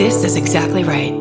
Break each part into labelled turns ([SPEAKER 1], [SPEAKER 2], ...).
[SPEAKER 1] This is exactly right.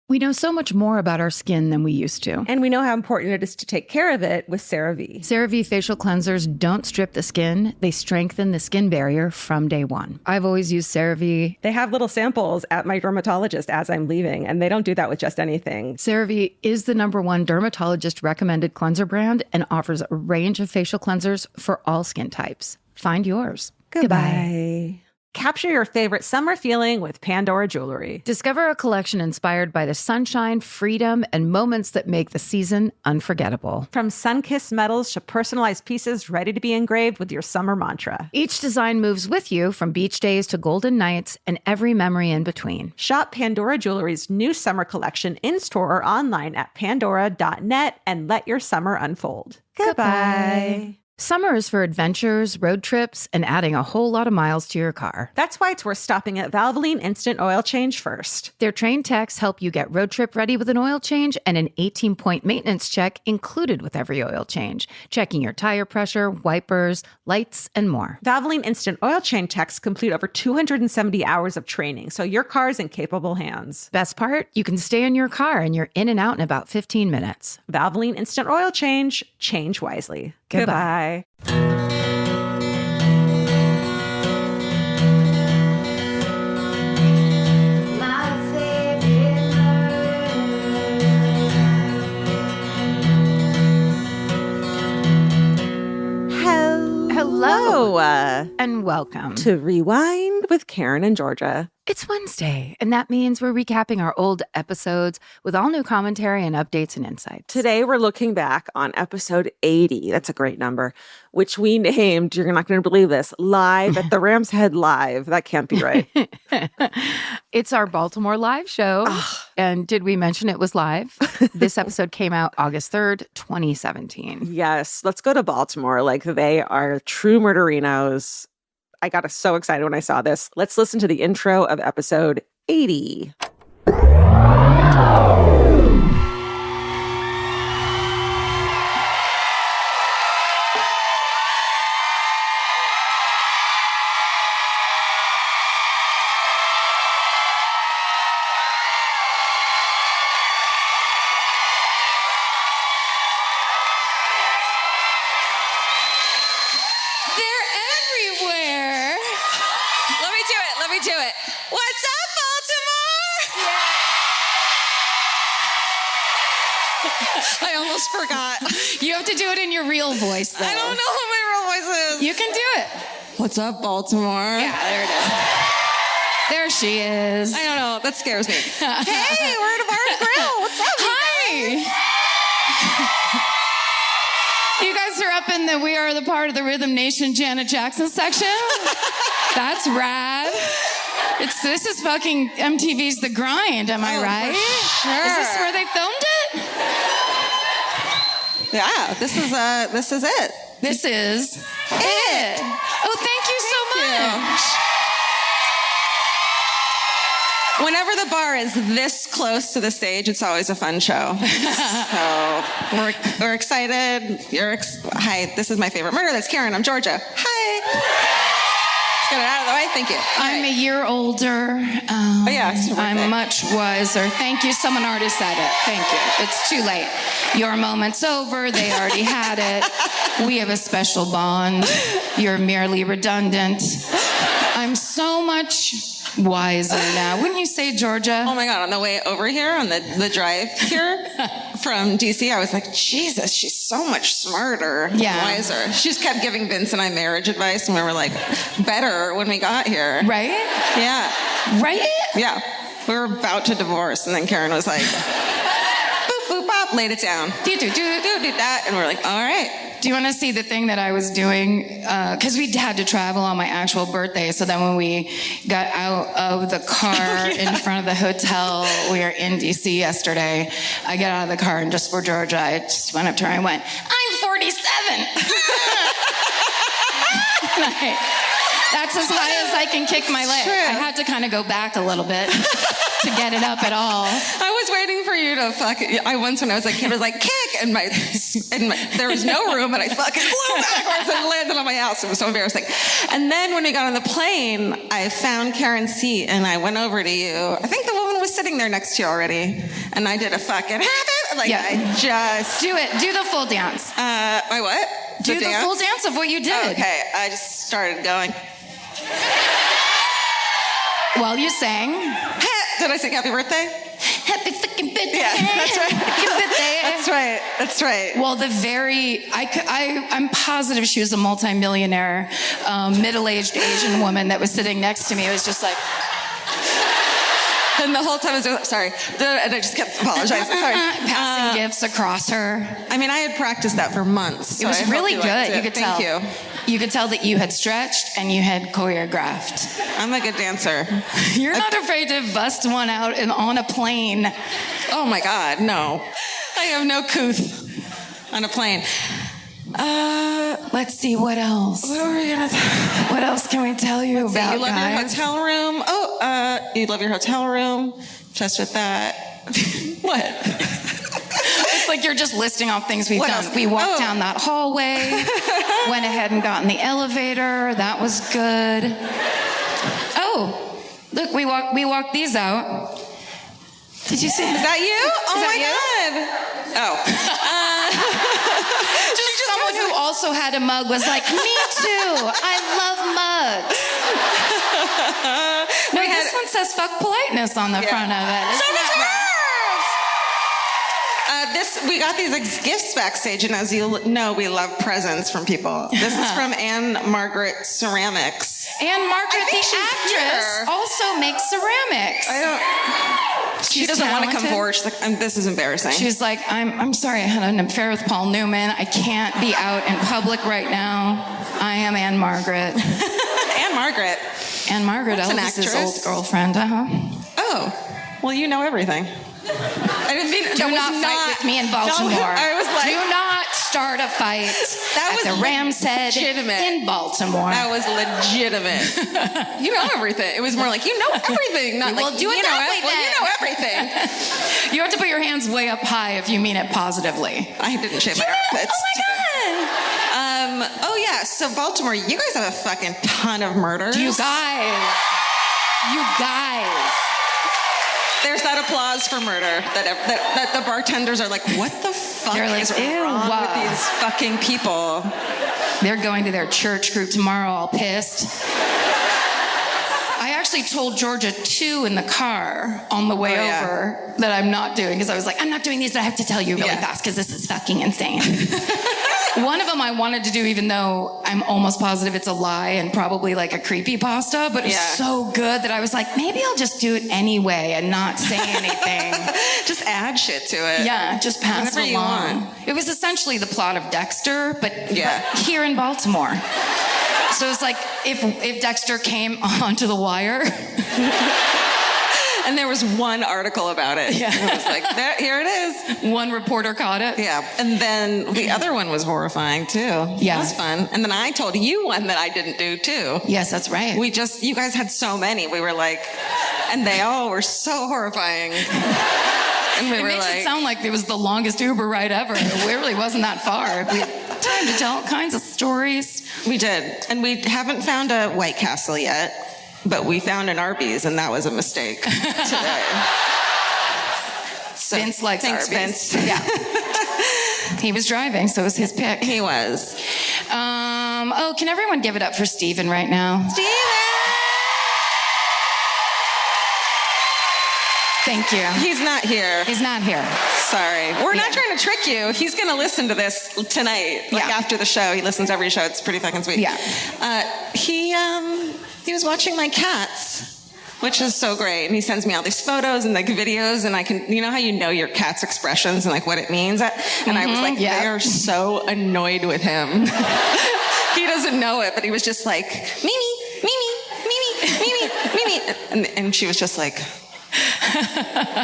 [SPEAKER 2] We know so much more about our skin than we used to.
[SPEAKER 3] And we know how important it is to take care of it with CeraVe.
[SPEAKER 2] CeraVe facial cleansers don't strip the skin. They strengthen the skin barrier from day one. I've always used CeraVe.
[SPEAKER 3] They have little samples at my dermatologist as I'm leaving, and they don't do that with just anything.
[SPEAKER 2] CeraVe is the #1 dermatologist recommended cleanser brand and offers a range of facial cleansers for all skin types. Find yours.
[SPEAKER 3] Goodbye. Capture your favorite summer feeling with Pandora Jewelry.
[SPEAKER 2] Discover a collection inspired by the sunshine, freedom, and moments that make the season unforgettable.
[SPEAKER 3] From sun-kissed metals to personalized pieces ready to be engraved with your summer mantra.
[SPEAKER 2] Each design moves with you from beach days to golden nights and every memory in between.
[SPEAKER 3] Shop Pandora Jewelry's new summer collection in-store or online at pandora.net and let your summer unfold. Goodbye.
[SPEAKER 2] Summer is for adventures, road trips, and adding a whole lot of miles to your car.
[SPEAKER 3] That's why it's worth stopping at Valvoline Instant Oil Change first.
[SPEAKER 2] Their trained techs help you get road trip ready with an oil change and an 18-point maintenance check included with every oil change, checking your tire pressure, wipers, lights, and more.
[SPEAKER 3] Valvoline Instant Oil Change techs complete over 270 hours of training, so your car's in capable hands.
[SPEAKER 2] Best part? You can stay in your car and you're in and out in about 15 minutes.
[SPEAKER 3] Valvoline Instant Oil Change. Change wisely.
[SPEAKER 2] Goodbye.
[SPEAKER 3] Hello.
[SPEAKER 2] And welcome
[SPEAKER 3] To Rewind with Karen and Georgia.
[SPEAKER 2] It's Wednesday, and that means we're recapping our old episodes with all new commentary and updates and insights.
[SPEAKER 3] Today, we're looking back on episode 80. That's a great number, which we named, you're not going to believe this, Live at the Ram's Head Live. That can't be right.
[SPEAKER 2] It's our Baltimore live show. And did we mention it was live? This episode came out August 3rd, 2017.
[SPEAKER 3] Yes. Let's go to Baltimore. Like, they are true murderinos. I got so excited when I saw this. Let's listen to the intro of episode 80.
[SPEAKER 4] I almost forgot.
[SPEAKER 2] You have to do it in your real voice, though.
[SPEAKER 4] I don't know what my real voice is.
[SPEAKER 2] You can do it.
[SPEAKER 4] What's up, Baltimore?
[SPEAKER 2] Yeah, there it is. There she is.
[SPEAKER 4] I don't know. That scares me. Hey, we're at a bar and grill. What's up?
[SPEAKER 2] Hi. You guys are up in the We Are the Part of the Rhythm Nation Janet Jackson section. That's rad. This is fucking MTV's The Grind, am I right?
[SPEAKER 4] Sure.
[SPEAKER 2] Is this where they filmed it?
[SPEAKER 4] Yeah, this is it.
[SPEAKER 2] This is it. Oh, thank you so much.
[SPEAKER 4] Whenever the bar is this close to the stage, it's always a fun show. So we're excited. Hi, this is my favorite murder. That's Karen. I'm Georgia. Hi. Get it out of the way. Thank you.
[SPEAKER 2] I'm a year older. I'm much wiser. Thank you. Someone already said it. Thank you. It's too late. Your moment's over. They already had it. We have a special bond. You're merely redundant. I'm so much wiser now. Wouldn't you say, Georgia?
[SPEAKER 4] Oh my God, on the way over here, on the drive here from DC, I was like, Jesus, she's so much smarter and wiser. She just kept giving Vince and I marriage advice, and we were like, better when we got here.
[SPEAKER 2] Right?
[SPEAKER 4] Yeah.
[SPEAKER 2] Right?
[SPEAKER 4] Yeah. We were about to divorce, and then Karen was like, boop, boop, bop, laid it down. Do that, and we're like, all right.
[SPEAKER 2] Do you want to see the thing that I was doing? Because we had to travel on my actual birthday. So then when we got out of the car in front of the hotel, we were in DC yesterday. I get out of the car, and just for Georgia, I just went up to her and went, I'm 47. That's as high as I can kick my leg. I had to kind of go back a little bit to get it up at all.
[SPEAKER 4] I was waiting for you to when I was like, kid was like, kick, and my And there was no room, and I fucking flew backwards and landed on my ass. It was so embarrassing. And then when we got on the plane, I found Karen's seat, and I went over to you. I think the woman was sitting there next to you already, and I did a fucking I just...
[SPEAKER 2] Do it. Do the full dance.
[SPEAKER 4] My what?
[SPEAKER 2] Do the full dance of what you did.
[SPEAKER 4] Oh, okay. I just started going.
[SPEAKER 2] While you sang.
[SPEAKER 4] Did I sing Happy Birthday?
[SPEAKER 2] Happy fucking birthday.
[SPEAKER 4] Yeah, that's right.
[SPEAKER 2] Happy birthday.
[SPEAKER 4] That's right.
[SPEAKER 2] Well, I'm positive she was a multimillionaire, middle-aged Asian woman that was sitting next to me. It was just like...
[SPEAKER 4] And the whole time I was sorry. And I just kept apologizing. Sorry.
[SPEAKER 2] Passing gifts across her.
[SPEAKER 4] I mean, I had practiced that for months.
[SPEAKER 2] So it was really good. You could tell.
[SPEAKER 4] Thank you.
[SPEAKER 2] You could tell that you had stretched and you had choreographed.
[SPEAKER 4] I'm a good dancer.
[SPEAKER 2] You're not afraid to bust one out on a plane.
[SPEAKER 4] Oh my God, no. I have no couth on a plane.
[SPEAKER 2] Let's see, what else? What else can we tell you about,
[SPEAKER 4] you love
[SPEAKER 2] guys?
[SPEAKER 4] your hotel room. You love your hotel room. Just with that. What?
[SPEAKER 2] It's like you're just listing off things we've done.
[SPEAKER 4] Else?
[SPEAKER 2] We walked down that hallway, went ahead and got in the elevator. That was good. Oh, look, we walked these out. Did you see?
[SPEAKER 4] Is that you? Oh my God. Oh.
[SPEAKER 2] Just someone who also had a mug was like, me too. I love mugs. No, this one says fuck politeness on the front of it. Isn't that right?
[SPEAKER 4] We got these gifts backstage, and as you know, we love presents from people. This is from Anne Margaret Ceramics.
[SPEAKER 2] Anne Margaret, the actress, also makes ceramics.
[SPEAKER 4] She doesn't want to come forward. She's like, this is embarrassing.
[SPEAKER 2] She's like, I'm sorry, I had an affair with Paul Newman. I can't be out in public right now. I am Anne Margaret.
[SPEAKER 4] Anne Margaret.
[SPEAKER 2] Anne Margaret, Elvis's old girlfriend,
[SPEAKER 4] Oh, well, you know everything. I didn't mean
[SPEAKER 2] do not fight with me in Baltimore.
[SPEAKER 4] I was like,
[SPEAKER 2] do not start a fight at the Ram's Head in Baltimore.
[SPEAKER 4] That was legitimate. You know everything. It was more like, you know everything. Not
[SPEAKER 2] well,
[SPEAKER 4] like,
[SPEAKER 2] do it that way then.
[SPEAKER 4] Well, you know everything.
[SPEAKER 2] You have to put your hands way up high if you mean it positively.
[SPEAKER 4] I didn't shave my armpits.
[SPEAKER 2] Oh my God.
[SPEAKER 4] Oh yeah, so Baltimore, you guys have a fucking ton of murders.
[SPEAKER 2] You guys.
[SPEAKER 4] There's that applause for murder that the bartenders are like, what the fuck is wrong with these fucking people?
[SPEAKER 2] They're going to their church group tomorrow all pissed. I actually told Georgia 2 in the car on the way over that I'm not doing, because I was like, I'm not doing these, but I have to tell you really fast because this is fucking insane. One of them I wanted to do, even though I'm almost positive it's a lie and probably like a creepypasta, but it was so good that I was like, maybe I'll just do it anyway and not say anything.
[SPEAKER 4] Just add shit to it.
[SPEAKER 2] Yeah, just pass it along. It was essentially the plot of Dexter, but here in Baltimore. So it's like if Dexter came onto the wire.
[SPEAKER 4] And there was one article about it. Yeah. And it was like, here it is.
[SPEAKER 2] One reporter caught it.
[SPEAKER 4] Yeah. And then the other one was horrifying too. Yeah. That was fun. And then I told you one that I didn't do too.
[SPEAKER 2] Yes, that's right.
[SPEAKER 4] You guys had so many. We were like, and they all were so horrifying. And we were
[SPEAKER 2] makes it sound like it was the longest Uber ride ever. It really wasn't that far. We had time to tell all kinds of stories.
[SPEAKER 4] We did. And we haven't found a White Castle yet. But we found an Arby's, and that was a mistake today.
[SPEAKER 2] So, Vince likes Arby's.
[SPEAKER 4] Vince.
[SPEAKER 2] Yeah. He was driving, so it was his pick.
[SPEAKER 4] He was.
[SPEAKER 2] Can everyone give it up for Steven right now?
[SPEAKER 4] Steven!
[SPEAKER 2] Thank you.
[SPEAKER 4] He's not here.
[SPEAKER 2] He's not here.
[SPEAKER 4] Sorry. We're not trying to trick you. He's going to listen to this tonight, after the show. He listens to every show. It's pretty fucking sweet.
[SPEAKER 2] Yeah.
[SPEAKER 4] He was watching my cats, which is so great. And he sends me all these photos and like videos, and I can, you know how you know your cat's expressions and like what it means? And I was like, they are so annoyed with him. He doesn't know it, but he was just like, Mimi, Mimi, Mimi, Mimi, Mimi. And she was just like,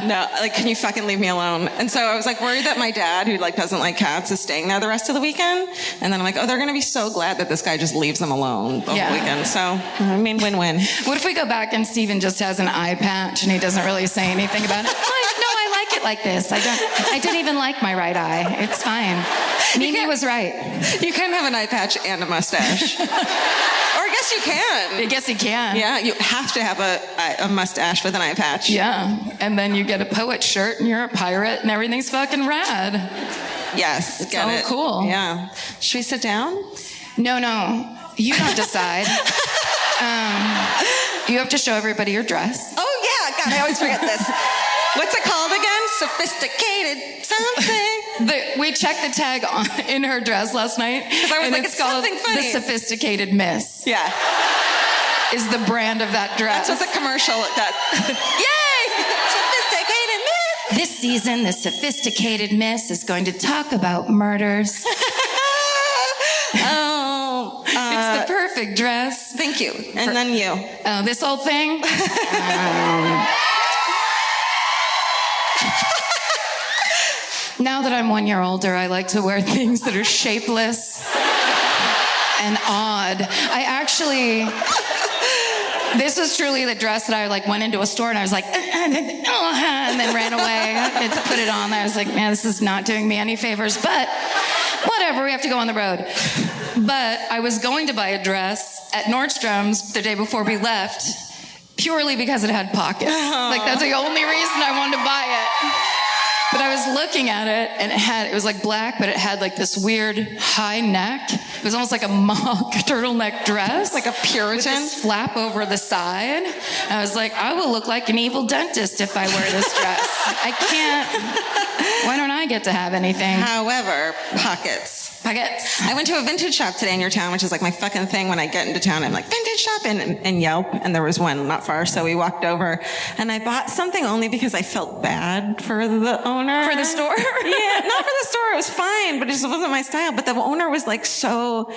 [SPEAKER 4] no, like, can you fucking leave me alone? And so I was like worried that my dad, who like doesn't like cats, is staying there the rest of the weekend. And then I'm like, they're going to be so glad that this guy just leaves them alone the whole weekend. So, I mean, win-win.
[SPEAKER 2] What if we go back and Steven just has an eye patch and he doesn't really say anything about it? No, I like it like this. I didn't even like my right eye. It's fine. Mimi was right.
[SPEAKER 4] You can have an eye patch and a mustache. Or I guess you can.
[SPEAKER 2] I guess you can.
[SPEAKER 4] Yeah, you have to have a mustache with an eye patch.
[SPEAKER 2] Yeah, and then you get a poet shirt and you're a pirate and everything's fucking rad.
[SPEAKER 4] Yes,
[SPEAKER 2] it's all cool.
[SPEAKER 4] Yeah. Should we sit down?
[SPEAKER 2] No. You don't decide. You have to show everybody your dress.
[SPEAKER 4] Oh, yeah. God, I always forget this. What's it called again? Sophisticated something.
[SPEAKER 2] We checked the tag in her dress last night.
[SPEAKER 4] Because I was like, it's called
[SPEAKER 2] The Sophisticated Miss.
[SPEAKER 4] Yeah.
[SPEAKER 2] Is the brand of that dress.
[SPEAKER 4] That's what the commercial does. Yay! Sophisticated Miss!
[SPEAKER 2] This season, the Sophisticated Miss is going to talk about murders. It's the perfect dress.
[SPEAKER 4] Thank you. And then you.
[SPEAKER 2] Oh, this old thing? Now that I'm 1 year older, I like to wear things that are shapeless and odd. This was truly the dress that I went into a store and I was like, and then ran away and put it on there. I was like, man, this is not doing me any favors, but whatever, we have to go on the road. But I was going to buy a dress at Nordstrom's the day before we left, purely because it had pockets. That's the only reason I wanted to buy it. But I was looking at it, and it was black, but it had this weird high neck. It was almost like a mock turtleneck dress.
[SPEAKER 4] Like a Puritan?
[SPEAKER 2] With this flap over the side. I was like, I will look like an evil dentist if I wear this dress. I can't. Why don't I get to have anything?
[SPEAKER 4] However, pockets. I went to a vintage shop today in your town, which is my fucking thing when I get into town. I'm like, vintage shop and Yelp, and there was one not far, so we walked over, and I bought something only because I felt bad for the owner.
[SPEAKER 2] For the store?
[SPEAKER 4] Yeah, not for the store. It was fine, but it just wasn't my style. But the owner was so...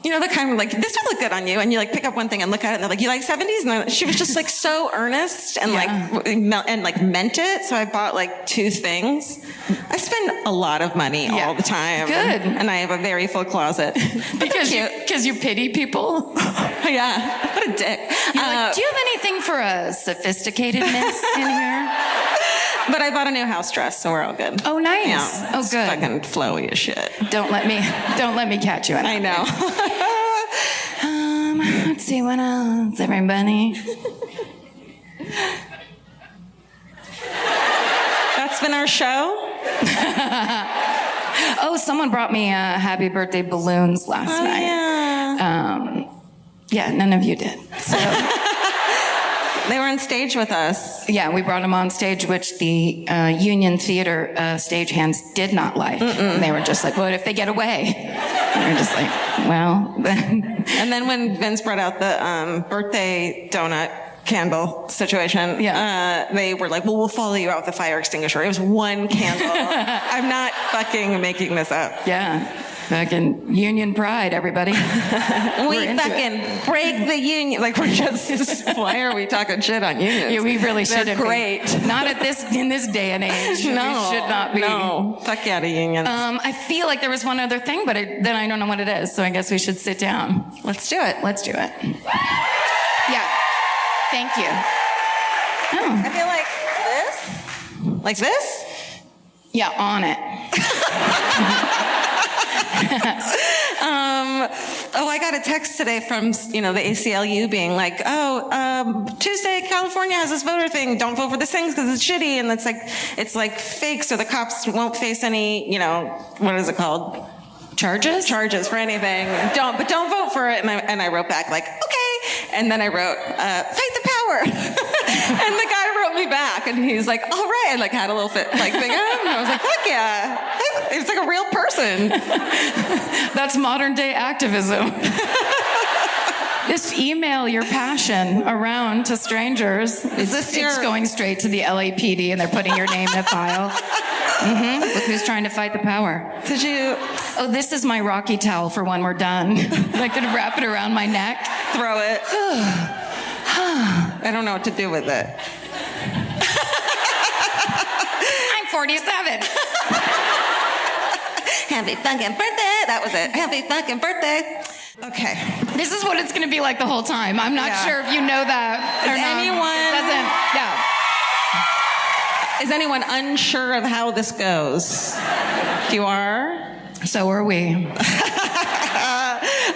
[SPEAKER 4] the kind of this would look good on you, and you pick up one thing and look at it, and they're like, you like 70s? And she was just so earnest and meant it. So I bought 2 things. I spend a lot of money all the time.
[SPEAKER 2] Good.
[SPEAKER 4] And I have a very full closet.
[SPEAKER 2] Because you pity people.
[SPEAKER 4] Yeah. What a dick.
[SPEAKER 2] Do you have anything for a sophisticated miss in here?
[SPEAKER 4] But I bought a new house dress, so we're all good.
[SPEAKER 2] Oh, nice.
[SPEAKER 4] Yeah,
[SPEAKER 2] oh, good.
[SPEAKER 4] Fucking flowy as shit.
[SPEAKER 2] Don't let me catch you.
[SPEAKER 4] I know.
[SPEAKER 2] Let's see what else, everybody.
[SPEAKER 4] That's been our show.
[SPEAKER 2] Oh, someone brought me happy birthday balloons last night. Yeah, none of you did. So.
[SPEAKER 4] They were on stage with us.
[SPEAKER 2] Yeah, we brought them on stage, which the Union Theater stagehands did not like. They were just like, what if they get away? And we were just like, well.
[SPEAKER 4] And then when Vince brought out the birthday donut candle situation, they were like, well, we'll follow you out with the fire extinguisher. It was one candle. I'm not fucking making this up.
[SPEAKER 2] Yeah. Fucking Union pride, everybody.
[SPEAKER 4] We fucking break the union. We're just, why are we talking shit on unions?
[SPEAKER 2] Yeah, we really shouldn't.
[SPEAKER 4] Great.
[SPEAKER 2] Not in this day and age.
[SPEAKER 4] No.
[SPEAKER 2] We should not be.
[SPEAKER 4] No. Fuck yeah to unions.
[SPEAKER 2] I feel like there was one other thing, but then I don't know what it is, so I guess we should sit down.
[SPEAKER 4] Let's do it.
[SPEAKER 2] Yeah. Thank you. Oh.
[SPEAKER 4] I feel like this?
[SPEAKER 2] Yeah, on it.
[SPEAKER 4] I got a text today from, the ACLU being like, Tuesday, California has this voter thing. Don't vote for this thing because it's shitty. And it's fake. So the cops won't face any, what is it called?
[SPEAKER 2] Charges
[SPEAKER 4] for anything. Don't vote for it. And I wrote back okay. And then I wrote, fight the power. And the guy wrote me back and he's like, all right. And had a little thing on him. And I was like, fuck yeah. It's like a real person.
[SPEAKER 2] That's modern day activism. Just email your passion around to strangers. It's going straight to the LAPD and they're putting your name in a file. Look who's trying to fight the power.
[SPEAKER 4] Did you?
[SPEAKER 2] Oh, this is my Rocky towel for when we're done. I could wrap it around my neck.
[SPEAKER 4] Throw it. I don't know what to do with it.
[SPEAKER 2] I'm 47.
[SPEAKER 4] Happy fucking birthday. That was it. Happy fucking birthday. Okay.
[SPEAKER 2] This is what it's going to be like the whole time. I'm not sure if you know that or not.
[SPEAKER 4] Is anyone unsure of how this goes? You are?
[SPEAKER 2] So are we.
[SPEAKER 4] I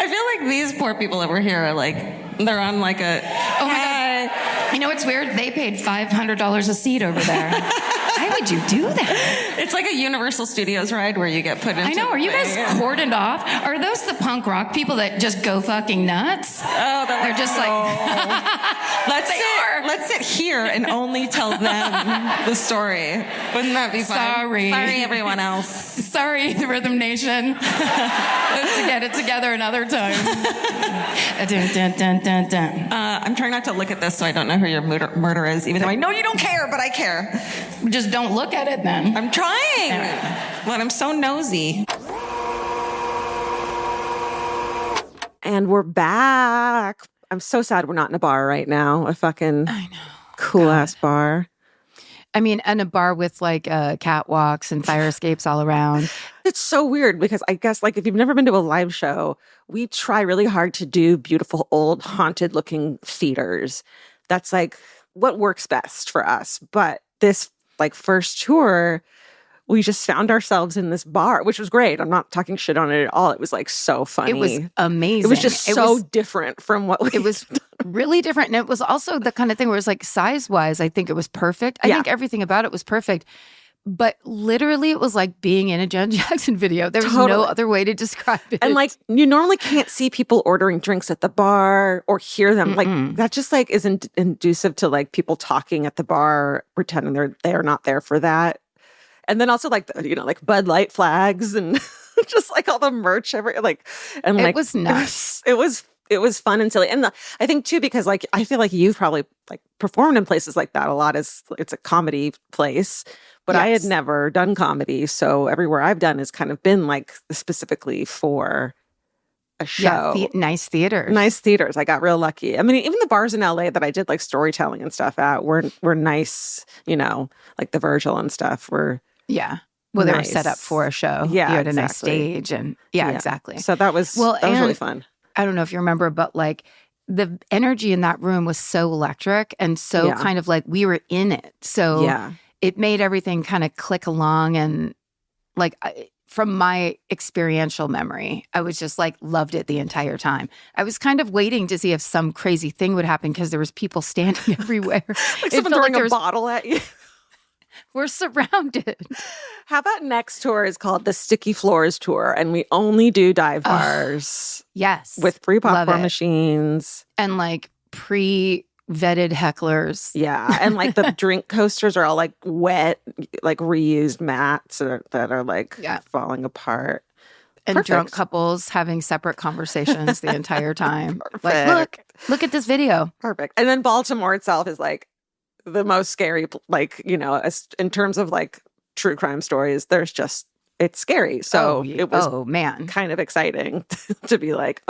[SPEAKER 4] feel like these poor people over here are like, they're on like a...
[SPEAKER 2] Oh my God. You know what's weird? They paid $500 a seat over there. Why would you do that?
[SPEAKER 4] It's like a Universal Studios ride where you get put into...
[SPEAKER 2] I know. Are you guys cordoned off? Are those the punk rock people that just go fucking nuts?
[SPEAKER 4] Oh,
[SPEAKER 2] they're just like...
[SPEAKER 4] Let's sit here and only tell them the story. Wouldn't that be fun?
[SPEAKER 2] Sorry,
[SPEAKER 4] everyone else.
[SPEAKER 2] Sorry, the Rhythm Nation. Let's get it together another time. Dun, dun, dun, dun.
[SPEAKER 4] I'm trying not to look at this so I don't know who your murder is, even though I know you don't care, but I care.
[SPEAKER 2] Just don't look at it then.
[SPEAKER 4] I'm trying. But I'm so nosy.
[SPEAKER 3] And we're back. I'm so sad we're not in a bar right now. A fucking cool ass bar.
[SPEAKER 1] I mean, and a bar with like catwalks and fire escapes all around.
[SPEAKER 3] It's so weird because I guess like if you've never been to a live show, we try really hard to do beautiful old haunted looking theaters. That's like what works best for us. But this like first tour, we just found ourselves in this bar, which was great. I'm not talking shit on it at all. It was like so funny.
[SPEAKER 1] It was amazing.
[SPEAKER 3] It was just so different from what we...
[SPEAKER 1] It was really different. And it was also the kind of thing where it's like size-wise, I think it was perfect. I think everything about it was perfect. But literally it was like being in a Jen Jackson video. There was no other way to describe it.
[SPEAKER 3] And like you normally can't see people ordering drinks at the bar or hear them. Like that just like isn't inducive to like people talking at the bar, pretending they're not there for that. And then also like, like Bud Light flags and just like all the merch and
[SPEAKER 1] it was nuts.
[SPEAKER 3] It was fun and silly. And I think too, because like, I feel like you've probably like performed in places like that a lot as it's a comedy place, but I had never done comedy. So everywhere I've done has kind of been like specifically for a show.
[SPEAKER 1] Yeah, nice theaters.
[SPEAKER 3] Nice theaters. I got real lucky. I mean, even the bars in LA that I did like storytelling and stuff at were nice, like the Virgil and stuff were...
[SPEAKER 1] Yeah. Well, they were set up for a show.
[SPEAKER 3] Yeah,
[SPEAKER 1] you had a nice stage and exactly.
[SPEAKER 3] So that was really fun.
[SPEAKER 1] I don't know if you remember, but like the energy in that room was so electric and so kind of like we were in it. So it made everything kind of click along and like from my experiential memory, I was just like loved it the entire time. I was kind of waiting to see if some crazy thing would happen because there was people standing everywhere.
[SPEAKER 3] Like someone throwing a bottle at you.
[SPEAKER 1] We're surrounded.
[SPEAKER 3] How about next tour is called the Sticky Floors Tour, and we only do dive bars.
[SPEAKER 1] Yes.
[SPEAKER 3] With free popcorn machines.
[SPEAKER 1] And like pre-vetted hecklers.
[SPEAKER 3] Yeah. And like the drink coasters are all like wet, like reused mats that are like falling apart.
[SPEAKER 1] And drunk couples having separate conversations the entire time. Like, look at this video.
[SPEAKER 3] Perfect. And then Baltimore itself is like the most scary, like, in terms of like true crime stories, it's scary. So it was kind of exciting to be like,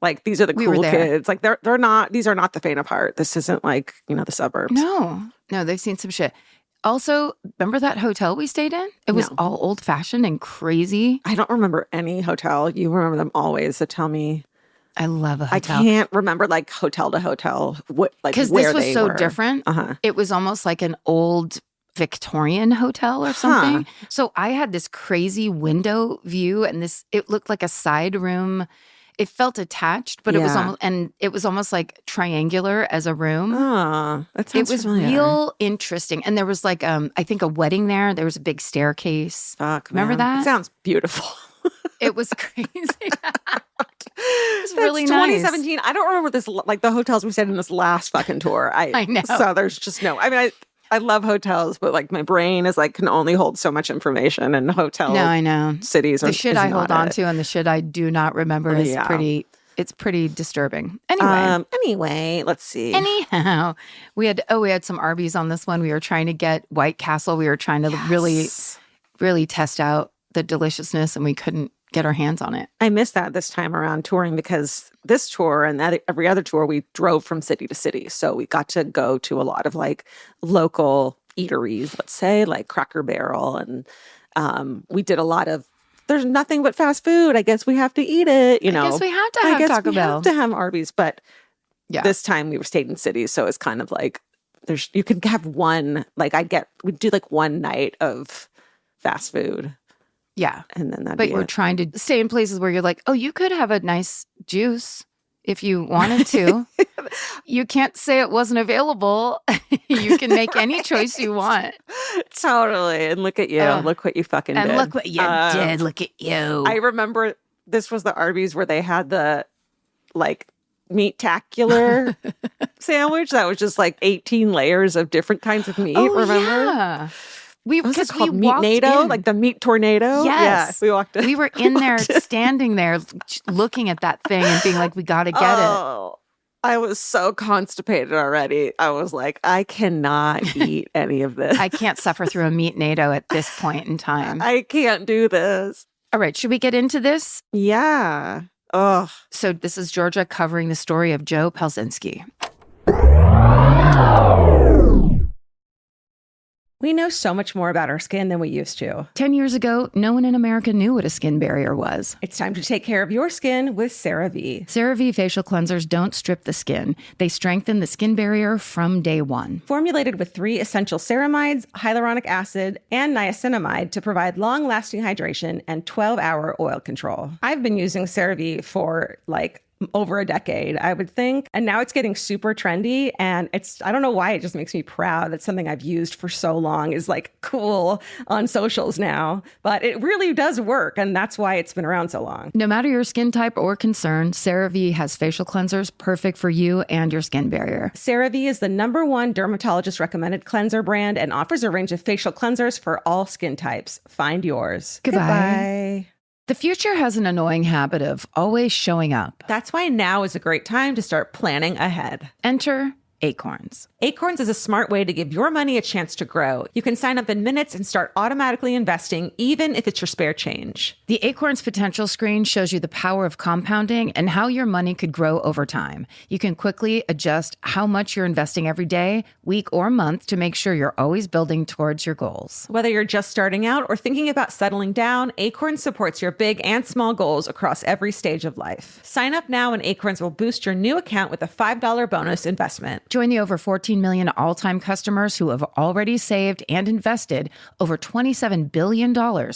[SPEAKER 3] like these are the cool kids. Like these are not the faint of heart. This isn't like, the suburbs.
[SPEAKER 1] No, they've seen some shit. Also, remember that hotel we stayed in? It was all old fashioned and crazy.
[SPEAKER 3] I don't remember any hotel. You remember them always. So tell me.
[SPEAKER 1] I love a hotel.
[SPEAKER 3] I can't remember like hotel to hotel,
[SPEAKER 1] because this was so different. It was almost like an old Victorian hotel or something. So I had this crazy window view, and it looked like a side room. It felt attached, but it was almost like triangular as a room.
[SPEAKER 3] Oh, that sounds familiar.
[SPEAKER 1] Real interesting. And there was like I think a wedding there. There was a big staircase. Remember that?
[SPEAKER 3] It sounds beautiful.
[SPEAKER 1] It was crazy.
[SPEAKER 3] It's really 2017. Nice. I don't remember this, like the hotels we stayed in this last fucking tour. I know. So there's just no, I mean, I love hotels, but like my brain is like, can only hold so much information, and hotel
[SPEAKER 1] I know.
[SPEAKER 3] Cities are
[SPEAKER 1] the shit I hold on to and the shit I do not remember is pretty disturbing.
[SPEAKER 3] Anyway, let's see.
[SPEAKER 1] Anyhow, we had some Arby's on this one. We were trying to get White Castle. We were trying to really test out the deliciousness, and we couldn't get our hands on it.
[SPEAKER 3] I missed that this time around touring, because this tour and every other tour we drove from city to city. So we got to go to a lot of like local eateries, let's say like Cracker Barrel. And we did a lot of, there's nothing but fast food. I guess we have to eat it.
[SPEAKER 1] I guess we have to have Taco Bell.
[SPEAKER 3] We have to have Arby's. But this time we were stayed in cities. So it's kind of like you can have one, like we do like one night of fast food.
[SPEAKER 1] Yeah.
[SPEAKER 3] And then
[SPEAKER 1] but we're trying to stay in places where you're like, oh, you could have a nice juice if you wanted to. You can't say it wasn't available. You can make any choice you want.
[SPEAKER 3] Totally. And look at you. Look what you fucking did.
[SPEAKER 1] And look what you did. Look at you.
[SPEAKER 3] I remember this was the Arby's where they had the like meat-tacular sandwich that was just like 18 layers of different kinds of meat. Remember?
[SPEAKER 1] Yeah.
[SPEAKER 3] Because we Meat-nado, like the meat tornado.
[SPEAKER 1] Yes.
[SPEAKER 3] Yeah, we walked in.
[SPEAKER 1] We were in there, standing there, looking at that thing and being like, we got to get it.
[SPEAKER 3] I was so constipated already. I was like, I cannot eat any of this.
[SPEAKER 1] I can't suffer through a meat-nado at this point in time.
[SPEAKER 3] I can't do this.
[SPEAKER 1] All right, should we get into this?
[SPEAKER 3] Yeah. Oh.
[SPEAKER 1] So this is Georgia covering the story of Joe Palczynski.
[SPEAKER 5] We know so much more about our skin than we used to.
[SPEAKER 1] 10 years ago, no one in America knew what a skin barrier was.
[SPEAKER 5] It's time to take care of your skin with CeraVe.
[SPEAKER 1] CeraVe facial cleansers don't strip the skin. They strengthen the skin barrier from day one.
[SPEAKER 5] Formulated with 3 essential ceramides, hyaluronic acid, and niacinamide to provide long-lasting hydration and 12-hour oil control. I've been using CeraVe for over a decade, I would think. And now it's getting super trendy. And I don't know why, it just makes me proud that something I've used for so long is like cool on socials now. But it really does work. And that's why it's been around so long.
[SPEAKER 1] No matter your skin type or concern, CeraVe has facial cleansers perfect for you and your skin barrier.
[SPEAKER 5] CeraVe is the #1 dermatologist recommended cleanser brand and offers a range of facial cleansers for all skin types. Find yours.
[SPEAKER 1] Goodbye. The future has an annoying habit of always showing up.
[SPEAKER 5] That's why now is a great time to start planning ahead.
[SPEAKER 1] Enter Acorns.
[SPEAKER 5] Acorns is a smart way to give your money a chance to grow. You can sign up in minutes and start automatically investing, even if it's your spare change.
[SPEAKER 1] The Acorns potential screen shows you the power of compounding and how your money could grow over time. You can quickly adjust how much you're investing every day, week, or month to make sure you're always building towards your goals.
[SPEAKER 5] Whether you're just starting out or thinking about settling down, Acorns supports your big and small goals across every stage of life. Sign up now and Acorns will boost your new account with a $5 bonus investment.
[SPEAKER 1] Join the over 14 million all-time customers who have already saved and invested over $27 billion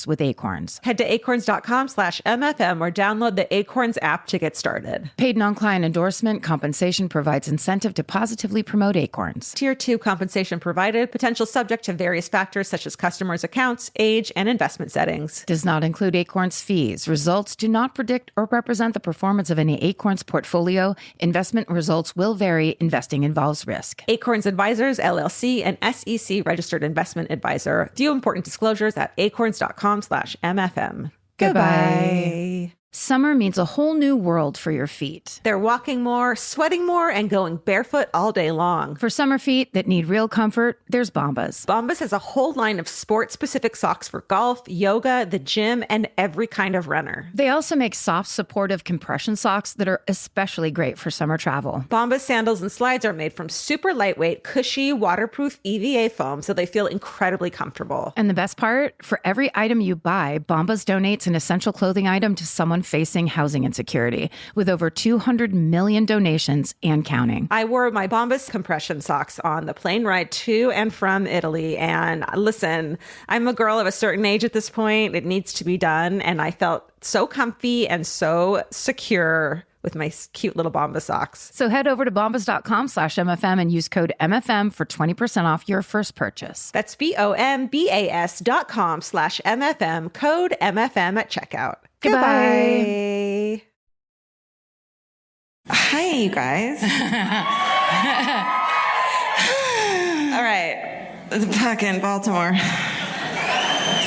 [SPEAKER 1] with Acorns.
[SPEAKER 5] Head to acorns.com/MFM or download the Acorns app to get started.
[SPEAKER 1] Paid non-client endorsement. Compensation provides incentive to positively promote Acorns.
[SPEAKER 5] Tier 2 compensation provided. Potential subject to various factors such as customers' accounts, age, and investment settings.
[SPEAKER 1] Does not include Acorns fees. Results do not predict or represent the performance of any Acorns portfolio. Investment results will vary. Investing involves risk.
[SPEAKER 5] Acorns Advisors, LLC, an SEC registered investment advisor. View important disclosures at acorns.com/MFM.
[SPEAKER 1] Goodbye. Summer means a whole new world for your feet.
[SPEAKER 5] They're walking more, sweating more, and going barefoot all day long.
[SPEAKER 1] For summer feet that need real comfort, there's Bombas.
[SPEAKER 5] Bombas has a whole line of sport-specific socks for golf, yoga, the gym, and every kind of runner.
[SPEAKER 1] They also make soft, supportive compression socks that are especially great for summer travel.
[SPEAKER 5] Bombas sandals and slides are made from super lightweight, cushy, waterproof EVA foam, so they feel incredibly comfortable.
[SPEAKER 1] And the best part? For every item you buy, Bombas donates an essential clothing item to someone facing housing insecurity, with over 200 million donations and counting.
[SPEAKER 5] I wore my Bombas compression socks on the plane ride to and from Italy. And listen, I'm a girl of a certain age at this point. It needs to be done. And I felt so comfy and so secure with my cute little Bombas socks.
[SPEAKER 1] So head over to bombas.com/MFM and use code MFM for 20% off your first purchase.
[SPEAKER 5] That's BOMBAS.com/MFM, code MFM at checkout.
[SPEAKER 1] Goodbye.
[SPEAKER 4] Hi, you guys. All right. Fucking Baltimore.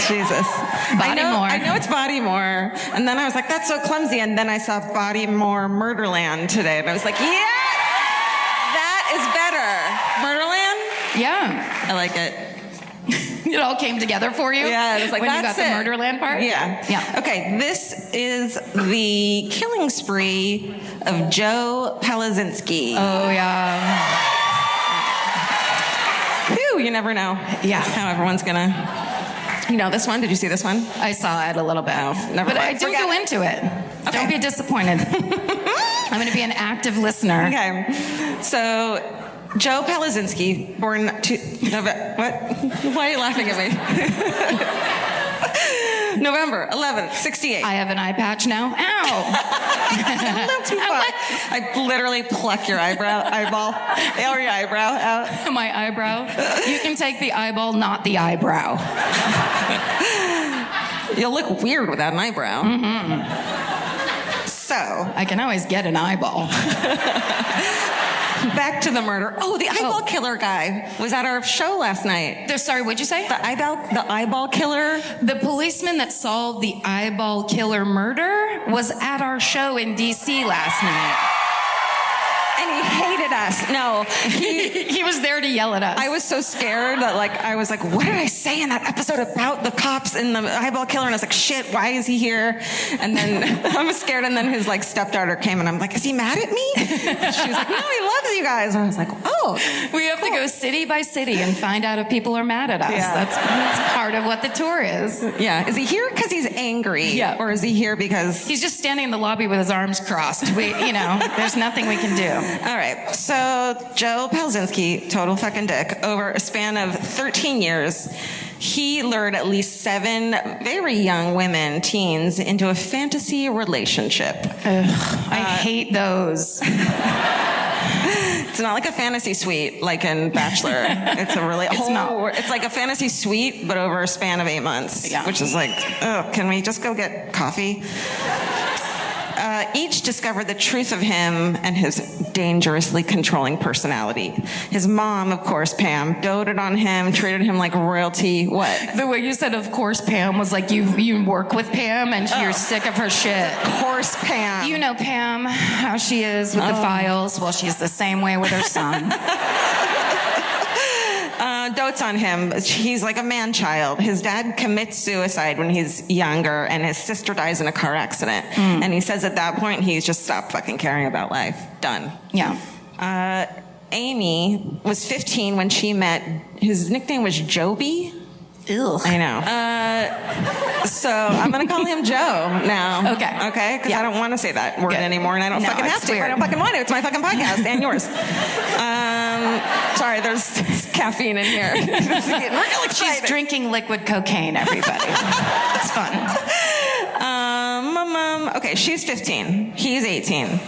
[SPEAKER 4] Jesus. I know it's Bodymore. And then I was like, that's so clumsy. And then I saw Bodymore Murderland today. And I was like, yes! That is better. Murderland?
[SPEAKER 2] Yeah.
[SPEAKER 4] I like it.
[SPEAKER 2] It all came together for you?
[SPEAKER 4] Yeah, I was like,
[SPEAKER 2] when
[SPEAKER 4] that's
[SPEAKER 2] you got the Murderland part?
[SPEAKER 4] Yeah.
[SPEAKER 2] Yeah.
[SPEAKER 4] Okay, this is the killing spree of Joe Palczynski.
[SPEAKER 2] Oh, yeah.
[SPEAKER 4] Phew, you never know.
[SPEAKER 2] Yeah.
[SPEAKER 4] How everyone's gonna... You know this one? Did you see this one?
[SPEAKER 2] I saw it a little bit.
[SPEAKER 4] Oh, never
[SPEAKER 2] but
[SPEAKER 4] mind.
[SPEAKER 2] Don't go into it.
[SPEAKER 4] Okay.
[SPEAKER 2] Don't be disappointed. I'm going to be an active listener.
[SPEAKER 4] Okay. So Joe Palczynski, born what? Why are you laughing at me? November 11th, 68.
[SPEAKER 2] I have an eye patch now. Ow!
[SPEAKER 4] A little too far. I literally pluck your eyeball, or your eyebrow out.
[SPEAKER 2] My eyebrow. You can take the eyeball, not the eyebrow.
[SPEAKER 4] You'll look weird without an eyebrow.
[SPEAKER 2] Mm-hmm.
[SPEAKER 4] So
[SPEAKER 2] I can always get an eyeball.
[SPEAKER 4] Back to the murder. Oh, the eyeball killer guy was at our show last night.
[SPEAKER 2] Sorry, what'd you say?
[SPEAKER 4] The eyeball killer.
[SPEAKER 2] The policeman that solved the eyeball killer murder was at our show in D.C. last night.
[SPEAKER 4] And he hated us. No,
[SPEAKER 2] he was there to yell at us.
[SPEAKER 4] I was so scared that I was like, what did I say in that episode about the cops and the eyeball killer? And I was like, shit, why is he here? And then I was scared. And then his stepdaughter came and I'm like, is he mad at me? She was like, no, he loves you guys. And I was like, oh.
[SPEAKER 2] We have to go city by city and find out if people are mad at us.
[SPEAKER 4] Yeah.
[SPEAKER 2] That's part of what the tour is.
[SPEAKER 4] Yeah. Is he here because he's angry?
[SPEAKER 2] Yeah.
[SPEAKER 4] Or is he here because...
[SPEAKER 2] He's just standing in the lobby with his arms crossed. There's nothing we can do.
[SPEAKER 4] All right, so Joe Palczynski, total fucking dick, over a span of 13 years, he lured at least 7 very young women, teens, into a fantasy relationship.
[SPEAKER 2] I hate those.
[SPEAKER 4] It's not like a fantasy suite like in Bachelor. It's a really... It's like a fantasy suite, but over a span of 8 months, which is like, oh, can we just go get coffee? Each discovered the truth of him and his dangerously controlling personality. His mom, of course, Pam, doted on him, treated him like royalty. What?
[SPEAKER 2] The way you said, of course, Pam, was like you work with Pam and you're sick of her shit.
[SPEAKER 4] Of course, Pam.
[SPEAKER 2] You know Pam, how she is with the files. Well, she's the same way with her son.
[SPEAKER 4] Dotes on him. He's like a man-child. His dad commits suicide when he's younger, and his sister dies in a car accident. And he says at that point, he's just stopped fucking caring about life. Done.
[SPEAKER 2] Yeah.
[SPEAKER 4] Amy was 15 when she met, his nickname was Joby.
[SPEAKER 2] Ew.
[SPEAKER 4] I know. So I'm going to call him Joe now. Okay? Because I don't want to say that word anymore, and I don't fucking have to. Weird. I don't fucking want to. It's my fucking podcast and yours. Sorry, there's caffeine in here.
[SPEAKER 2] She's drinking liquid cocaine, everybody. It's fun.
[SPEAKER 4] Okay, she's 15. He's 18.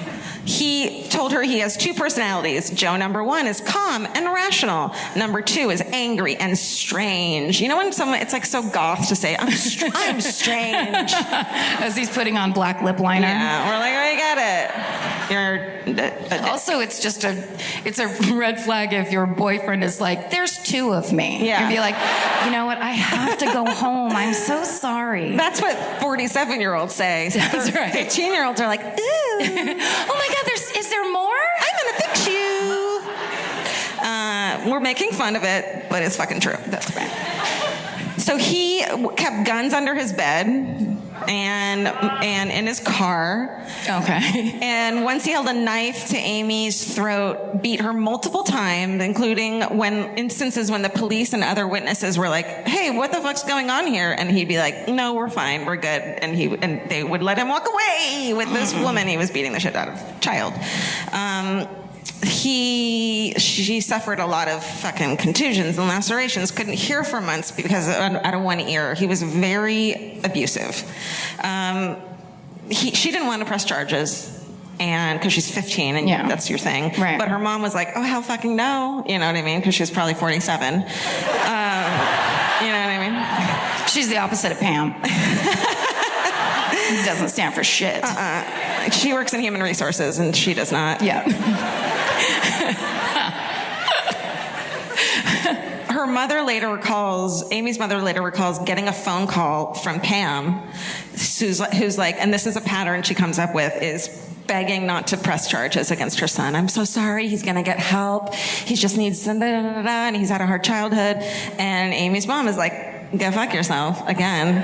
[SPEAKER 4] He told her he has 2 personalities. Joe, number 1, is calm and rational. Number 2 is angry and strange. You know when someone, it's like so goth to say, I'm strange.
[SPEAKER 2] As he's putting on black lip liner.
[SPEAKER 4] Yeah, we're like, I get it.
[SPEAKER 2] Also, it's a red flag if your boyfriend is like, there's 2 of me.
[SPEAKER 4] Yeah.
[SPEAKER 2] And be like, you know what, I have to go home. I'm so sorry.
[SPEAKER 4] That's what 47-year-olds say.
[SPEAKER 2] That's right.
[SPEAKER 4] 15-year-olds are like, ooh.
[SPEAKER 2] Oh my God, is there more?
[SPEAKER 4] I'm gonna fix you. We're making fun of it, but it's fucking true.
[SPEAKER 2] That's right.
[SPEAKER 4] So he kept guns under his bed and in his car.
[SPEAKER 2] Okay.
[SPEAKER 4] And once he held a knife to Amy's throat, beat her multiple times, including instances when the police and other witnesses were like, hey, what the fuck's going on here? And he'd be like, no, we're fine, we're good. And they would let him walk away with this woman he was beating the shit out of, child. She suffered a lot of fucking contusions and lacerations, couldn't hear for months because out of one ear. He was very abusive. She didn't want to press charges, and because she's 15 and that's your thing.
[SPEAKER 2] Right.
[SPEAKER 4] But her mom was like, oh, hell fucking no. You know what I mean? Because she was probably 47. You know what I mean?
[SPEAKER 2] She's the opposite of Pam. Doesn't stand for shit.
[SPEAKER 4] She works in human resources and she does not.
[SPEAKER 2] Yeah.
[SPEAKER 4] Amy's mother later recalls getting a phone call from Pam, who's like, and this is a pattern she comes up with, is begging not to press charges against her son. I'm so sorry, he's going to get help. He just needs some, and he's had a hard childhood. And Amy's mom is like, go fuck yourself again.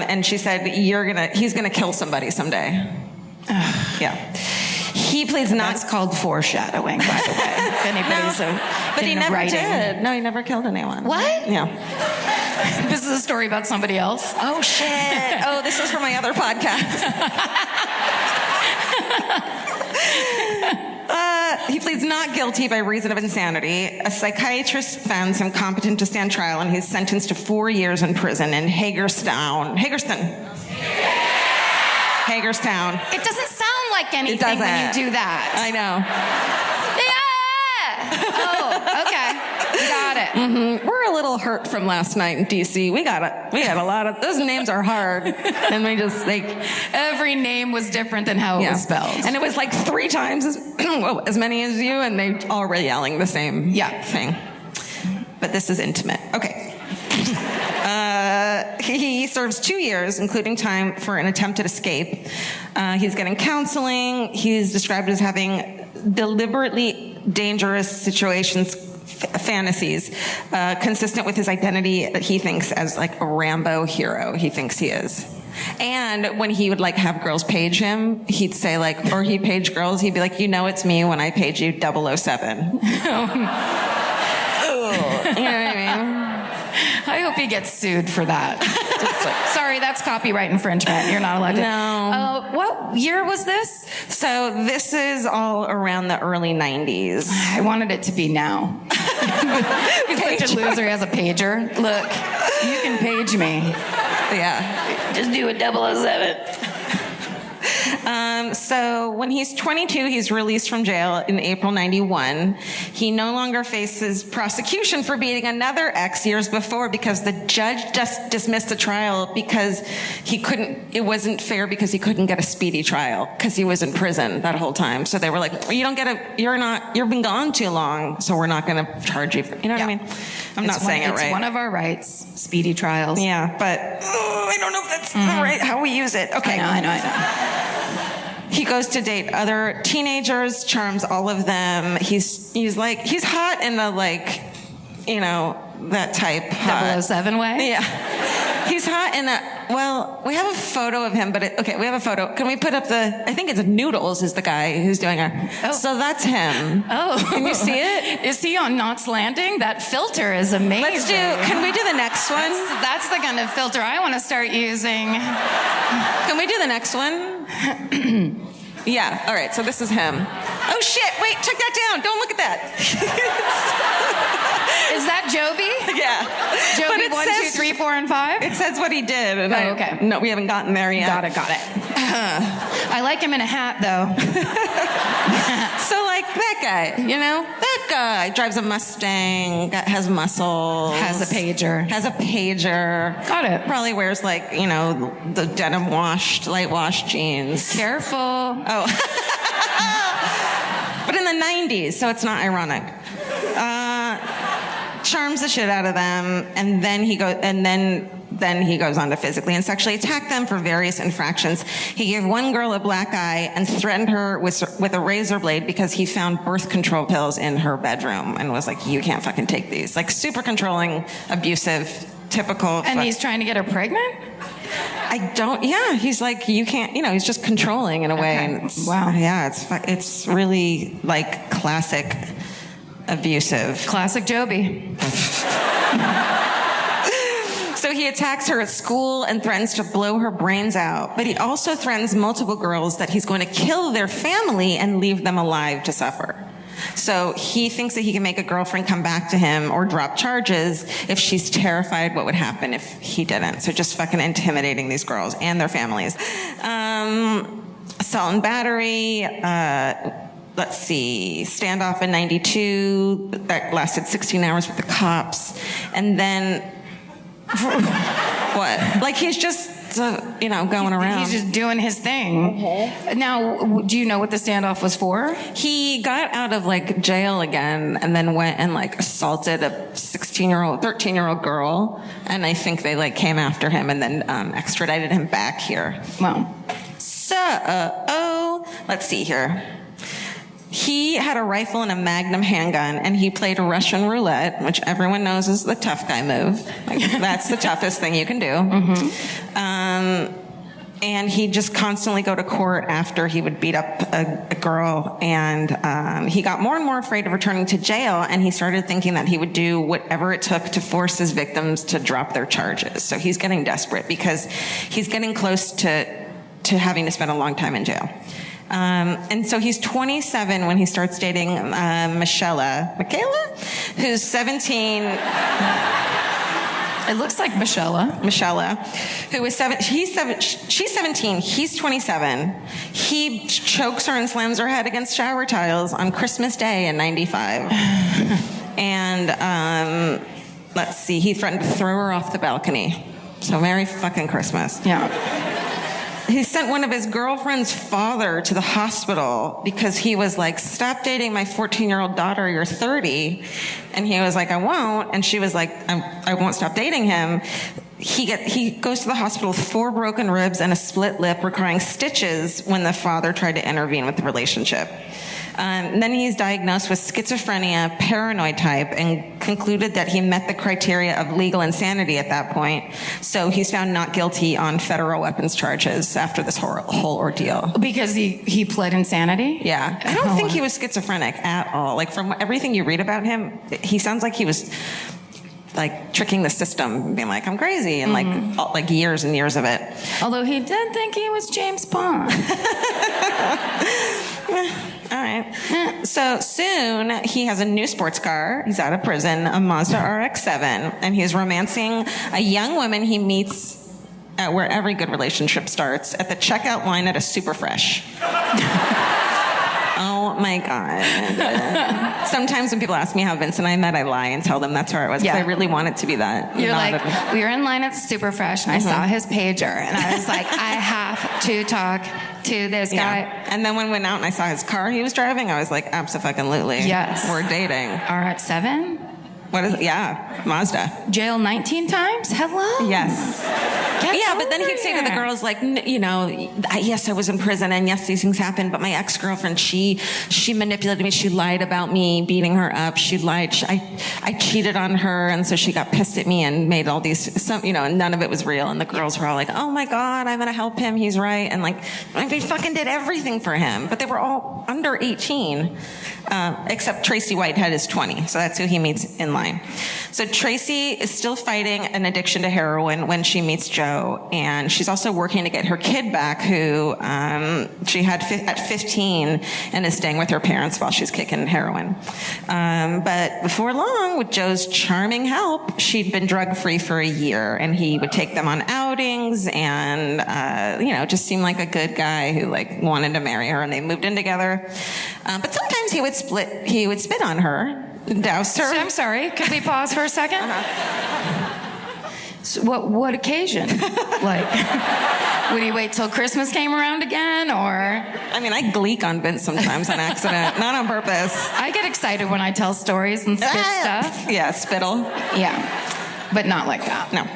[SPEAKER 4] And she said, he's going to kill somebody someday. Yeah. He pleads not.
[SPEAKER 2] That's called foreshadowing, by the way. If anybody's
[SPEAKER 4] but he never did. No, he never killed anyone.
[SPEAKER 2] What?
[SPEAKER 4] Yeah.
[SPEAKER 2] This is a story about somebody else.
[SPEAKER 4] Oh shit. Oh, this is for my other podcast. He pleads not guilty by reason of insanity. A psychiatrist found him competent to stand trial, and he's sentenced to 4 years in prison in Hagerstown.
[SPEAKER 2] It doesn't sound like anything when you do that.
[SPEAKER 4] I know.
[SPEAKER 2] Yeah. Oh, okay. Got it.
[SPEAKER 4] Mm-hmm. We're a little hurt from last night in DC. We had a lot of those names are hard, and we just
[SPEAKER 2] every name was different than how it was spelled,
[SPEAKER 4] and it was like 3 times as many as you, and they all were yelling the same thing. But this is intimate. Okay. He serves 2 years, including time for an attempted escape. He's getting counseling. He's described as having deliberately dangerous fantasies, consistent with his identity that he thinks as like a Rambo hero. He thinks he is. And when he would like have girls page him, he'd say like, or he'd page girls, he'd be like, you know, it's me when I page you 007. You know what I mean?
[SPEAKER 2] I hope he gets sued for that. Sorry, that's copyright infringement. You're not allowed to.
[SPEAKER 4] No.
[SPEAKER 2] What year was this?
[SPEAKER 4] So this is all around the early 90s.
[SPEAKER 2] I wanted it to be now. He's such a loser. He has a pager. Look, you can page me.
[SPEAKER 4] Yeah.
[SPEAKER 2] Just do a 007.
[SPEAKER 4] So when he's 22, he's released from jail in April 91. He no longer faces prosecution for beating another ex years before because the judge just dismissed the trial because it wasn't fair because he couldn't get a speedy trial because he was in prison that whole time. So they were like, you've been gone too long, so we're not going to charge you. You know what I mean? I'm not saying it right.
[SPEAKER 2] It's one of our rights, speedy trials.
[SPEAKER 4] Yeah, but I don't know if that's right how we use it. Okay.
[SPEAKER 2] I know.
[SPEAKER 4] He goes to date other teenagers, charms all of them. He's hot in a that type.
[SPEAKER 2] 007 way?
[SPEAKER 4] Yeah. He's hot in we have a photo of him, we have a photo. Can we put up I think it's Noodles is the guy who's doing it. Oh. So that's him.
[SPEAKER 2] Oh.
[SPEAKER 4] Can you see it?
[SPEAKER 2] Is he on Knots Landing? That filter is amazing.
[SPEAKER 4] Can we do the next one?
[SPEAKER 2] That's the kind of filter I want to start using.
[SPEAKER 4] Can we do the next one? Yeah, all right, so this is him. Oh shit, wait, check that down. Don't look at that.
[SPEAKER 2] Is that Joby?
[SPEAKER 4] Yeah.
[SPEAKER 2] Joby 1, 2, 3, 4, and 5?
[SPEAKER 4] It says what he did. And
[SPEAKER 2] okay.
[SPEAKER 4] No, we haven't gotten there yet.
[SPEAKER 2] Got it. I like him in a hat, though.
[SPEAKER 4] So, that guy, that guy drives a Mustang, has muscles.
[SPEAKER 2] Has a pager.
[SPEAKER 4] Got it. Probably wears, the denim light washed jeans.
[SPEAKER 2] Careful.
[SPEAKER 4] Oh. But in the 90s, so it's not ironic. Charms the shit out of them, and then he goes on to physically and sexually attack them for various infractions. He gave one girl a black eye and threatened her with a razor blade because he found birth control pills in her bedroom and was like, you can't fucking take these. Super controlling, abusive, typical.
[SPEAKER 2] And he's trying to get her pregnant?
[SPEAKER 4] He's like, you can't, he's just controlling in a way.
[SPEAKER 2] Okay.
[SPEAKER 4] And
[SPEAKER 2] Wow.
[SPEAKER 4] Yeah, it's really classic abusive.
[SPEAKER 2] Classic Joby.
[SPEAKER 4] So he attacks her at school and threatens to blow her brains out. But he also threatens multiple girls that he's going to kill their family and leave them alive to suffer. So he thinks that he can make a girlfriend come back to him or drop charges if she's terrified what would happen if he didn't. So just fucking intimidating these girls and their families. Assault and battery. Let's see, standoff in 92, that lasted 16 hours with the cops. And then, what? He's just, going around.
[SPEAKER 2] He's just doing his thing. Mm-hmm. Now, do you know what the standoff was for?
[SPEAKER 4] He got out of, jail again and then went and, assaulted a 13-year-old girl. And I think they, came after him and then extradited him back here.
[SPEAKER 2] Wow.
[SPEAKER 4] So, let's see here. He had a rifle and a Magnum handgun, and he played Russian roulette, which everyone knows is the tough guy move. That's the toughest thing you can do. Mm-hmm. And he'd just constantly go to court after he would beat up a girl, and he got more and more afraid of returning to jail, and he started thinking that he would do whatever it took to force his victims to drop their charges. So he's getting desperate because he's getting close to having to spend a long time in jail. And so he's 27 when he starts dating Michaela, who's 17.
[SPEAKER 2] It looks like Michaela,
[SPEAKER 4] who is she's 17. He's 27. He chokes her and slams her head against shower tiles on Christmas Day in 95. And let's see, he threatened to throw her off the balcony. So Merry fucking Christmas.
[SPEAKER 2] Yeah.
[SPEAKER 4] He sent one of his girlfriend's father to the hospital because he was like, stop dating my 14-year-old daughter, you're 30. And he was like, I won't. And she was like, I won't stop dating him. He goes to the hospital with 4 broken ribs and a split lip, requiring stitches when the father tried to intervene with the relationship. Then he's diagnosed with schizophrenia, paranoid type, and concluded that he met the criteria of legal insanity at that point. So he's found not guilty on federal weapons charges after this whole ordeal.
[SPEAKER 2] Because he pled insanity?
[SPEAKER 4] Yeah. I don't think he was schizophrenic at all. Like, from everything you read about him, he sounds like he was like tricking the system, being like, I'm crazy, and like years and years of it.
[SPEAKER 2] Although he did think he was James Bond.
[SPEAKER 4] All right. So soon he has a new sports car. He's out of prison, a Mazda RX-7, and he's romancing a young woman he meets at where every good relationship starts, at the checkout line at a Superfresh. Oh my God. Sometimes when people ask me how Vince and I met, I lie and tell them that's where it was, because I really want it to be that.
[SPEAKER 2] You're like, we were in line at Superfresh and I saw his pager and I was like, I have to talk to this guy.
[SPEAKER 4] And then when we went out and I saw his car he was driving, I was like, absolutely.
[SPEAKER 2] Yes.
[SPEAKER 4] We're dating.
[SPEAKER 2] RX-7?
[SPEAKER 4] What is it? Yeah, Mazda.
[SPEAKER 2] Jail 19 times? Hello?
[SPEAKER 4] Yes. But then he'd say to the girls, like, yes, I was in prison, and yes, these things happened, but my ex-girlfriend, she manipulated me. She lied about me beating her up. She lied. I cheated on her, and so she got pissed at me and made all these, and none of it was real. And the girls were all like, oh my God, I'm going to help him. He's right. And like, we fucking did everything for him. But they were all under 18, except Tracy Whitehead is 20. So that's who he meets in line. So Tracy is still fighting an addiction to heroin when she meets Joe, and she's also working to get her kid back, who she had at 15 and is staying with her parents while she's kicking heroin. But before long, with Joe's charming help, she'd been drug-free for a year, and he would take them on outings and, just seemed like a good guy who like wanted to marry her, and they moved in together. But sometimes he would spit on her, douse her.
[SPEAKER 2] I'm sorry, could we pause for a second? So what occasion? Like, would he wait till Christmas came around again, or?
[SPEAKER 4] I mean, I gleek on Vince sometimes on accident, not on purpose.
[SPEAKER 2] I get excited when I tell stories and spit stuff.
[SPEAKER 4] Yeah, spittle.
[SPEAKER 2] Yeah, but not like that.
[SPEAKER 4] No.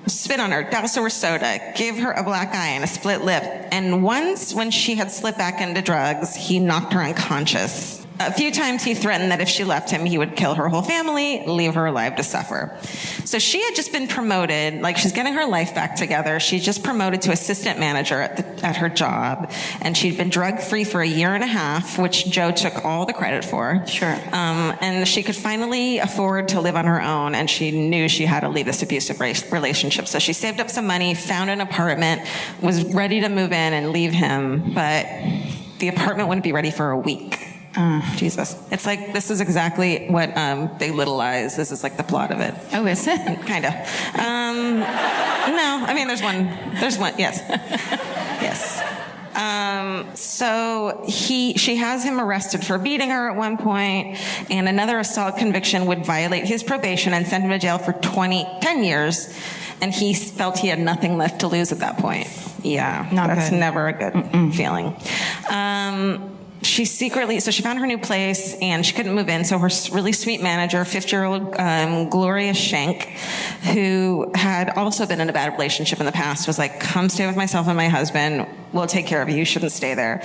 [SPEAKER 4] Spit on her, douse her with soda, give her a black eye and a split lip. And once, when she had slipped back into drugs, he knocked her unconscious. A few times he threatened that if she left him, he would kill her whole family, leave her alive to suffer. So she had just been promoted, like she's getting her life back together. She just promoted to assistant manager at her job, and she'd been drug-free for a year and a half, which Joe took all the credit for.
[SPEAKER 2] Sure.
[SPEAKER 4] And she could finally afford to live on her own, and she knew she had to leave this abusive relationship. So she saved up some money, found an apartment, was ready to move in and leave him, but the apartment wouldn't be ready for a week. Jesus. It's like, this is exactly what Big Little Lies, this is like the plot of it.
[SPEAKER 2] Oh, is it?
[SPEAKER 4] Kind of. No, I mean, there's one, yes. Yes. So she has him arrested for beating her at one point, and another assault conviction would violate his probation and send him to jail for 10 years, and he felt he had nothing left to lose at that point. Yeah, that's good. Never a good feeling. She found her new place, and she couldn't move in, so her really sweet manager, 50-year-old Gloria Schenk, who had also been in a bad relationship in the past, was like, come stay with myself and my husband, we'll take care of you shouldn't stay there.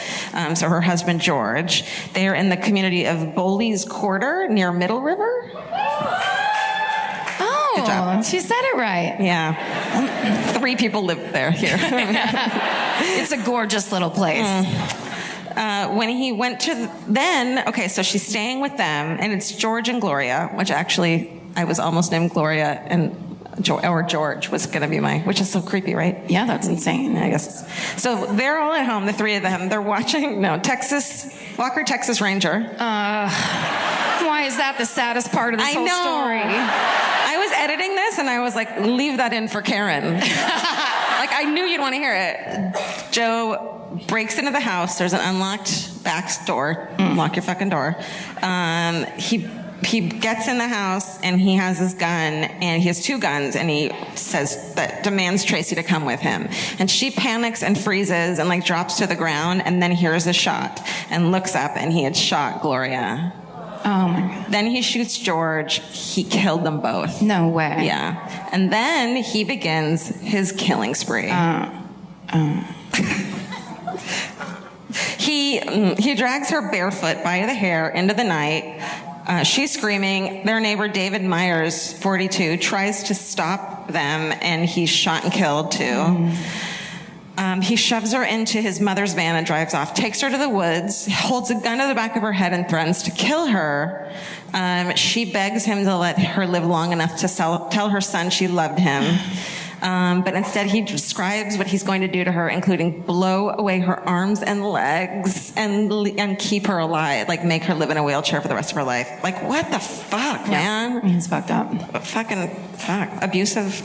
[SPEAKER 4] So her husband, George, they are in the community of Bowley's Quarter near Middle River.
[SPEAKER 2] Oh, she said it right.
[SPEAKER 4] Yeah. 3 people live there here.
[SPEAKER 2] It's a gorgeous little place.
[SPEAKER 4] When he went to so she's staying with them, and it's George and Gloria, which actually I was almost named Gloria and George was going to be which is so creepy, right?
[SPEAKER 2] Yeah, that's insane.
[SPEAKER 4] I guess. So they're all at home, the three of them. They're watching, Walker, Texas Ranger.
[SPEAKER 2] Why is that the saddest part of this whole story?
[SPEAKER 4] I was editing this and I was like, leave that in for Karen. Like, I knew you'd want to hear it. Joe breaks into the house. There's an unlocked back door. Lock your fucking door. He gets in the house and he has his gun, and he has two guns, and he demands Tracy to come with him. And she panics and freezes and like drops to the ground, and then hears a shot and looks up, and he had shot Gloria.
[SPEAKER 2] Oh my God.
[SPEAKER 4] Then he shoots George. He killed them both.
[SPEAKER 2] No way.
[SPEAKER 4] Yeah. And then he begins his killing spree. He drags her barefoot by the hair into the night. She's screaming. Their neighbor, David Myers, 42, tries to stop them, and he's shot and killed too. He shoves her into his mother's van and drives off, takes her to the woods, holds a gun to the back of her head and threatens to kill her. She begs him to let her live long enough to tell her son she loved him. But instead he describes what he's going to do to her, including blow away her arms and legs and keep her alive, like make her live in a wheelchair for the rest of her life. Like, what the fuck, man?
[SPEAKER 2] He's fucked up.
[SPEAKER 4] Fucking abusive.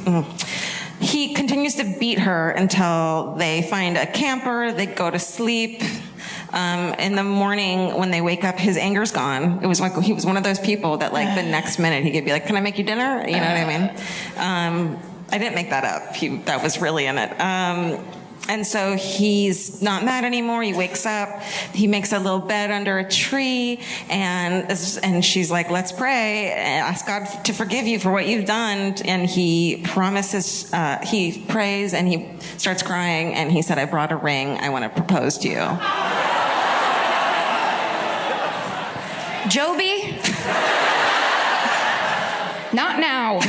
[SPEAKER 4] He continues to beat her until they find a camper. They go to sleep. In the morning when they wake up, his anger's gone. It was like he was one of those people that like the next minute he could be like, "Can I make you dinner?" You know what I mean? I didn't make that up. That was really in it. And so he's not mad anymore. He wakes up. He makes a little bed under a tree, and she's like, "Let's pray and ask God to forgive you for what you've done." And he promises. He prays and he starts crying. And he said, "I brought a ring. I want to propose to you."
[SPEAKER 2] Joby? Not now.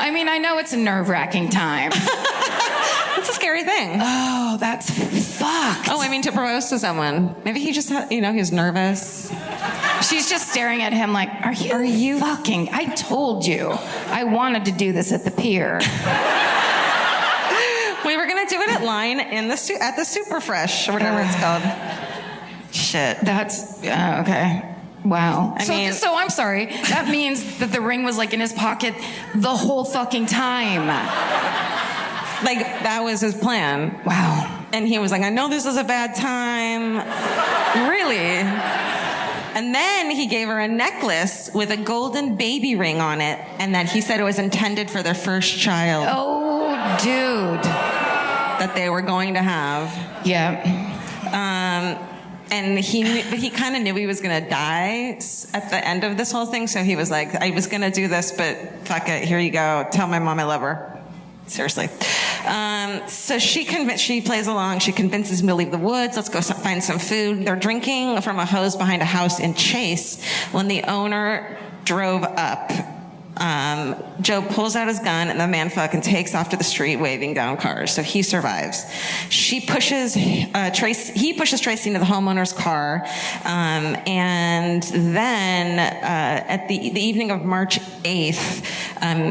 [SPEAKER 2] I mean, I know it's a nerve-wracking time.
[SPEAKER 4] It's a scary thing.
[SPEAKER 2] Oh, that's fucked.
[SPEAKER 4] Oh, I mean, to propose to someone. Maybe he just he was nervous.
[SPEAKER 2] She's just staring at him like, are you fucking, I told you. I wanted to do this at the pier.
[SPEAKER 4] We were going to do it at Line at the Super Fresh, or whatever it's called. Shit.
[SPEAKER 2] That's, okay. Wow.
[SPEAKER 4] So
[SPEAKER 2] I'm sorry. That means that the ring was like in his pocket the whole fucking time.
[SPEAKER 4] Like, that was his plan.
[SPEAKER 2] Wow.
[SPEAKER 4] And he was like, "I know this is a bad time." Really? And then he gave her a necklace with a golden baby ring on it, and that he said it was intended for their first child.
[SPEAKER 2] Oh, dude.
[SPEAKER 4] That they were going to have.
[SPEAKER 2] Yeah.
[SPEAKER 4] And he kind of knew he was going to die at the end of this whole thing. So he was like, "I was going to do this, but fuck it. Here you go. Tell my mom I love her." Seriously. So she plays along. She convinces him to leave the woods. Let's go find some food. They're drinking from a hose behind a house in Chase when the owner drove up. Joe pulls out his gun, and the man fucking takes off to the street waving down cars. So he survives. He pushes Tracy into the homeowner's car, and then at the evening of March 8th,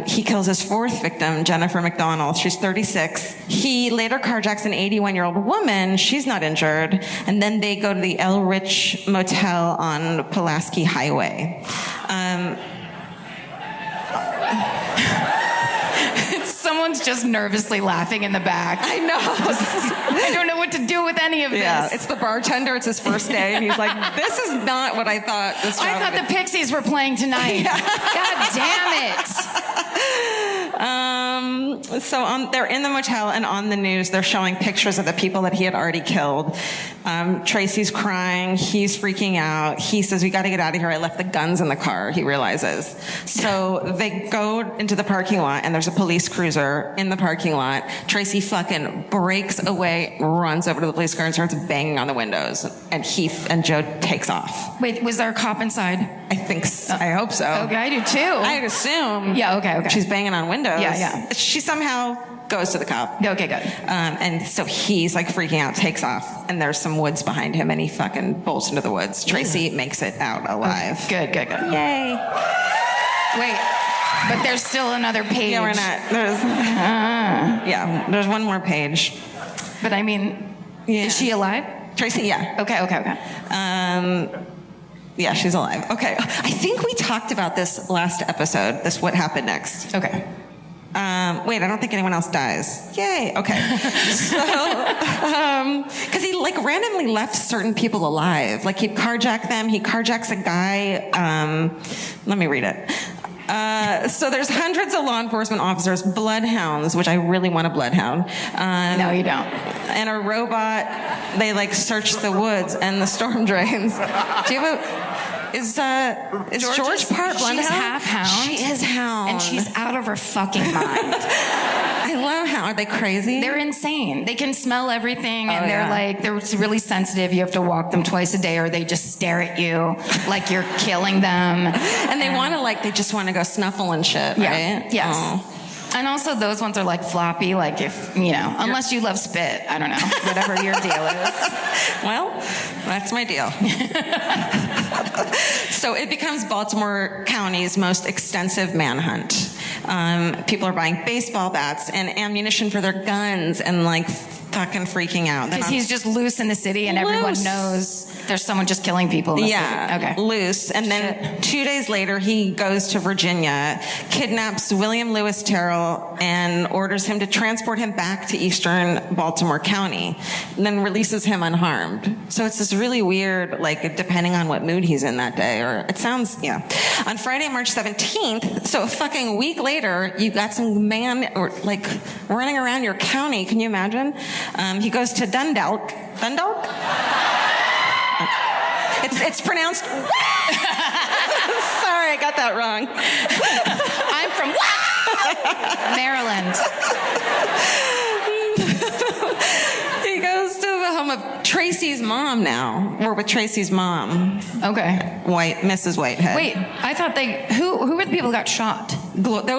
[SPEAKER 4] he kills his fourth victim, Jennifer McDonald. She's 36. He later carjacks an 81-year-old woman. She's not injured. And then they go to the El Rich Motel on Pulaski Highway.
[SPEAKER 2] Someone's just nervously laughing in the back.
[SPEAKER 4] I know.
[SPEAKER 2] I don't know what to do with any of this.
[SPEAKER 4] Yeah, it's the bartender. It's his first day, and he's like, "This is not what I thought this job
[SPEAKER 2] I thought the Pixies were playing tonight." God damn it.
[SPEAKER 4] So they're in the motel, and on the news, they're showing pictures of the people that he had already killed. Tracy's crying. He's freaking out. He says, "We got to get out of here. I left the guns in the car," he realizes. So they go into the parking lot, and there's a police cruiser in the parking lot. Tracy fucking breaks away, runs over to the police car, and starts banging on the windows. And and Joe takes off.
[SPEAKER 2] Wait, was there a cop inside?
[SPEAKER 4] I think so. I hope so.
[SPEAKER 2] Okay, I do too.
[SPEAKER 4] I'd assume.
[SPEAKER 2] Yeah, okay.
[SPEAKER 4] She's banging on windows.
[SPEAKER 2] Yeah.
[SPEAKER 4] She somehow goes to the cop.
[SPEAKER 2] Okay, good.
[SPEAKER 4] And so he's like freaking out, takes off, and there's some woods behind him, and he fucking bolts into the woods. Tracy makes it out alive.
[SPEAKER 2] Okay. Good.
[SPEAKER 4] Yay.
[SPEAKER 2] Wait, but there's still another page.
[SPEAKER 4] Yeah, we're not. There's one more page.
[SPEAKER 2] But I mean, is she alive?
[SPEAKER 4] Tracy, yeah.
[SPEAKER 2] Okay.
[SPEAKER 4] Yeah, she's alive. Okay. I think we talked about this last episode, this What Happened Next.
[SPEAKER 2] Okay.
[SPEAKER 4] Wait, I don't think anyone else dies. Yay. Okay. So, because he like randomly left certain people alive. Like he'd carjack them. He carjacks a guy. Let me read it. So there's hundreds of law enforcement officers, bloodhounds, which I really want a bloodhound.
[SPEAKER 2] No, you don't.
[SPEAKER 4] And a robot. They like search the woods and the storm drains. Do you have a... Is George part bloodhound?
[SPEAKER 2] She's half hound.
[SPEAKER 4] She is hound.
[SPEAKER 2] And she's out of her fucking mind.
[SPEAKER 4] I love hound. Are they crazy?
[SPEAKER 2] They're insane. They can smell everything, and they're really sensitive. You have to walk them twice a day, or they just stare at you like you're killing them.
[SPEAKER 4] And they want to they just want to go snuffle and shit, right?
[SPEAKER 2] Yes. Oh. And also those ones are like floppy, like if, unless you love spit, I don't know, whatever your deal is.
[SPEAKER 4] Well, that's my deal. So it becomes Baltimore County's most extensive manhunt. People are buying baseball bats and ammunition for their guns and fucking freaking out.
[SPEAKER 2] Because he's just loose in the city and everyone knows there's someone just killing people in the city. Okay.
[SPEAKER 4] Loose. And then 2 days later, he goes to Virginia, kidnaps William Lewis Terrell, and orders him to transport him back to eastern Baltimore County, and then releases him unharmed. So it's this really weird, depending on what mood he's in that day, or it sounds, On Friday, March 17th, so a fucking week later, you got some man, running around your county. Can you imagine? He goes to Dundalk. Dundalk? It's pronounced. Sorry, I got that wrong.
[SPEAKER 2] I'm from Maryland.
[SPEAKER 4] He goes to the home of Tracy's mom now. We're with Tracy's mom.
[SPEAKER 2] Okay.
[SPEAKER 4] Mrs. Whitehead.
[SPEAKER 2] Wait, I thought who were the people who got shot?
[SPEAKER 4] That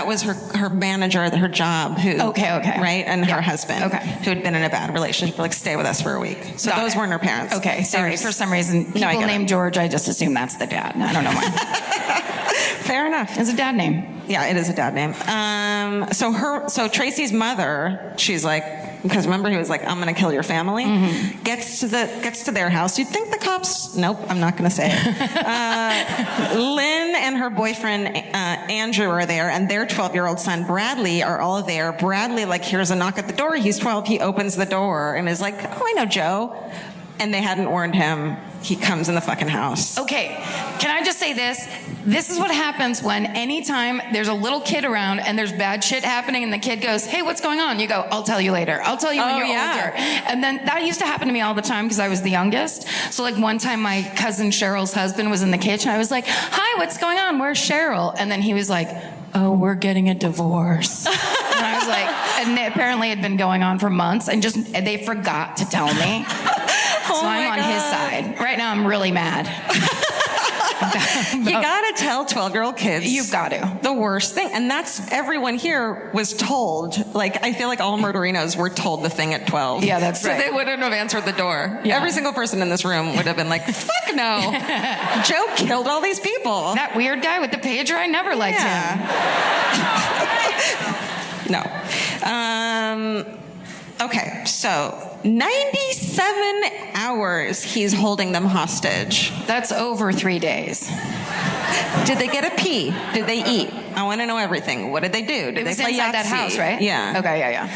[SPEAKER 4] was her manager, her job, who.
[SPEAKER 2] Okay.
[SPEAKER 4] Right? And her husband.
[SPEAKER 2] Okay.
[SPEAKER 4] Who had been in a bad relationship, stay with us for a week. So those weren't her parents.
[SPEAKER 2] Okay, sorry. For some reason, people named George, I just assume that's the dad. I don't know why.
[SPEAKER 4] Fair enough.
[SPEAKER 2] It's a dad name.
[SPEAKER 4] Yeah, it is a dad name. So Tracy's mother, she's because remember he was I'm going to kill your family. Mm-hmm. Gets to their house. You'd think the cops. Nope, I'm not going to say it. Lynn and her boyfriend Andrew are there, and their 12-year-old son Bradley are all there. Bradley hears a knock at the door. He's 12. He opens the door and is oh, I know Joe. And they hadn't warned him. He comes in the fucking house.
[SPEAKER 2] Okay, can I just say this? This is what happens when anytime there's a little kid around and there's bad shit happening and the kid goes, hey, what's going on? You go, I'll tell you later. I'll tell you when you're older. And then that used to happen to me all the time because I was the youngest. So one time my cousin Cheryl's husband was in the kitchen. I was like, hi, what's going on? Where's Cheryl? And then he was like, oh, we're getting a divorce. And I was and apparently it had been going on for months and they forgot to tell me. So I'm on his side. Right now I'm really mad.
[SPEAKER 4] You gotta tell 12-year-old kids.
[SPEAKER 2] You've got to.
[SPEAKER 4] The worst thing. And that's, everyone here was told. I feel all murderinos were told the thing at 12.
[SPEAKER 2] Yeah, that's right.
[SPEAKER 4] So they wouldn't have answered the door. Yeah. Every single person in this room would have been fuck no. Joe killed all these people.
[SPEAKER 2] That weird guy with the pager, I never liked
[SPEAKER 4] him. No. Okay, so 97 hours he's holding them hostage.
[SPEAKER 2] That's over 3 days.
[SPEAKER 4] Did they get a pee? Did they eat? I want to know everything. What did they do? Did they play
[SPEAKER 2] inside
[SPEAKER 4] Yahtzee?
[SPEAKER 2] That house, right?
[SPEAKER 4] Yeah.
[SPEAKER 2] Okay, yeah.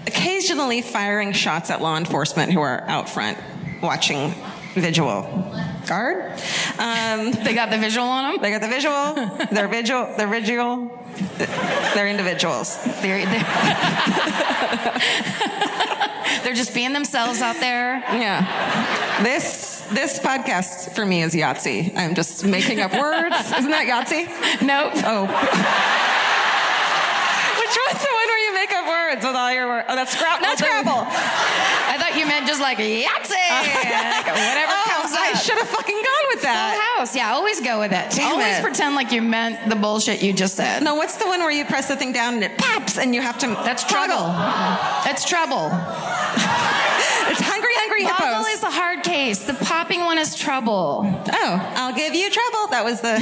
[SPEAKER 4] Occasionally firing shots at law enforcement who are out front watching visual. Guard?
[SPEAKER 2] They got the visual on them?
[SPEAKER 4] They got the visual. They're visual. They're individuals.
[SPEAKER 2] They're just being themselves out there.
[SPEAKER 4] Yeah. This podcast for me is Yahtzee. I'm just making up words. Isn't that Yahtzee?
[SPEAKER 2] Nope.
[SPEAKER 4] Oh. Which one's the one where you make up words with all your words? Oh, that's Scrabble. Not Scrabble.
[SPEAKER 2] I thought you meant just Yahtzee. Whatever comes up.
[SPEAKER 4] I should have fucking gone with that.
[SPEAKER 2] Full house. Yeah, always go with it.
[SPEAKER 4] Damn
[SPEAKER 2] always
[SPEAKER 4] it.
[SPEAKER 2] Pretend like you meant the bullshit you just said.
[SPEAKER 4] No, what's the one where you press the thing down and it pops and you have to...
[SPEAKER 2] That's trouble. That's trouble.
[SPEAKER 4] It's hungry hippos.
[SPEAKER 2] Boggle is the hard case. nice. The popping one is trouble.
[SPEAKER 4] Oh, I'll give you trouble. That was the,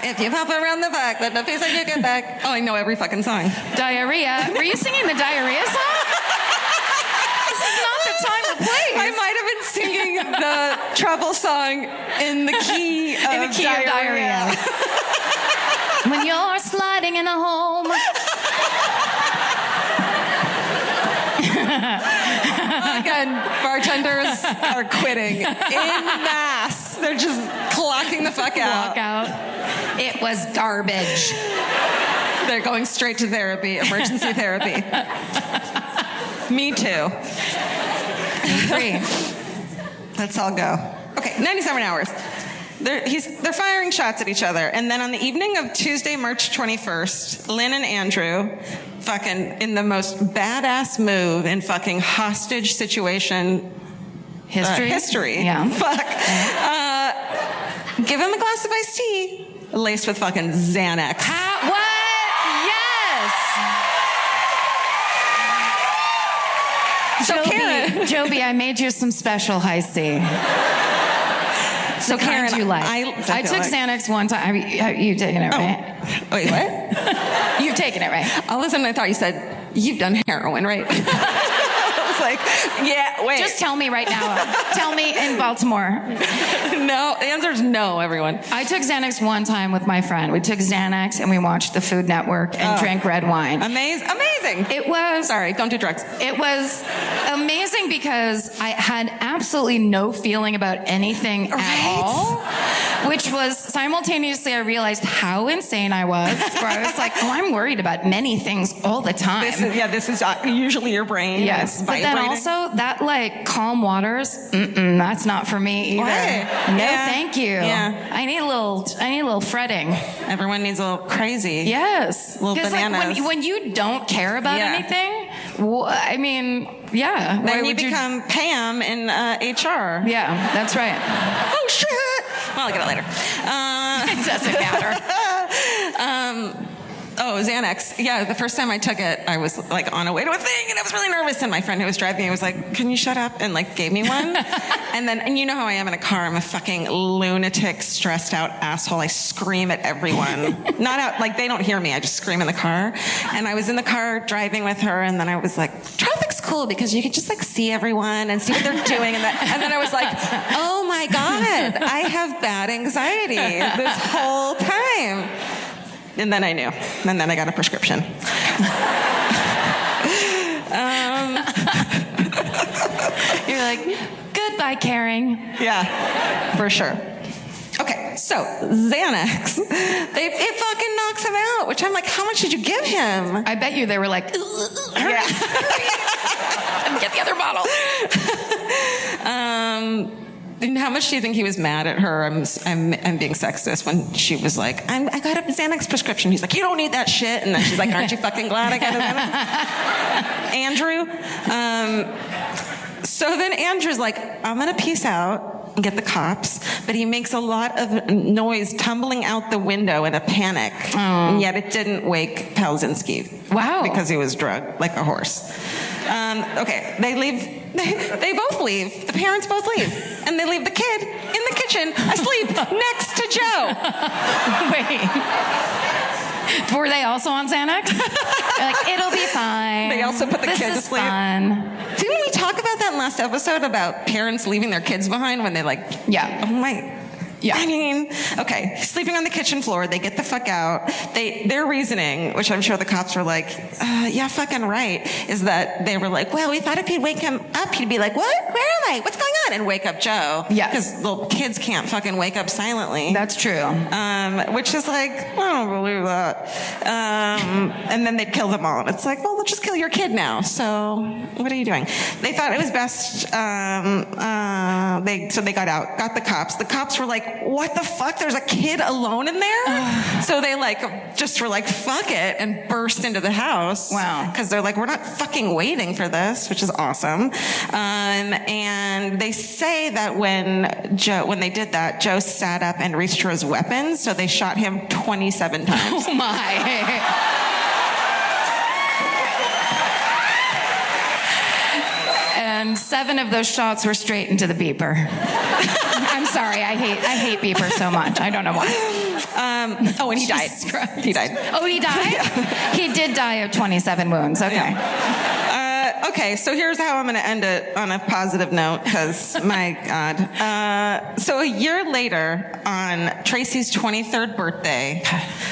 [SPEAKER 4] if you pop around the back, then the piece that you get back. Oh, I know every fucking song.
[SPEAKER 2] Diarrhea. Were you singing the diarrhea song? This is not the time to play.
[SPEAKER 4] I might have been singing the trouble song in the key of diarrhea.
[SPEAKER 2] When you're sliding in a home.
[SPEAKER 4] Again, bartenders are quitting in mass. They're just clocking the fuck out.
[SPEAKER 2] Walk out. It was garbage.
[SPEAKER 4] They're going straight to therapy, emergency therapy. Me too.
[SPEAKER 2] Me 3.
[SPEAKER 4] Let's all go. Okay, 97 hours. They're firing shots at each other. And then on the evening of Tuesday, March 21st, Lynn and Andrew, fucking in the most badass move in fucking hostage situation history.
[SPEAKER 2] Yeah.
[SPEAKER 4] Fuck. Give him a glass of iced tea laced with fucking Xanax.
[SPEAKER 2] What? Yes.
[SPEAKER 4] So Karen.
[SPEAKER 2] Joby, I made you some special iced tea.
[SPEAKER 4] So Karen,
[SPEAKER 2] you like? I took Xanax one time. You've taken it, right?
[SPEAKER 4] Wait, what?
[SPEAKER 2] You've taken it, right?
[SPEAKER 4] All of a sudden I thought you said, you've done heroin, right? I was like, yeah, wait.
[SPEAKER 2] Just tell me right now. Tell me in Baltimore.
[SPEAKER 4] No, the answer is no, everyone.
[SPEAKER 2] I took Xanax one time with my friend. We took Xanax and we watched the Food Network and drank red wine.
[SPEAKER 4] Amazing.
[SPEAKER 2] It was...
[SPEAKER 4] Sorry, don't do drugs.
[SPEAKER 2] It was amazing because I had absolutely no feeling about anything at all, which was simultaneously I realized how insane I was, where I was like, oh, I'm worried about many things all the time.
[SPEAKER 4] This is usually your brain.
[SPEAKER 2] Yes, but then also that like calm waters, that's not for me either.
[SPEAKER 4] Why?
[SPEAKER 2] No, thank you.
[SPEAKER 4] Yeah.
[SPEAKER 2] I need a little fretting.
[SPEAKER 4] Everyone needs a little crazy.
[SPEAKER 2] Yes.
[SPEAKER 4] Little bananas.
[SPEAKER 2] Like when you don't care about anything, I mean, yeah.
[SPEAKER 4] Then you become Pam in HR.
[SPEAKER 2] Yeah, that's right.
[SPEAKER 4] Oh shit! Well, I'll get it later.
[SPEAKER 2] It doesn't matter.
[SPEAKER 4] Xanax. Yeah, the first time I took it, I was like on a way to a thing, and I was really nervous. And my friend who was driving me was like, "Can you shut up?" and like gave me one. and you know how I am in a car. I'm a fucking lunatic, stressed out asshole. I scream at everyone. Not out like they don't hear me. I just scream in the car. And I was in the car driving with her, and then I was like, "Traffic's cool because you could just like see everyone and see what they're doing." And then I was like, "Oh my god, I have bad anxiety this whole time." And then I knew. And then I got a prescription.
[SPEAKER 2] You're like, goodbye, caring.
[SPEAKER 4] Yeah, for sure. Okay, so Xanax. It fucking knocks him out, which I'm like, how much did you give him?
[SPEAKER 2] I bet you they were like, hurry.
[SPEAKER 4] Yeah.
[SPEAKER 2] And get the other bottle.
[SPEAKER 4] And how much do you think he was mad at her? I'm being sexist when she was like, I got a Xanax prescription. He's like, you don't need that shit. And then she's like, aren't you fucking glad I got a Xanax? Andrew. So then Andrew's like, I'm gonna peace out and get the cops, but he makes a lot of noise tumbling out the window in a panic, and yet it didn't wake Palczynski.
[SPEAKER 2] Wow.
[SPEAKER 4] Because he was drugged like a horse. Okay, they leave. They both leave. The parents both leave. And they leave the kid in the kitchen asleep next to Joe.
[SPEAKER 2] Wait. Were they also on Xanax? They're like, it'll be fine.
[SPEAKER 4] They also put the kid to sleep.
[SPEAKER 2] Fun.
[SPEAKER 4] Didn't we talk about that in last episode about parents leaving their kids behind when they like...
[SPEAKER 2] Yeah.
[SPEAKER 4] Oh my...
[SPEAKER 2] Yeah.
[SPEAKER 4] I mean, okay, sleeping on the kitchen floor, they get the fuck out. Their reasoning, which I'm sure the cops were like, yeah, fucking right, is that they were like, well, we thought if he'd wake him up, he'd be like, what? Where am I? What's going on? And wake up Joe.
[SPEAKER 2] Yeah.
[SPEAKER 4] Because little kids can't fucking wake up silently.
[SPEAKER 2] That's true.
[SPEAKER 4] Which is like, I don't believe that. And then they'd kill them all. And it's like, well, let's just kill your kid now. So what are you doing? They thought it was best, so they got out, got the cops. The cops were like, what the fuck? There's a kid alone in there? So they like just were like, fuck it, and burst into the house.
[SPEAKER 2] Wow.
[SPEAKER 4] Because they're like, we're not fucking waiting for this, which is awesome. And they say that when they did that, Joe sat up and reached for his weapon, so they shot him 27 times.
[SPEAKER 2] Oh my. And 7 of those shots were straight into the beeper. I'm sorry. I hate beeper so much. I don't know why.
[SPEAKER 4] And he died. He died.
[SPEAKER 2] Oh, he died? Yeah. He did die of 27 wounds. Okay.
[SPEAKER 4] Yeah. Okay, so here's how I'm going to end it on a positive note, because my God. So a year later, on Tracy's 23rd birthday,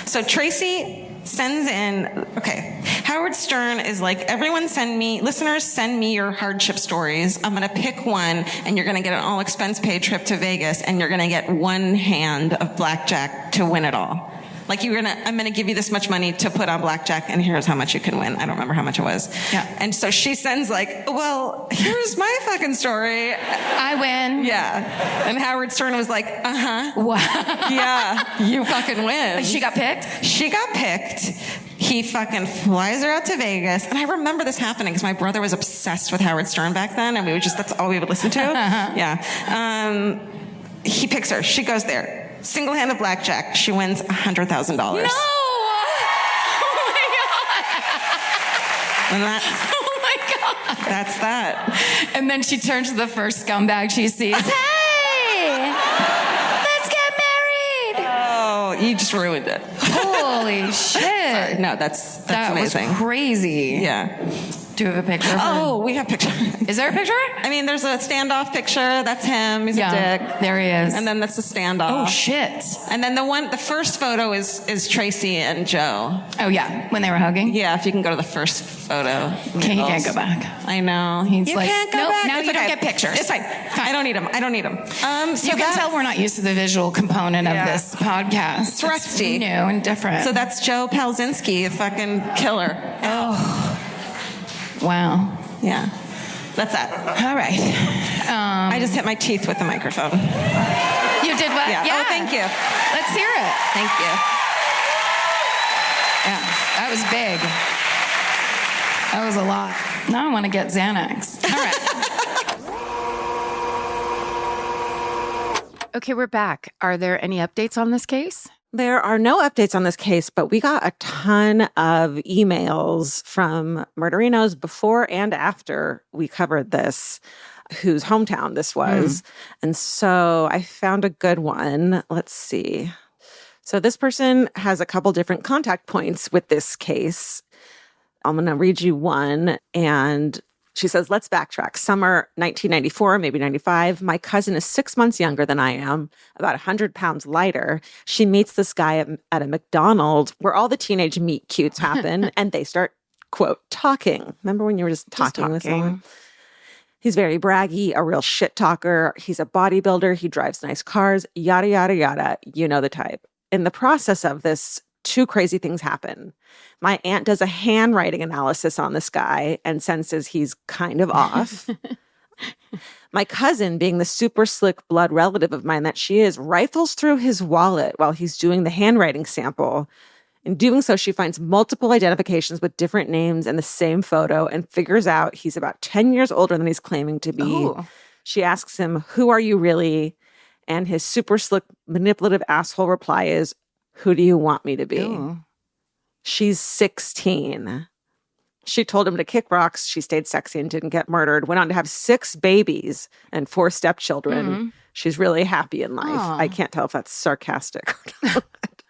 [SPEAKER 4] so Tracy sends in, okay, Howard Stern is like, everyone listeners send me your hardship stories. I'm going to pick one, and you're going to get an all expense paid trip to Vegas, and you're going to get one hand of blackjack to win it all. Like, I'm going to give you this much money to put on blackjack, and here's how much you can win. I don't remember how much it was.
[SPEAKER 2] Yeah.
[SPEAKER 4] And so she sends like, well, here's my fucking story.
[SPEAKER 2] I win.
[SPEAKER 4] Yeah. And Howard Stern was like,
[SPEAKER 2] Wow.
[SPEAKER 4] Yeah, you fucking win.
[SPEAKER 2] She got picked?
[SPEAKER 4] She got picked. He fucking flies her out to Vegas. And I remember this happening because my brother was obsessed with Howard Stern back then, and that's all we would listen to. Yeah. He picks her. She goes there. Single-handed blackjack. She wins $100,000. No!
[SPEAKER 2] Oh my God!
[SPEAKER 4] And that's that.
[SPEAKER 2] And then she turns to the first scumbag she sees. Hey! Let's get married!
[SPEAKER 4] Oh, you just ruined it.
[SPEAKER 2] Holy shit.
[SPEAKER 4] Sorry. No, that's amazing.
[SPEAKER 2] That was crazy.
[SPEAKER 4] Yeah.
[SPEAKER 2] Do you have a picture of her?
[SPEAKER 4] Oh, we have a picture.
[SPEAKER 2] Is there a picture?
[SPEAKER 4] I mean, there's a standoff picture. That's him. He's a dick.
[SPEAKER 2] There he is.
[SPEAKER 4] And then that's the standoff.
[SPEAKER 2] Oh, shit.
[SPEAKER 4] And then the first photo is Tracy and Joe.
[SPEAKER 2] Oh, yeah. When they were hugging?
[SPEAKER 4] Yeah, if you can go to the first photo.
[SPEAKER 2] He can't go back.
[SPEAKER 4] I know.
[SPEAKER 2] He's
[SPEAKER 4] you
[SPEAKER 2] like,
[SPEAKER 4] can't go
[SPEAKER 2] nope,
[SPEAKER 4] back.
[SPEAKER 2] Now you don't get pictures.
[SPEAKER 4] It's fine. I don't need them. So
[SPEAKER 2] you can tell we're not used to the visual component of this podcast.
[SPEAKER 4] It's rusty.
[SPEAKER 2] It's new and different.
[SPEAKER 4] So that's Joe Palczynski, the fucking killer.
[SPEAKER 2] Oh. Wow.
[SPEAKER 4] Yeah. That's that.
[SPEAKER 2] All right.
[SPEAKER 4] I just hit my teeth with the microphone.
[SPEAKER 2] You did what?
[SPEAKER 4] Yeah. Oh, thank you.
[SPEAKER 2] Let's hear it.
[SPEAKER 4] Thank you.
[SPEAKER 2] Yeah, that was big. That was a lot. Now I want to get Xanax. All
[SPEAKER 1] right. Okay, we're back. Are there any updates on this case?
[SPEAKER 3] There are no updates on this case, but we got a ton of emails from murderinos before and after we covered this, whose hometown this was. And so I found a good one. Let's see. So this person has a couple different contact points with this case. I'm going to read you one, and she says, let's backtrack. Summer 1994, maybe 95. My cousin is 6 months younger than I am, about 100 pounds lighter. She meets this guy at a McDonald's where all the teenage meet cutes happen, and they start, quote, talking. Remember when you were just talking with someone? He's very braggy, a real shit talker. He's a bodybuilder. He drives nice cars, yada, yada, yada. You know the type. In the process of this, 2 crazy things happen. My aunt does a handwriting analysis on this guy and senses he's kind of off. My cousin, being the super slick blood relative of mine that she is, rifles through his wallet while he's doing the handwriting sample. In doing so, she finds multiple identifications with different names in the same photo and figures out he's about 10 years older than he's claiming to be.
[SPEAKER 1] Ooh.
[SPEAKER 3] She asks him, who are you really? And his super slick, manipulative asshole reply is, who do you want me to be?
[SPEAKER 1] Ooh.
[SPEAKER 3] She's 16. She told him to kick rocks. She stayed sexy and didn't get murdered. Went on to have 6 babies and 4 stepchildren.
[SPEAKER 1] Mm-hmm.
[SPEAKER 3] She's really happy in life.
[SPEAKER 1] Aww.
[SPEAKER 3] I can't tell if that's sarcastic or not.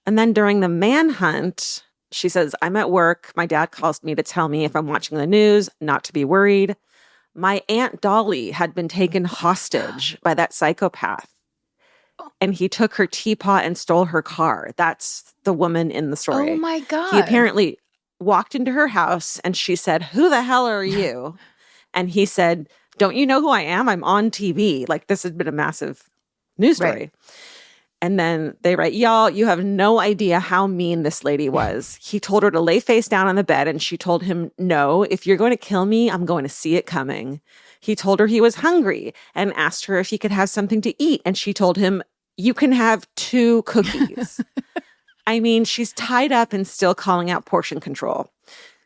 [SPEAKER 3] And then during the manhunt, she says, I'm at work. My dad calls me to tell me if I'm watching the news, not to be worried. My Aunt Dolly had been taken hostage by that psychopath. And he took her teapot and stole her car. That's the woman in the story.
[SPEAKER 1] Oh my God.
[SPEAKER 3] He apparently walked into her house and she said, who the hell are you? And he said, don't you know who I am? I'm on TV. Like, this had been a massive news story.
[SPEAKER 1] Right.
[SPEAKER 3] And then they write, y'all, you have no idea how mean this lady was. He told her to lay face down on the bed, and she told him, no, if you're going to kill me, I'm going to see it coming. He told her he was hungry and asked her if he could have something to eat. And she told him, you can have 2 cookies. I mean, she's tied up and still calling out portion control.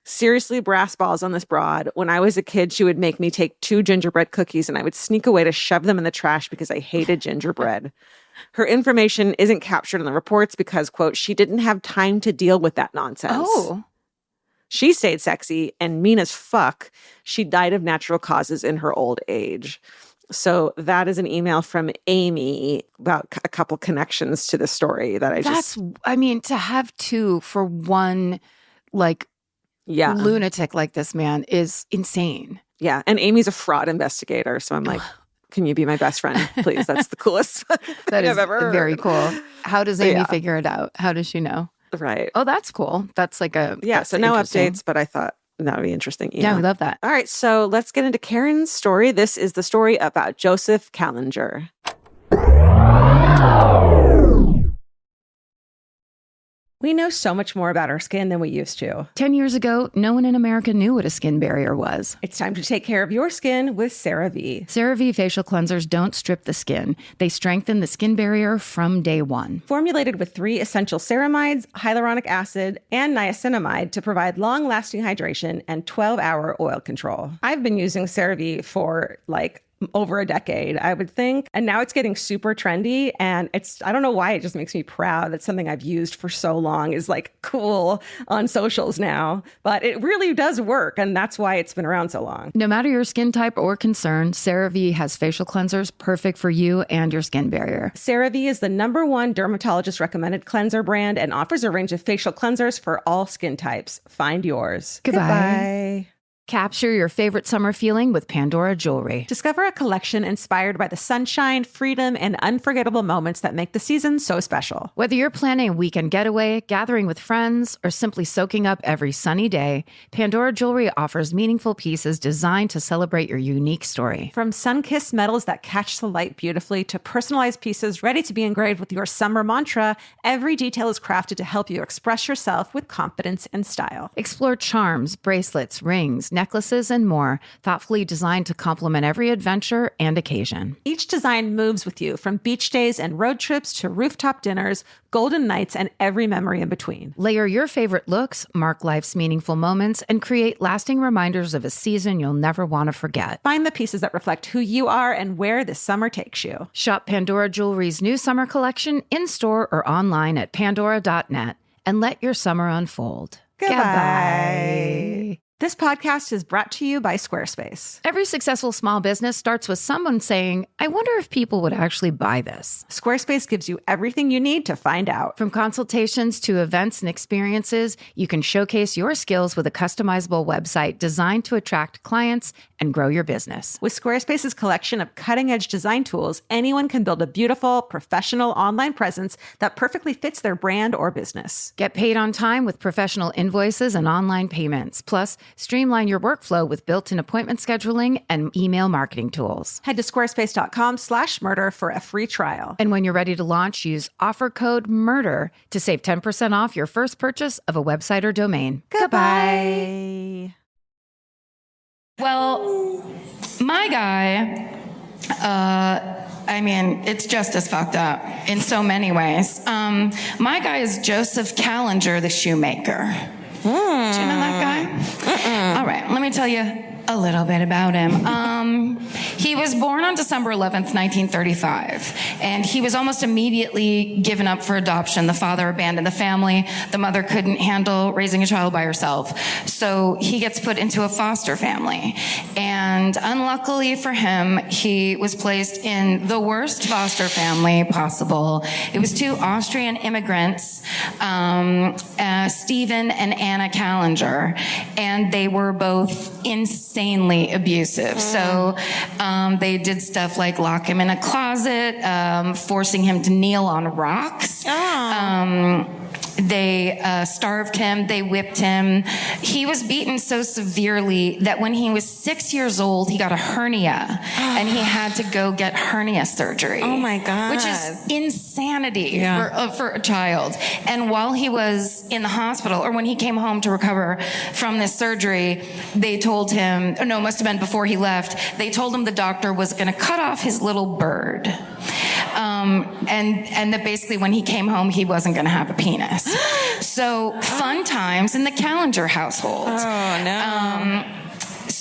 [SPEAKER 3] Seriously, brass balls on this broad. When I was a kid, she would make me take 2 gingerbread cookies and I would sneak away to shove them in the trash because I hated gingerbread. Her information isn't captured in the reports because, quote, she didn't have time to deal with that nonsense.
[SPEAKER 1] Oh.
[SPEAKER 3] She stayed sexy and mean as fuck. She died of natural causes in her old age. So that is an email from Amy about a couple connections to the story that
[SPEAKER 1] to have two for one, lunatic like this man is insane.
[SPEAKER 3] Yeah. And Amy's a fraud investigator. So I'm like, can you be my best friend, please? That's the coolest
[SPEAKER 1] that
[SPEAKER 3] I've ever heard.
[SPEAKER 1] Very cool. How does Amy figure it out? How does she know?
[SPEAKER 3] Right.
[SPEAKER 1] Oh, that's cool. That's so
[SPEAKER 3] no updates, but I thought that would be interesting.
[SPEAKER 1] Yeah, we love that.
[SPEAKER 3] All right, so let's get into Karen's story. This is the story about Joseph Kallinger.
[SPEAKER 5] We know so much more about our skin than we used to.
[SPEAKER 1] 10 years ago, no one in America knew what a skin barrier was.
[SPEAKER 5] It's time to take care of your skin with CeraVe.
[SPEAKER 1] CeraVe facial cleansers don't strip the skin. They strengthen the skin barrier from day one.
[SPEAKER 5] Formulated with 3 essential ceramides, hyaluronic acid, and niacinamide to provide long-lasting hydration and 12-hour oil control. I've been using CeraVe for over a decade, I would think. And now it's getting super trendy. And I don't know why, it just makes me proud that something I've used for so long is cool on socials now. But it really does work. And that's why it's been around so long.
[SPEAKER 1] No matter your skin type or concern, CeraVe has facial cleansers perfect for you and your skin barrier.
[SPEAKER 5] CeraVe is the #1 dermatologist recommended cleanser brand and offers a range of facial cleansers for all skin types. Find yours.
[SPEAKER 1] Goodbye. Capture your favorite summer feeling with Pandora jewelry.
[SPEAKER 5] Discover a collection inspired by the sunshine, freedom, and unforgettable moments that make the season so special.
[SPEAKER 1] Whether you're planning a weekend getaway, gathering with friends, or simply soaking up every sunny day, Pandora jewelry offers meaningful pieces designed to celebrate your unique story.
[SPEAKER 5] From sun-kissed metals that catch the light beautifully to personalized pieces ready to be engraved with your summer mantra, every detail is crafted to help you express yourself with confidence and style.
[SPEAKER 1] Explore charms, bracelets, rings, necklaces, and more, thoughtfully designed to complement every adventure and occasion.
[SPEAKER 5] Each design moves with you, from beach days and road trips to rooftop dinners, golden nights, and every memory in between.
[SPEAKER 1] Layer your favorite looks, mark life's meaningful moments, and create lasting reminders of a season you'll never want to forget.
[SPEAKER 5] Find the pieces that reflect who you are and where this summer takes you.
[SPEAKER 1] Shop Pandora Jewelry's new summer collection in-store or online at pandora.net and let your summer unfold.
[SPEAKER 5] Goodbye. This podcast is brought to you by Squarespace.
[SPEAKER 1] Every successful small business starts with someone saying, I wonder if people would actually buy this.
[SPEAKER 5] Squarespace gives you everything you need to find out.
[SPEAKER 1] From consultations to events and experiences, you can showcase your skills with a customizable website designed to attract clients and grow your business.
[SPEAKER 5] With Squarespace's collection of cutting-edge design tools, anyone can build a beautiful, professional online presence that perfectly fits their brand or business.
[SPEAKER 1] Get paid on time with professional invoices and online payments. Plus, streamline your workflow with built-in appointment scheduling and email marketing tools.
[SPEAKER 5] Head to squarespace.com/murder for a free trial.
[SPEAKER 1] And when you're ready to launch, use offer code MURDER to save 10% off your first purchase of a website or domain.
[SPEAKER 5] Goodbye.
[SPEAKER 2] Well, my guy, it's just as fucked up in so many ways. My guy is Joseph Kallinger, the shoemaker. Do you know that guy? All right, let me tell you a little bit about him. He was born on December 11th, 1935, and he was almost immediately given up for adoption. The father abandoned the family. The mother couldn't handle raising a child by herself. So he gets put into a foster family. And unluckily for him, he was placed in the worst foster family possible. It was 2 Austrian immigrants, Stephen and Anna Kallinger, and they were both insanely abusive. So they did stuff like lock him in a closet, forcing him to kneel on rocks. They starved him. They whipped him. He was beaten so severely that when he was 6 years old, he got a hernia, and he had to go get hernia surgery.
[SPEAKER 4] Oh my God.
[SPEAKER 2] Which is insanity for a child. And while he was in the hospital, or when he came home to recover from this surgery, they told him, it must have been before he left, they told him the doctor was going to cut off his little bird. And that basically when he came home, he wasn't going to have a penis. So fun times in the Kallinger household.
[SPEAKER 4] Oh, no.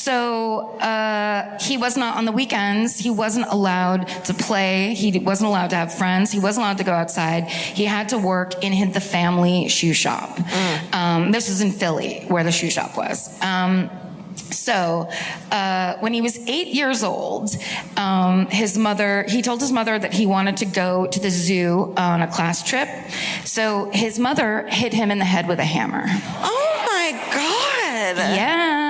[SPEAKER 2] So he was not on the weekends. He wasn't allowed to play. He wasn't allowed to have friends. He wasn't allowed to go outside. He had to work in the family shoe shop. This was in Philly, where the shoe shop was. So when he was 8 years old, he told his mother that he wanted to go to the zoo on a class trip. So his mother hit him in the head with a hammer.
[SPEAKER 4] Oh my God.
[SPEAKER 2] Yeah.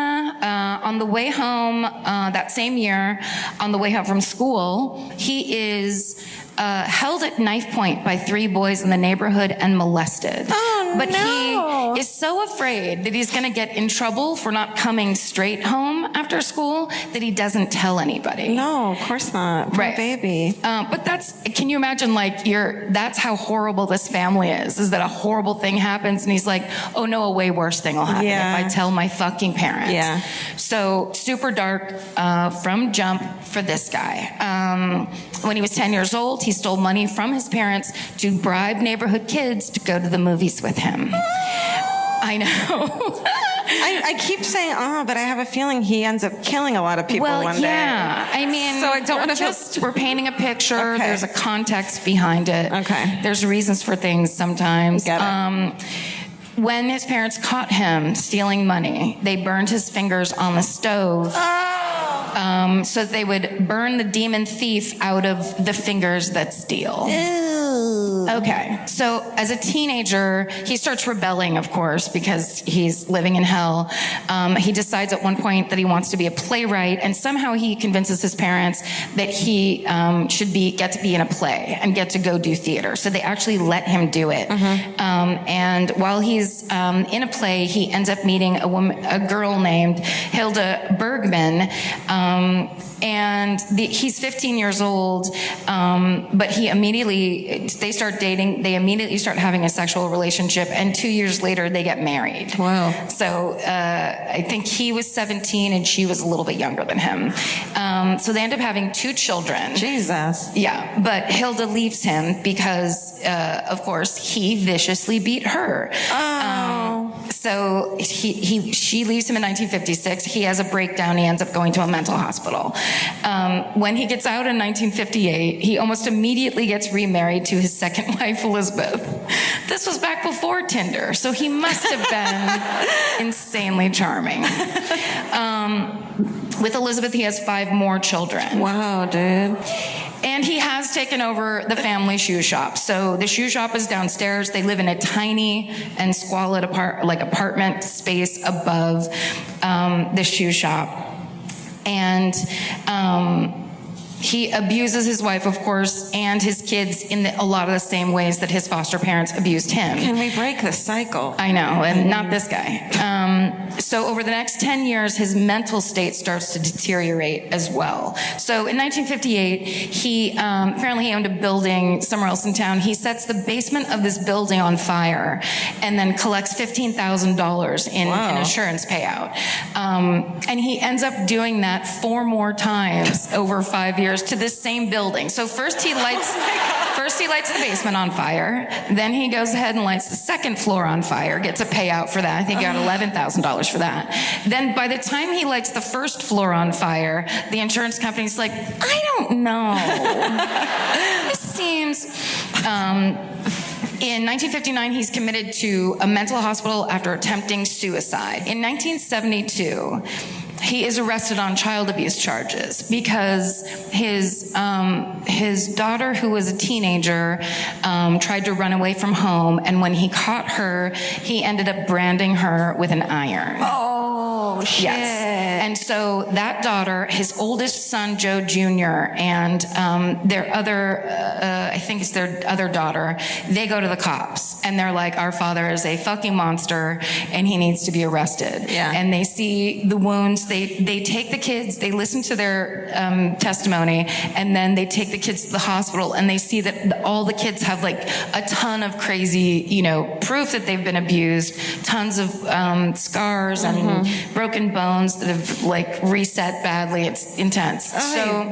[SPEAKER 2] On the way home that same year, on the way home from school, he is held at knife point by 3 boys in the neighborhood and molested.
[SPEAKER 4] Oh,
[SPEAKER 2] but
[SPEAKER 4] no.
[SPEAKER 2] he is so afraid that he's going to get in trouble for not coming straight home after school that he doesn't tell anybody.
[SPEAKER 4] No, of course not. Poor
[SPEAKER 2] Right.
[SPEAKER 4] baby.
[SPEAKER 2] But can you imagine, like, that's how horrible this family is that a horrible thing happens and he's like, oh no, a way worse thing will happen if I tell my fucking parents.
[SPEAKER 4] Yeah.
[SPEAKER 2] So super dark from jump for this guy. When he was 10 years old, he stole money from his parents to bribe neighborhood kids to go to the movies with him. I know.
[SPEAKER 4] I keep saying, but I have a feeling he ends up killing a lot of people one day.
[SPEAKER 2] Yeah. I mean,
[SPEAKER 4] so I don't want
[SPEAKER 2] to we're painting a picture.
[SPEAKER 4] Okay.
[SPEAKER 2] There's a context behind it.
[SPEAKER 4] Okay.
[SPEAKER 2] There's reasons for things sometimes.
[SPEAKER 4] Get it.
[SPEAKER 2] When his parents caught him stealing money, they burned his fingers on the stove. So that they would burn the demon thief out of the fingers that steal.
[SPEAKER 4] Ew.
[SPEAKER 2] Okay. So as a teenager, he starts rebelling, of course, because he's living in hell. He decides at one point that he wants to be a playwright, and somehow he convinces his parents that he should get to be in a play and get to go do theater. So they actually let him do it. And while he's in a play, he ends up meeting a girl named Hilda Bergman. And he's 15 years old, but they start dating. They immediately start having a sexual relationship, and 2 years later, they get married.
[SPEAKER 4] Wow.
[SPEAKER 2] So I think he was 17 and she was a little bit younger than him. So they end up having 2 children.
[SPEAKER 4] Jesus.
[SPEAKER 2] Yeah, but Hilda leaves him because, of course, he viciously beat her. So she leaves him in 1956. He has a breakdown. He ends up going to a mental hospital. When he gets out in 1958, he almost immediately gets remarried to his second wife, Elizabeth. This was back before Tinder, so he must have been insanely charming. With Elizabeth, he has 5 more children.
[SPEAKER 4] Wow, dude.
[SPEAKER 2] And he has taken over the family shoe shop. So the shoe shop is downstairs. They live in a tiny and squalid apartment space above the shoe shop. And he abuses his wife, of course, and his kids in a lot of the same ways that his foster parents abused him.
[SPEAKER 4] Can we break the cycle?
[SPEAKER 2] I know, and not this guy. So over the next 10 years, his mental state starts to deteriorate as well. So in 1958, he apparently he owned a building somewhere else in town. He sets the basement of this building on fire and then collects $15,000 in an insurance payout. And he ends up doing that 4 more times over 5 years to this same building. So first he lights the basement on fire. Then he goes ahead and lights the second floor on fire, gets a payout for that. I think he got $11,000 for that. Then by the time he lights the first floor on fire, the insurance company's like, I don't know. This seems... In 1959, he's committed to a mental hospital after attempting suicide. In 1972, he is arrested on child abuse charges because his daughter, who was a teenager, tried to run away from home, and when he caught her, he ended up branding her with an iron.
[SPEAKER 4] Oh, shit.
[SPEAKER 2] Yes. And so that daughter, his oldest son, Joe Jr., and their other, I think it's their other daughter, they go to the cops. And they're like, our father is a fucking monster, and he needs to be arrested.
[SPEAKER 4] Yeah.
[SPEAKER 2] And they see the wounds. They take the kids, they listen to their testimony, and then they take the kids to the hospital, and they see that all the kids have like a ton of crazy, proof that they've been abused, tons of scars and broken bones that have like reset badly. It's intense. So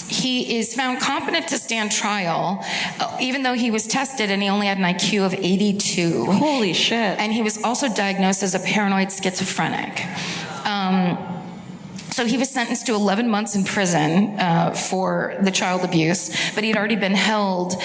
[SPEAKER 2] he is found competent to stand trial, even though he was tested and he only had an IQ of 82.
[SPEAKER 4] Holy shit.
[SPEAKER 2] And he was also diagnosed as a paranoid schizophrenic. So he was sentenced to 11 months in prison for the child abuse, but he'd already been held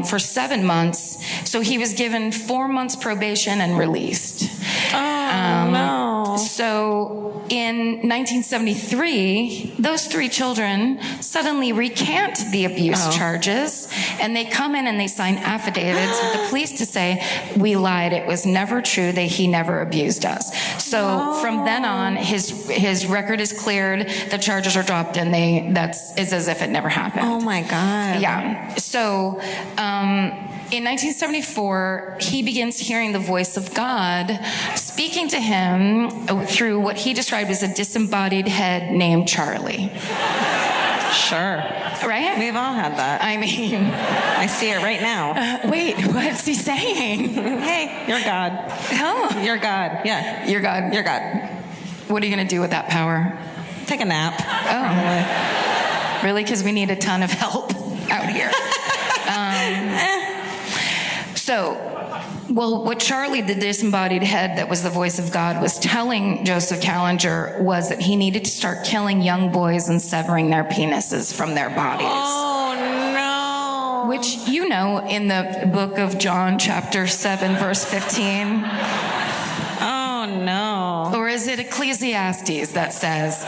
[SPEAKER 2] for 7 months. So he was given 4 months probation and released.
[SPEAKER 4] Oh, no.
[SPEAKER 2] So in 1973, those 3 children suddenly recant the abuse charges, and they come in and they sign affidavits with the police to say, we lied, it was never true, he never abused us. So from then on, his record is cleared, the charges are dropped, and it's as if it never happened.
[SPEAKER 4] Oh my God.
[SPEAKER 2] Yeah. So in 1974, he begins hearing the voice of God speaking to him through what he described as a disembodied head named Charlie.
[SPEAKER 4] Sure.
[SPEAKER 2] Right?
[SPEAKER 4] We've all had that.
[SPEAKER 2] I mean,
[SPEAKER 4] I see it right now.
[SPEAKER 2] Wait, what's he saying?
[SPEAKER 4] Hey, you're God.
[SPEAKER 2] Oh.
[SPEAKER 4] You're God. Yeah.
[SPEAKER 2] You're God.
[SPEAKER 4] You're God.
[SPEAKER 2] What are you going to do with that power?
[SPEAKER 4] Take a nap.
[SPEAKER 2] Oh. Really? Because we need a ton of help out here. What Charlie, the disembodied head that was the voice of God, was telling Joseph Kallinger was that he needed to start killing young boys and severing their penises from their bodies.
[SPEAKER 4] Oh, no.
[SPEAKER 2] Which, in the book of John, chapter 7, verse 15.
[SPEAKER 4] Oh, no.
[SPEAKER 2] Or is it Ecclesiastes that says...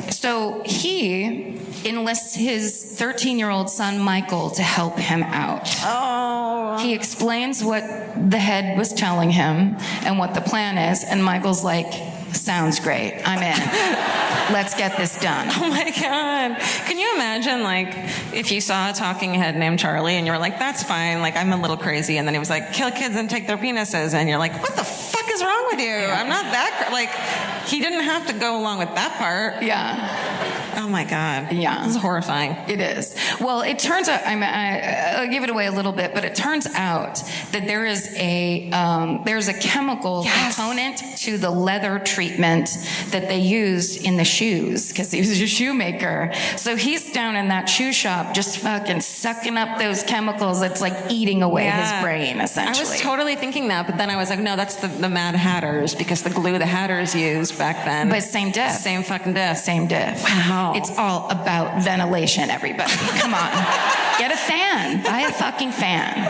[SPEAKER 2] So he enlists his 13-year-old son, Michael, to help him out.
[SPEAKER 4] Oh.
[SPEAKER 2] He explains what the head was telling him and what the plan is, and Michael's like, sounds great. I'm in. Let's get this done.
[SPEAKER 4] Oh my God. Can you imagine, if you saw a talking head named Charlie and you were like, that's fine, I'm a little crazy, and then he was like, kill kids and take their penises, and you're like, what the fuck is wrong with you? I'm not that, he didn't have to go along with that part.
[SPEAKER 2] Yeah.
[SPEAKER 4] Oh my God.
[SPEAKER 2] Yeah.
[SPEAKER 4] This is horrifying.
[SPEAKER 2] It is. Well, it turns out, I'll give it away a little bit, but it turns out that there's a chemical component to the leather treatment that they used in the shoes, because he was a shoemaker. So he's down in that shoe shop just fucking sucking up those chemicals. It's like eating away his brain, essentially.
[SPEAKER 4] I was totally thinking that, but then I was like, no, that's the Mad Hatters, because the glue the Hatters used back then.
[SPEAKER 2] But same diff.
[SPEAKER 4] Same fucking diff.
[SPEAKER 2] Same diff.
[SPEAKER 4] Wow.
[SPEAKER 2] It's all about ventilation, everybody. Come on. Get a fan. Buy a fucking fan.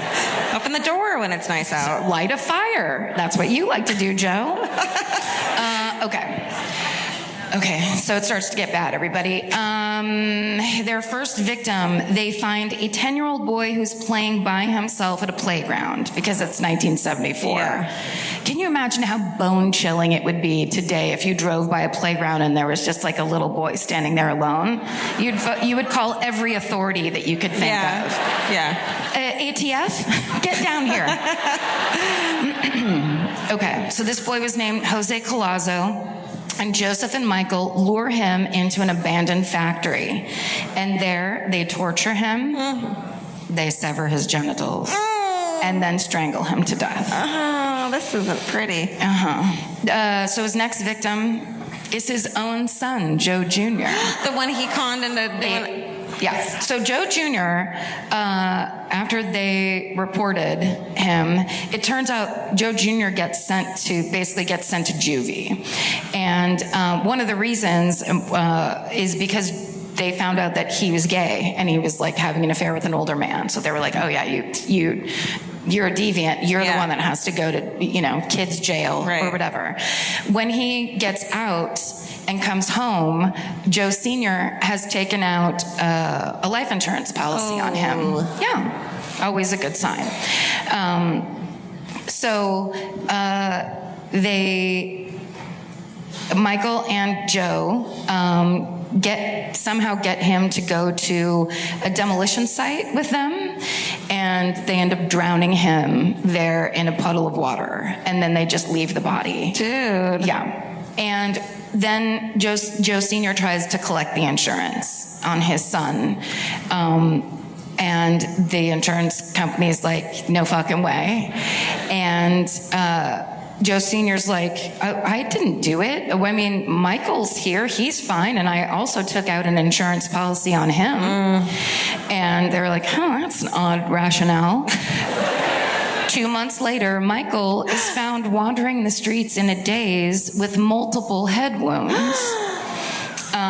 [SPEAKER 4] Open the door when it's nice out.
[SPEAKER 2] Light a fire. That's what you like to do, Joe. Okay, so it starts to get bad, everybody. Their first victim, they find a 10-year-old boy who's playing by himself at a playground, because it's 1974. Yeah. Can you imagine how bone-chilling it would be today if you drove by a playground and there was just a little boy standing there alone? You would call every authority that you could think of.
[SPEAKER 4] Yeah.
[SPEAKER 2] ATF, get down here. Okay, so this boy was named Jose Collazo. And Joseph and Michael lure him into an abandoned factory. And there, they torture him, they sever his genitals, and then strangle him to death.
[SPEAKER 4] Oh, this isn't pretty.
[SPEAKER 2] So his next victim is his own son, Joe Jr.
[SPEAKER 4] The one he conned into...
[SPEAKER 2] Yes. So Joe Jr., after they reported him, it turns out Joe Jr. gets sent to juvie. And one of the reasons is because they found out that he was gay and he was having an affair with an older man. So they were like, oh yeah, you're a deviant. You're the one that has to go to, kids jail or whatever. When he gets out and comes home, Joe Sr. has taken out a life insurance policy on him. Yeah, always a good sign. Michael and Joe get him to go to a demolition site with them, and they end up drowning him there in a puddle of water, and then they just leave the body.
[SPEAKER 4] Dude.
[SPEAKER 2] Yeah. And then Joe Sr. tries to collect the insurance on his son. And the insurance company's like, no fucking way. And Joe Sr.'s like, I didn't do it. I mean, Michael's here. He's fine. And I also took out an insurance policy on him. And they were like, that's an odd rationale. 2 months later, Michael is found wandering the streets in a daze with multiple head wounds.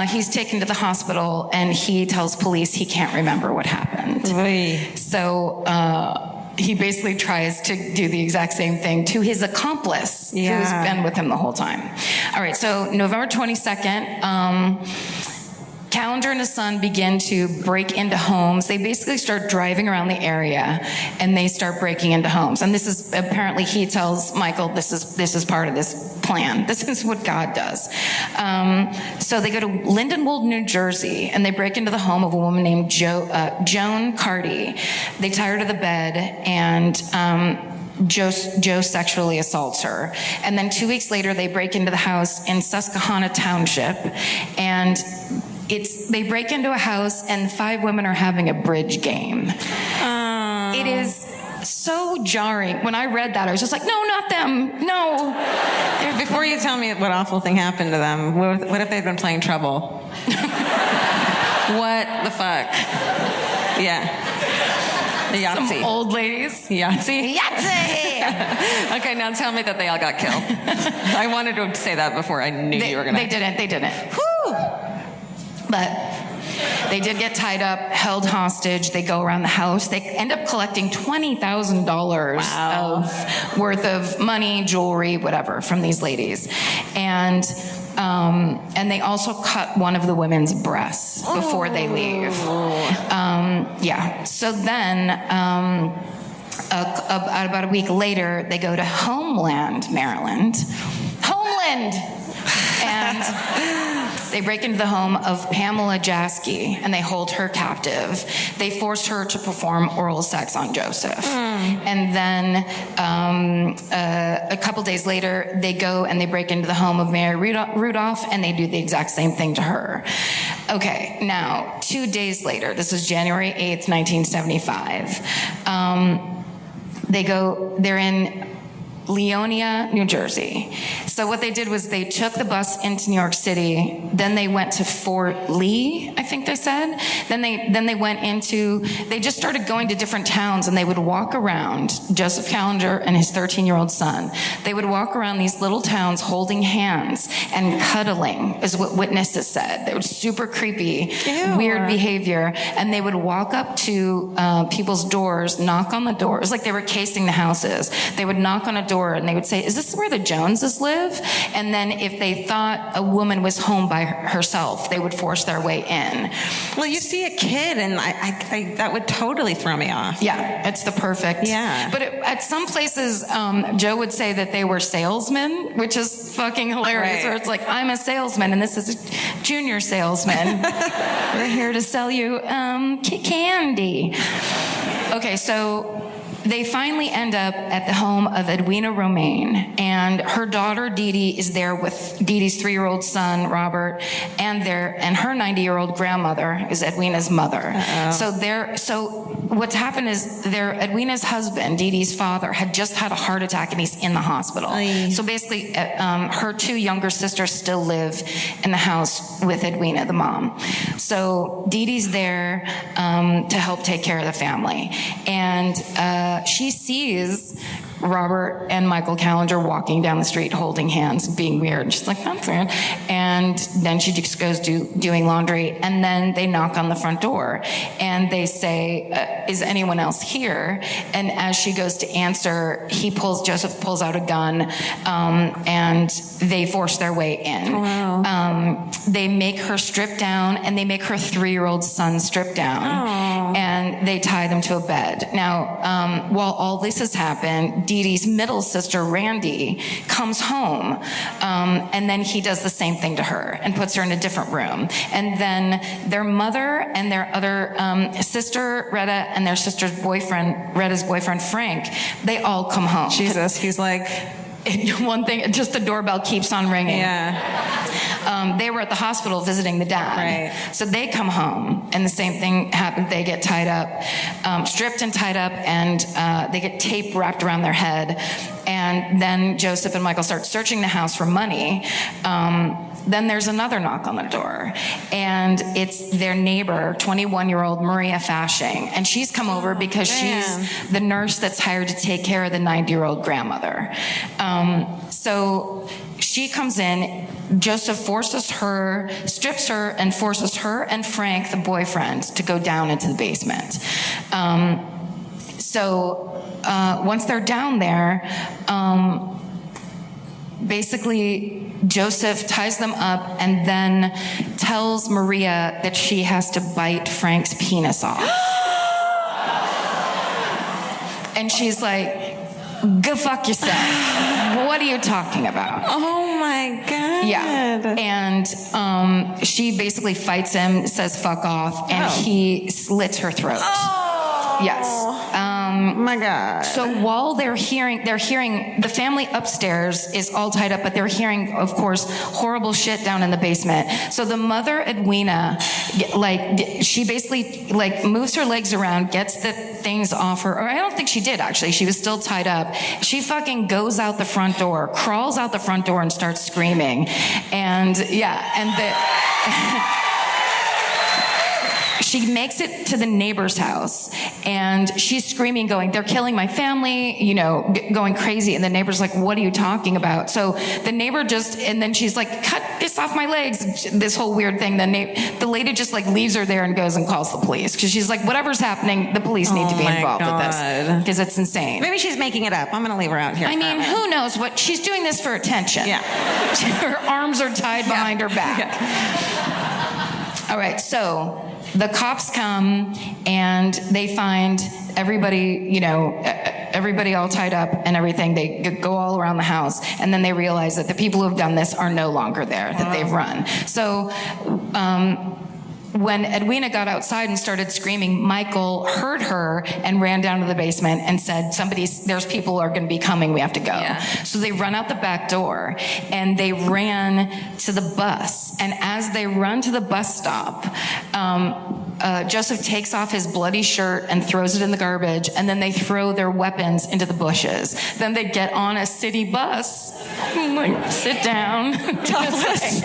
[SPEAKER 2] He's taken to the hospital, and he tells police he can't remember what happened. So he basically tries to do the exact same thing to his accomplice, who's been with him the whole time. All right, so November 22nd, Kallinger and his son begin to break into homes. They basically start driving around the area, and they start breaking into homes. And this is apparently, he tells Michael, this is part of this plan. This is what God does. So they go to Lindenwold, New Jersey, and they break into the home of a woman named Joan Carty. They tie her to the bed, and Joe sexually assaults her. And then 2 weeks later, they break into the house in Susquehanna Township, and they break into a house, and 5 women are having a bridge game. It is so jarring. When I read that, I was just like, no, not them. No.
[SPEAKER 4] Before you tell me what awful thing happened to them, what if they'd been playing Trouble? What the fuck? Yeah. The Yahtzee.
[SPEAKER 2] Some old ladies.
[SPEAKER 4] Yahtzee?
[SPEAKER 2] Yahtzee!
[SPEAKER 4] Okay, now tell me that they all got killed. I wanted to say that before I knew you were going to.
[SPEAKER 2] They didn't. Whew! But they did get tied up, held hostage. They go around the house. They end up collecting $20,000 worth of money, jewelry, whatever, from these ladies. And they also cut one of the women's breasts before they leave. So then, about a week later, they go to Homeland, Maryland. Homeland! And they break into the home of Pamela Jaski, and they hold her captive. They forced her to perform oral sex on Joseph. And then a couple days later, they go and they break into the home of Mary Rudolph, and they do the exact same thing to her. Okay, now, 2 days later, this is January 8th, 1975, they're in Leonia, New Jersey. So what they did was they took the bus into New York City, then they went to Fort Lee, I think they said. Then they just started going to different towns, and they would walk around, Joseph Kallinger and his 13-year-old son. They would walk around these little towns holding hands and cuddling, is what witnesses said. They were super creepy, weird behavior. And they would walk up to people's doors, knock on the door. It was like they were casing the houses. They would knock on a door, and they would say, "Is this where the Joneses live?" And then if they thought a woman was home by herself, they would force their way in.
[SPEAKER 4] Well, you see a kid, and I that would totally throw me off.
[SPEAKER 2] Yeah, it's the perfect.
[SPEAKER 4] Yeah.
[SPEAKER 2] But at some places, Joe would say that they were salesmen, which is fucking hilarious. Or it's like, I'm a salesman, and this is a junior salesman. We're here to sell you candy. Okay, so they finally end up at the home of Edwina Romaine, and her daughter Dee Dee is there with Dee Dee's 3-year-old son Robert, and her 90-year-old grandmother is Edwina's mother. So what's happened is Edwina's husband, Dee Dee's father, had just had a heart attack, and he's in the hospital. So basically, her 2 younger sisters still live in the house with Edwina, the mom. So Dee Dee's there to help take care of the family, and she sees Robert and Michael Kallinger walking down the street holding hands, being weird. She's like, that's weird. And then she just goes doing laundry, and then they knock on the front door, and they say, is anyone else here? And as she goes to answer, Joseph pulls out a gun, and they force their way in. Wow. They make her strip down, and they make her 3-year-old son strip down. Aww. And they tie them to a bed. Now, while all this has happened, Dee Dee's middle sister, Randy, comes home, and then he does the same thing to her and puts her in a different room. And then their mother and their other sister, Retta, and their sister's boyfriend, Retta's boyfriend, Frank, they all come home.
[SPEAKER 4] Jesus, he's like...
[SPEAKER 2] One thing, just the doorbell keeps on ringing.
[SPEAKER 4] Yeah.
[SPEAKER 2] they were at the hospital visiting the dad.
[SPEAKER 4] Right.
[SPEAKER 2] So they come home, and the same thing happened. They get tied up, stripped and tied up, and they get tape wrapped around their head. And then Joseph and Michael start searching the house for money. Then there's another knock on the door, and it's their neighbor, 21-year-old Maria Fashing, and she's come over because she's the nurse that's hired to take care of the 90-year-old grandmother. So she comes in. Joseph strips her, and forces her and Frank, the boyfriend, to go down into the basement. Once they're down there, basically Joseph ties them up and then tells Maria that she has to bite Frank's penis off. And she's like, go fuck yourself. What are you talking about?
[SPEAKER 4] Oh my God.
[SPEAKER 2] Yeah. And she basically fights him, says fuck off, and he slits her throat.
[SPEAKER 4] Oh.
[SPEAKER 2] Yes.
[SPEAKER 4] My God.
[SPEAKER 2] So while they're hearing the family upstairs is all tied up, but they're hearing, of course, horrible shit down in the basement. So the mother, Edwina, she basically moves her legs around, gets the things off her, or I don't think she did actually. She was still tied up. She fucking goes out the front door, crawls out the front door and starts screaming. And she makes it to the neighbor's house, and she's screaming, going, they're killing my family, going crazy. And the neighbor's like, what are you talking about? So the neighbor and then she's like, cut this off my legs, this whole weird thing. The lady just leaves her there and goes and calls the police, because she's like, whatever's happening, the police need to be involved with this, because it's insane.
[SPEAKER 4] Maybe she's making it up. I'm going to leave her out here.
[SPEAKER 2] I mean, who knows what? She's doing this for attention.
[SPEAKER 4] Yeah.
[SPEAKER 2] Her arms are tied behind her back.
[SPEAKER 4] Yeah.
[SPEAKER 2] All right, so the cops come and they find everybody, everybody all tied up and everything. They go all around the house, and then they realize that the people who have done this are no longer there, that they've run. So when Edwina got outside and started screaming, Michael heard her and ran down to the basement and said, there's people are going to be coming, we have to go. Yeah. So they run out the back door and they ran to the bus. And as they run to the bus stop, Joseph takes off his bloody shirt and throws it in the garbage, and then they throw their weapons into the bushes. Then they get on a city bus, sit down, topless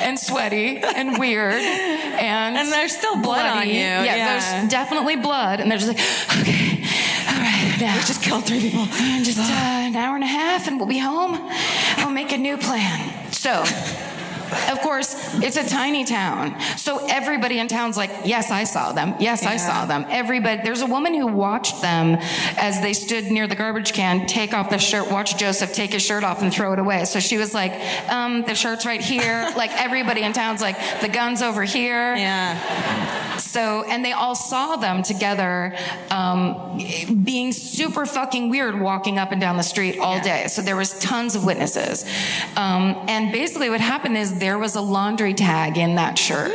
[SPEAKER 2] and sweaty and weird, and
[SPEAKER 4] there's still blood on you.
[SPEAKER 2] Yeah, there's definitely blood, and they're just like, okay, all right, now
[SPEAKER 4] we just killed 3 people.
[SPEAKER 2] And just an hour and a half, and we'll be home. We'll make a new plan. So. Of course, it's a tiny town. So everybody in town's like, yes, I saw them. Yes, I saw them. Everybody. There's a woman who watched them as they stood near the garbage can, take off the shirt, watch Joseph take his shirt off and throw it away. So she was like, the shirt's right here. Everybody in town's like, the gun's over here.
[SPEAKER 4] Yeah.
[SPEAKER 2] So, and they all saw them together being super fucking weird, walking up and down the street all day. So there was tons of witnesses. And basically what happened is there was a laundry tag in that shirt,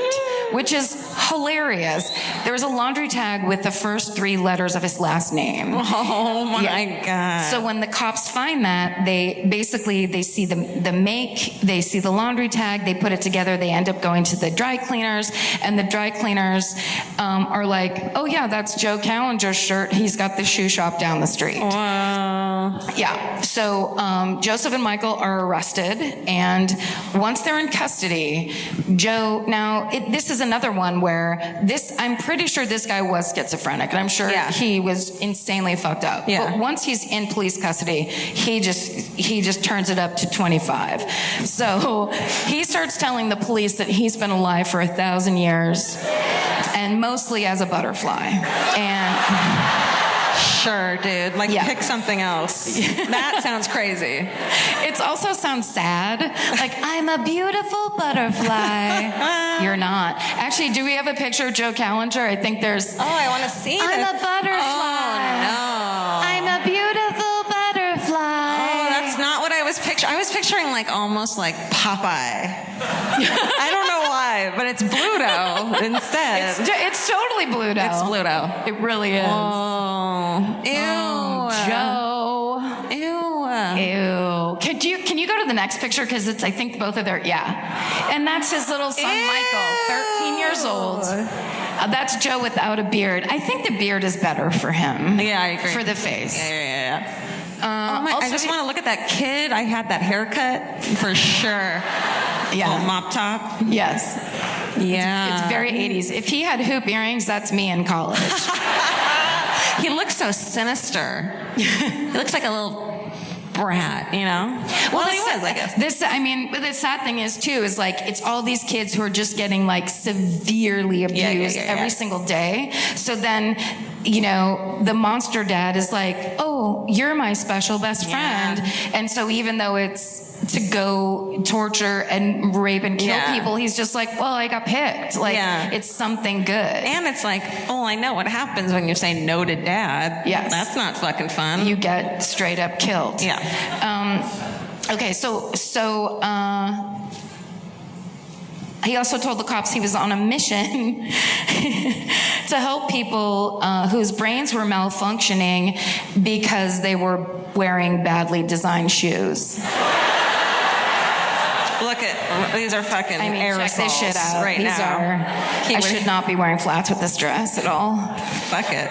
[SPEAKER 2] which is hilarious. There was a laundry tag with the first 3 letters of his last name.
[SPEAKER 4] Oh my God.
[SPEAKER 2] So when the cops find that, they see the make, they see the laundry tag, they put it together, they end up going to the dry cleaners, and the dry cleaners are like, oh yeah, that's Joe Kallinger's shirt. He's got the shoe shop down the street.
[SPEAKER 4] Wow.
[SPEAKER 2] Yeah. So Joseph and Michael are arrested, and once they're in custody, Joe, now this is another one where I'm pretty sure this guy was schizophrenic, and I'm sure he was insanely fucked up.
[SPEAKER 4] Yeah.
[SPEAKER 2] But once he's in police custody, he just turns it up to 25. So he starts telling the police that he's been alive for 1,000 years, and mostly as a butterfly. And
[SPEAKER 4] sure, dude. Pick something else. That sounds crazy.
[SPEAKER 2] It also sounds sad. I'm a beautiful butterfly. You're not. Actually, do we have a picture of Joe Kallinger? I think there's...
[SPEAKER 4] Oh, I want to see
[SPEAKER 2] I'm
[SPEAKER 4] this.
[SPEAKER 2] a butterfly.
[SPEAKER 4] Oh, no.
[SPEAKER 2] I'm a beautiful butterfly.
[SPEAKER 4] Oh, that's not what I was picturing. I was picturing almost like Popeye. I don't know why, but it's Bluto instead.
[SPEAKER 2] It's totally Bluto.
[SPEAKER 4] It's Bluto.
[SPEAKER 2] It really is.
[SPEAKER 4] Oh, ew.
[SPEAKER 2] Oh, Joe.
[SPEAKER 4] Ew.
[SPEAKER 2] Ew. Can you go go to the next picture? Because it's, I think both of their, and that's his little son, Michael, 13 years old. That's Joe without a beard. I think the beard is better for him.
[SPEAKER 4] Yeah, I agree.
[SPEAKER 2] For the face.
[SPEAKER 4] Yeah. I just want to look at that kid. I had that haircut for sure.
[SPEAKER 2] Yeah.
[SPEAKER 4] Little mop top.
[SPEAKER 2] Yes.
[SPEAKER 4] Yeah.
[SPEAKER 2] It's very 80s. If he had hoop earrings, that's me in college.
[SPEAKER 4] He looks so sinister. He looks like a little brat, you know? Well, he was, I guess.
[SPEAKER 2] But the sad thing is, too, is like, it's all these kids who are just getting like severely abused every single day. So then, you know, the monster dad is like, oh, you're my special best friend. And so even though it's to go torture and rape and kill people, he's just like, well, I got picked. Like, it's something good. And
[SPEAKER 4] it's like, oh, I know what happens when you say no to dad.
[SPEAKER 2] Yes.
[SPEAKER 4] That's not fucking fun.
[SPEAKER 2] You get straight up killed.
[SPEAKER 4] Yeah.
[SPEAKER 2] Okay, so he also told the cops he was on a mission to help people whose brains were malfunctioning because they were wearing badly designed shoes.
[SPEAKER 4] Look at, these are fucking aerosols.
[SPEAKER 2] Check this shit out
[SPEAKER 4] right
[SPEAKER 2] these
[SPEAKER 4] now.
[SPEAKER 2] I should not be wearing flats with this dress at all.
[SPEAKER 4] Fuck it.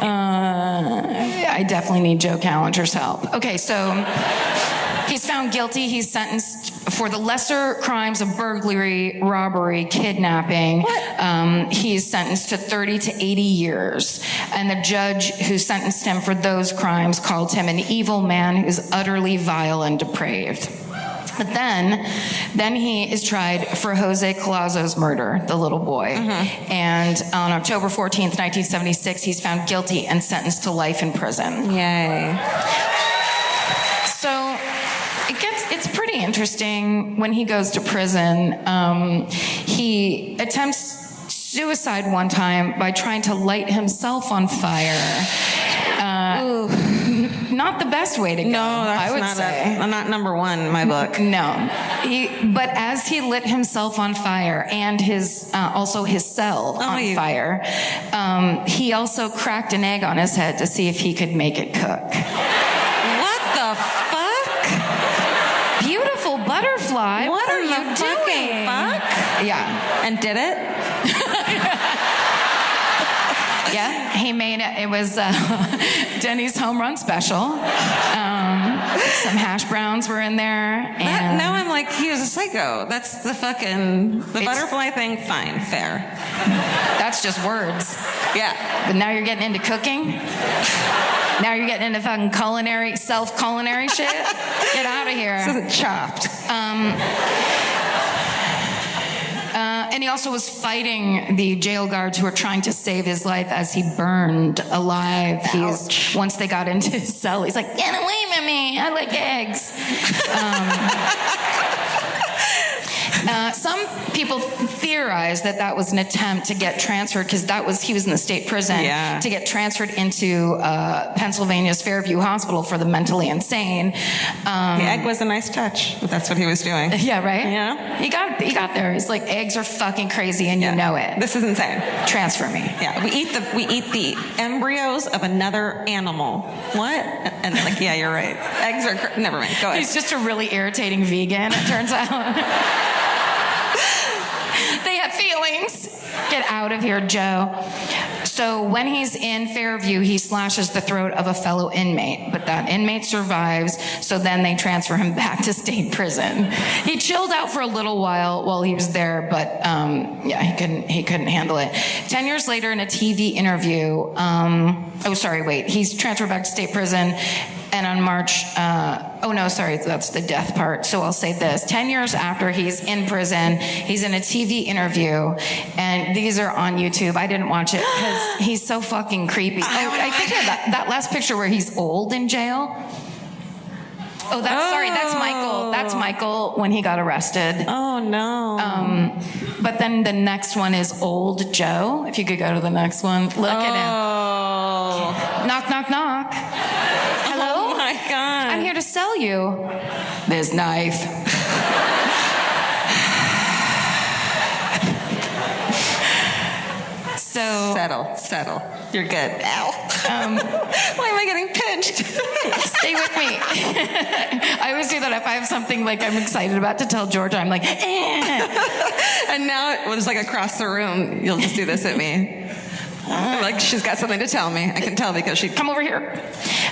[SPEAKER 2] I definitely need Joe Kallinger's help. Okay, so he's found guilty. He's sentenced for the lesser crimes of burglary, robbery, kidnapping. He's sentenced to 30 to 80 years. And the judge who sentenced him for those crimes called him an evil man who's utterly vile and depraved. But then he is tried for Jose Collazo's murder, the little boy. And on October 14th, 1976, he's found guilty and sentenced to life in prison.
[SPEAKER 4] Yay.
[SPEAKER 2] So it's pretty interesting when he goes to prison. He attempts suicide one time by trying to light himself on fire. Not the best way to go, I would say.
[SPEAKER 4] Not number one in my book.
[SPEAKER 2] No. But as he lit himself on fire and his also his cell on fire, he also cracked an egg on his head to see if he could make it cook.
[SPEAKER 4] What the fuck?
[SPEAKER 2] Beautiful butterfly.
[SPEAKER 4] What
[SPEAKER 2] are you
[SPEAKER 4] doing? Fuck?
[SPEAKER 2] Yeah.
[SPEAKER 4] And did it?
[SPEAKER 2] Yeah, he made it. It was Denny's home run special. Some hash browns were in there. And
[SPEAKER 4] now I'm like, he was a psycho. That's the butterfly thing. Fine, fair.
[SPEAKER 2] That's just words.
[SPEAKER 4] Yeah.
[SPEAKER 2] But now you're getting into cooking. Now you're getting into fucking self-culinary shit. Get out of here.
[SPEAKER 4] This isn't Chopped.
[SPEAKER 2] And he also was fighting the jail guards who were trying to save his life as he burned alive. Once they got into his cell, he's like, "Get away from me! I like eggs." Some people theorize that was an attempt to get transferred because he was in the state prison to get transferred into Pennsylvania's Fairview Hospital for the mentally insane.
[SPEAKER 4] The egg was a nice touch. That's what he was doing.
[SPEAKER 2] Yeah, right.
[SPEAKER 4] Yeah,
[SPEAKER 2] he got there. He's like, eggs are fucking crazy, and you know it.
[SPEAKER 4] This is insane.
[SPEAKER 2] Transfer me.
[SPEAKER 4] Yeah, we eat the embryos of another animal. What? And like, yeah, you're right. Eggs are never mind. Go ahead.
[SPEAKER 2] He's just a really irritating vegan. It turns out. They have feelings. Get out of here, Joe. So when he's in Fairview, he slashes the throat of a fellow inmate, but that inmate survives, so then they transfer him back to state prison. He chilled out for a little while he was there, but he couldn't handle it. 10 years later in a TV interview, he's transferred back to state prison, and on March, that's the death part. So I'll say this. 10 years after he's in prison, he's in a TV interview, and these are on YouTube. I didn't watch it because he's so fucking creepy. I think that last picture where he's old in jail. That's Michael. That's Michael when he got arrested.
[SPEAKER 4] Oh, no.
[SPEAKER 2] But then the next one is old Joe. If you could go to the next one. Look at him. Knock, knock, knock. Hello?
[SPEAKER 4] Oh, my God.
[SPEAKER 2] I'm here to sell you this knife.
[SPEAKER 4] So settle. You're good. Ow. Why am I getting pinched?
[SPEAKER 2] Stay with me. I always do that if I have something like I'm excited about to tell Georgia. I'm like,
[SPEAKER 4] And now it was like across the room. You'll just do this at me. Like she's got something to tell me. I can tell because she
[SPEAKER 2] come over here.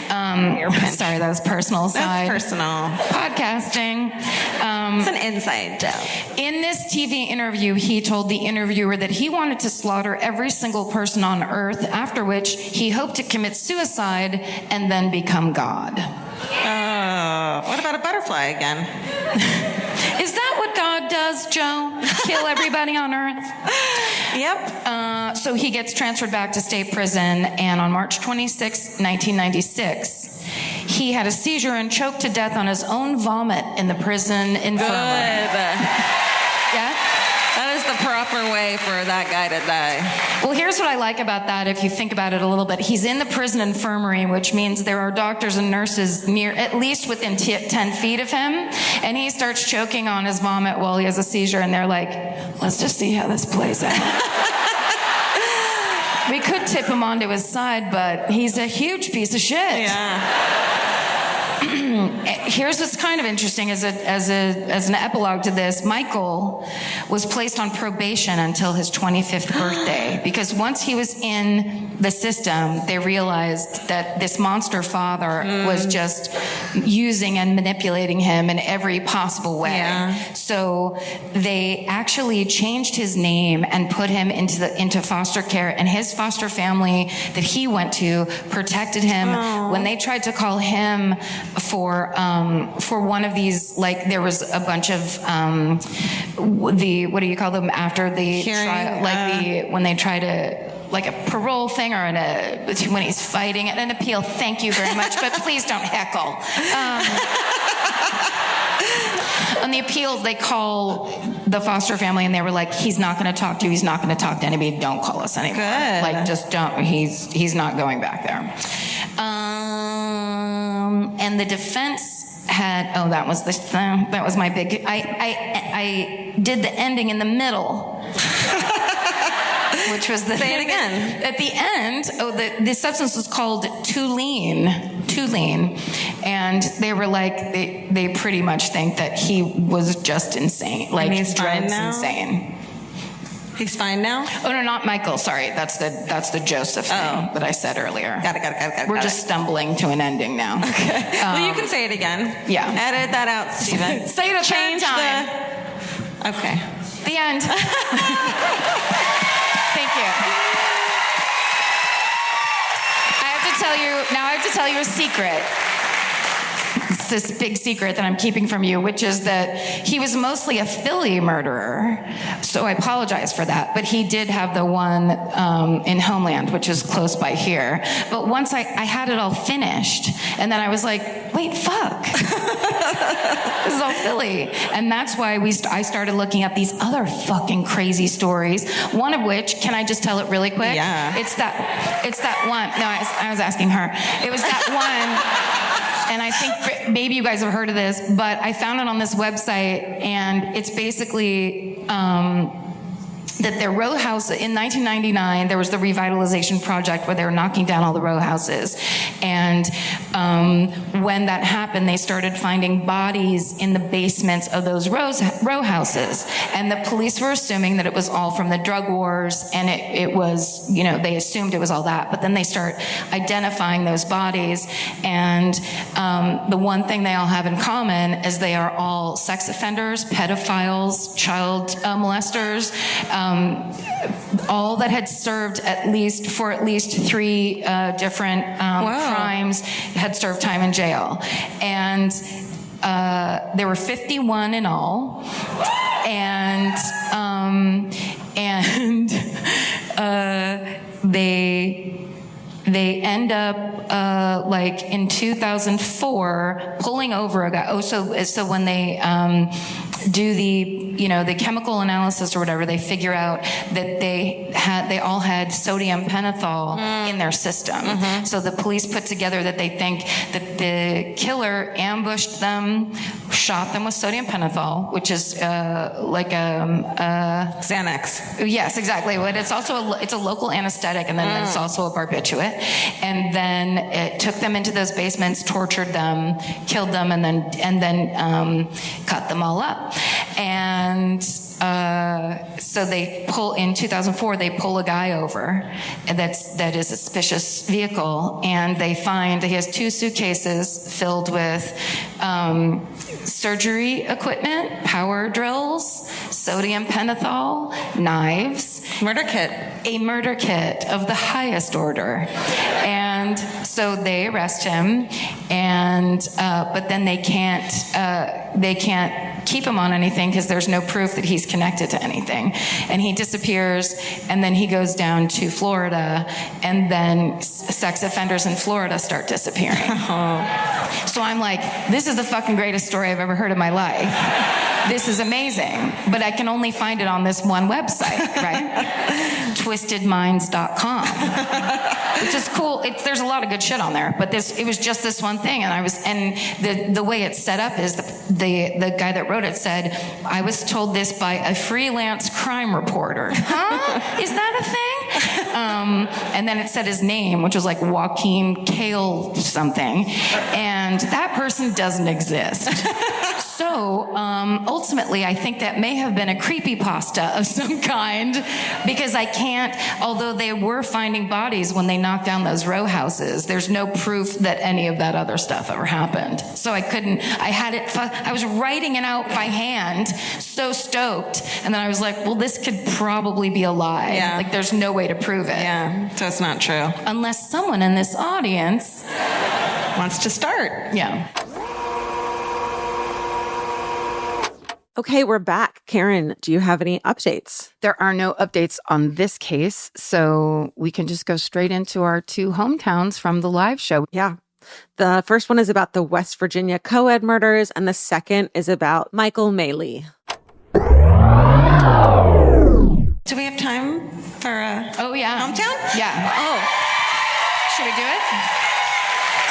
[SPEAKER 2] Sorry, that was personal side.
[SPEAKER 4] That's personal.
[SPEAKER 2] Podcasting.
[SPEAKER 4] It's an inside joke.
[SPEAKER 2] In this TV interview, he told the interviewer that he wanted to slaughter every single person on Earth, after which he hoped to commit suicide and then become God.
[SPEAKER 4] What about a butterfly again?
[SPEAKER 2] Is that what God does, Joe? Kill everybody on Earth?
[SPEAKER 4] Yep.
[SPEAKER 2] So he gets transferred back to state prison, and on March 26, 1996, he had a seizure and choked to death on his own vomit in the prison infirmary.
[SPEAKER 4] Good.
[SPEAKER 2] Yeah?
[SPEAKER 4] That is the proper way for that guy to die.
[SPEAKER 2] Well, here's what I like about that, if you think about it a little bit. He's in the prison infirmary, which means there are doctors and nurses near, at least within 10 feet of him, and he starts choking on his vomit while he has a seizure, and they're like, let's just see how this plays out. We could tip him onto his side, but he's a huge piece of shit.
[SPEAKER 4] Yeah.
[SPEAKER 2] Here's what's kind of interesting as an epilogue to this. Michael was placed on probation until his 25th birthday because once he was in the system, they realized that this monster father was just using and manipulating him in every possible way.
[SPEAKER 4] Yeah.
[SPEAKER 2] So they actually changed his name and put him into foster care, and his foster family that he went to protected him. When they tried to call him for one of these, like there was a bunch of what do you call them after the trial, like when they try to, like a parole thing or when he's fighting an appeal. Thank you very much, but please don't heckle. On the appeal, they call the foster family and they were like, he's not going to talk to you. He's not going to talk to anybody. Don't call us anymore.
[SPEAKER 4] Good.
[SPEAKER 2] Like, just don't. He's not going back there. And the defense had, that was my big, I did the ending in the middle. Which was
[SPEAKER 4] Say it again.
[SPEAKER 2] At the end, the substance was called Tulene, and they were like, they pretty much think that he was just insane, like
[SPEAKER 4] he's
[SPEAKER 2] drugs insane.
[SPEAKER 4] He's fine now?
[SPEAKER 2] Oh no, not Michael. Sorry, that's the Joseph thing that I said earlier.
[SPEAKER 4] Got it.
[SPEAKER 2] We're just stumbling to an ending now.
[SPEAKER 4] Okay. Well, you can say it again.
[SPEAKER 2] Yeah.
[SPEAKER 4] Edit that out, Stephen.
[SPEAKER 2] Say it a third time.
[SPEAKER 4] Okay.
[SPEAKER 2] The end. Thank you. I have to tell you a secret. It's this big secret that I'm keeping from you, which is that he was mostly a Philly murderer. So I apologize for that. But he did have the one in Homeland, which is close by here. But once I had it all finished, and then I was like, wait, fuck. This is all Philly. And that's why I started looking at these other fucking crazy stories. One of which, can I just tell it really quick?
[SPEAKER 4] Yeah.
[SPEAKER 2] It's that one. No, I was asking her. It was that one. And I think maybe you guys have heard of this, but I found it on this website, and it's basically that their row house, in 1999, there was the revitalization project where they were knocking down all the row houses. And when that happened, they started finding bodies in the basements of those row houses. And the police were assuming that it was all from the drug wars, and it was, they assumed it was all that. But then they start identifying those bodies, and the one thing they all have in common is they are all sex offenders, pedophiles, child molesters, all that had served at least 3 different crimes, had served time in jail. And there were 51 in all. And they end up like in 2004 pulling over a guy. So when they do the chemical analysis or whatever, they figure out that they all had sodium pentothal in their system. Mm-hmm. So the police put together that they think that the killer ambushed them, shot them with sodium pentothal, which is like
[SPEAKER 4] Xanax.
[SPEAKER 2] Yes, exactly. But it's also it's a local anesthetic, and then it's also a barbiturate. And then it took them into those basements, tortured them, killed them, and then cut them all up. And so they in 2004, they pull a guy over that is a suspicious vehicle, and they find he has 2 suitcases filled with surgery equipment, power drills, sodium pentothal, knives.
[SPEAKER 4] Murder kit.
[SPEAKER 2] A murder kit of the highest order. And so they arrest him, and but then they can't keep him on anything because there's no proof that he's connected to anything. And he disappears, and then he goes down to Florida, and then sex offenders in Florida start disappearing. So I'm like, this is the fucking greatest story I've ever heard in my life. This is amazing. But I can only find it on this one website, right? twistedminds.com, which is cool. There's a lot of good shit on there, but it was just this one thing. And the way it's set up is the guy that wrote it said, I was told this by a freelance crime reporter. Huh? Is that a thing? And then it said his name, which was like Joaquin Kale something. And that person doesn't exist. So ultimately, I think that may have been a creepypasta of some kind, because I can't, although they were finding bodies when they knocked down those row houses, there's no proof that any of that other stuff ever happened. So I was writing it out by hand, so stoked. And then I was like, well, this could probably be a lie.
[SPEAKER 4] Yeah.
[SPEAKER 2] Like, there's no way to prove it.
[SPEAKER 4] Yeah, so it's not true.
[SPEAKER 2] Unless someone in this audience
[SPEAKER 4] wants to start.
[SPEAKER 2] Yeah.
[SPEAKER 3] Okay, we're back. Karen, do you have any updates?
[SPEAKER 1] There are no updates on this case, so we can just go straight into our 2 hometowns from the live show.
[SPEAKER 3] Yeah. The first one is about the West Virginia co-ed murders, and the second is about Michael Maley.
[SPEAKER 4] Do we have time for
[SPEAKER 2] Oh, yeah.
[SPEAKER 4] hometown?
[SPEAKER 2] Yeah.
[SPEAKER 4] Oh.
[SPEAKER 2] Should we do it?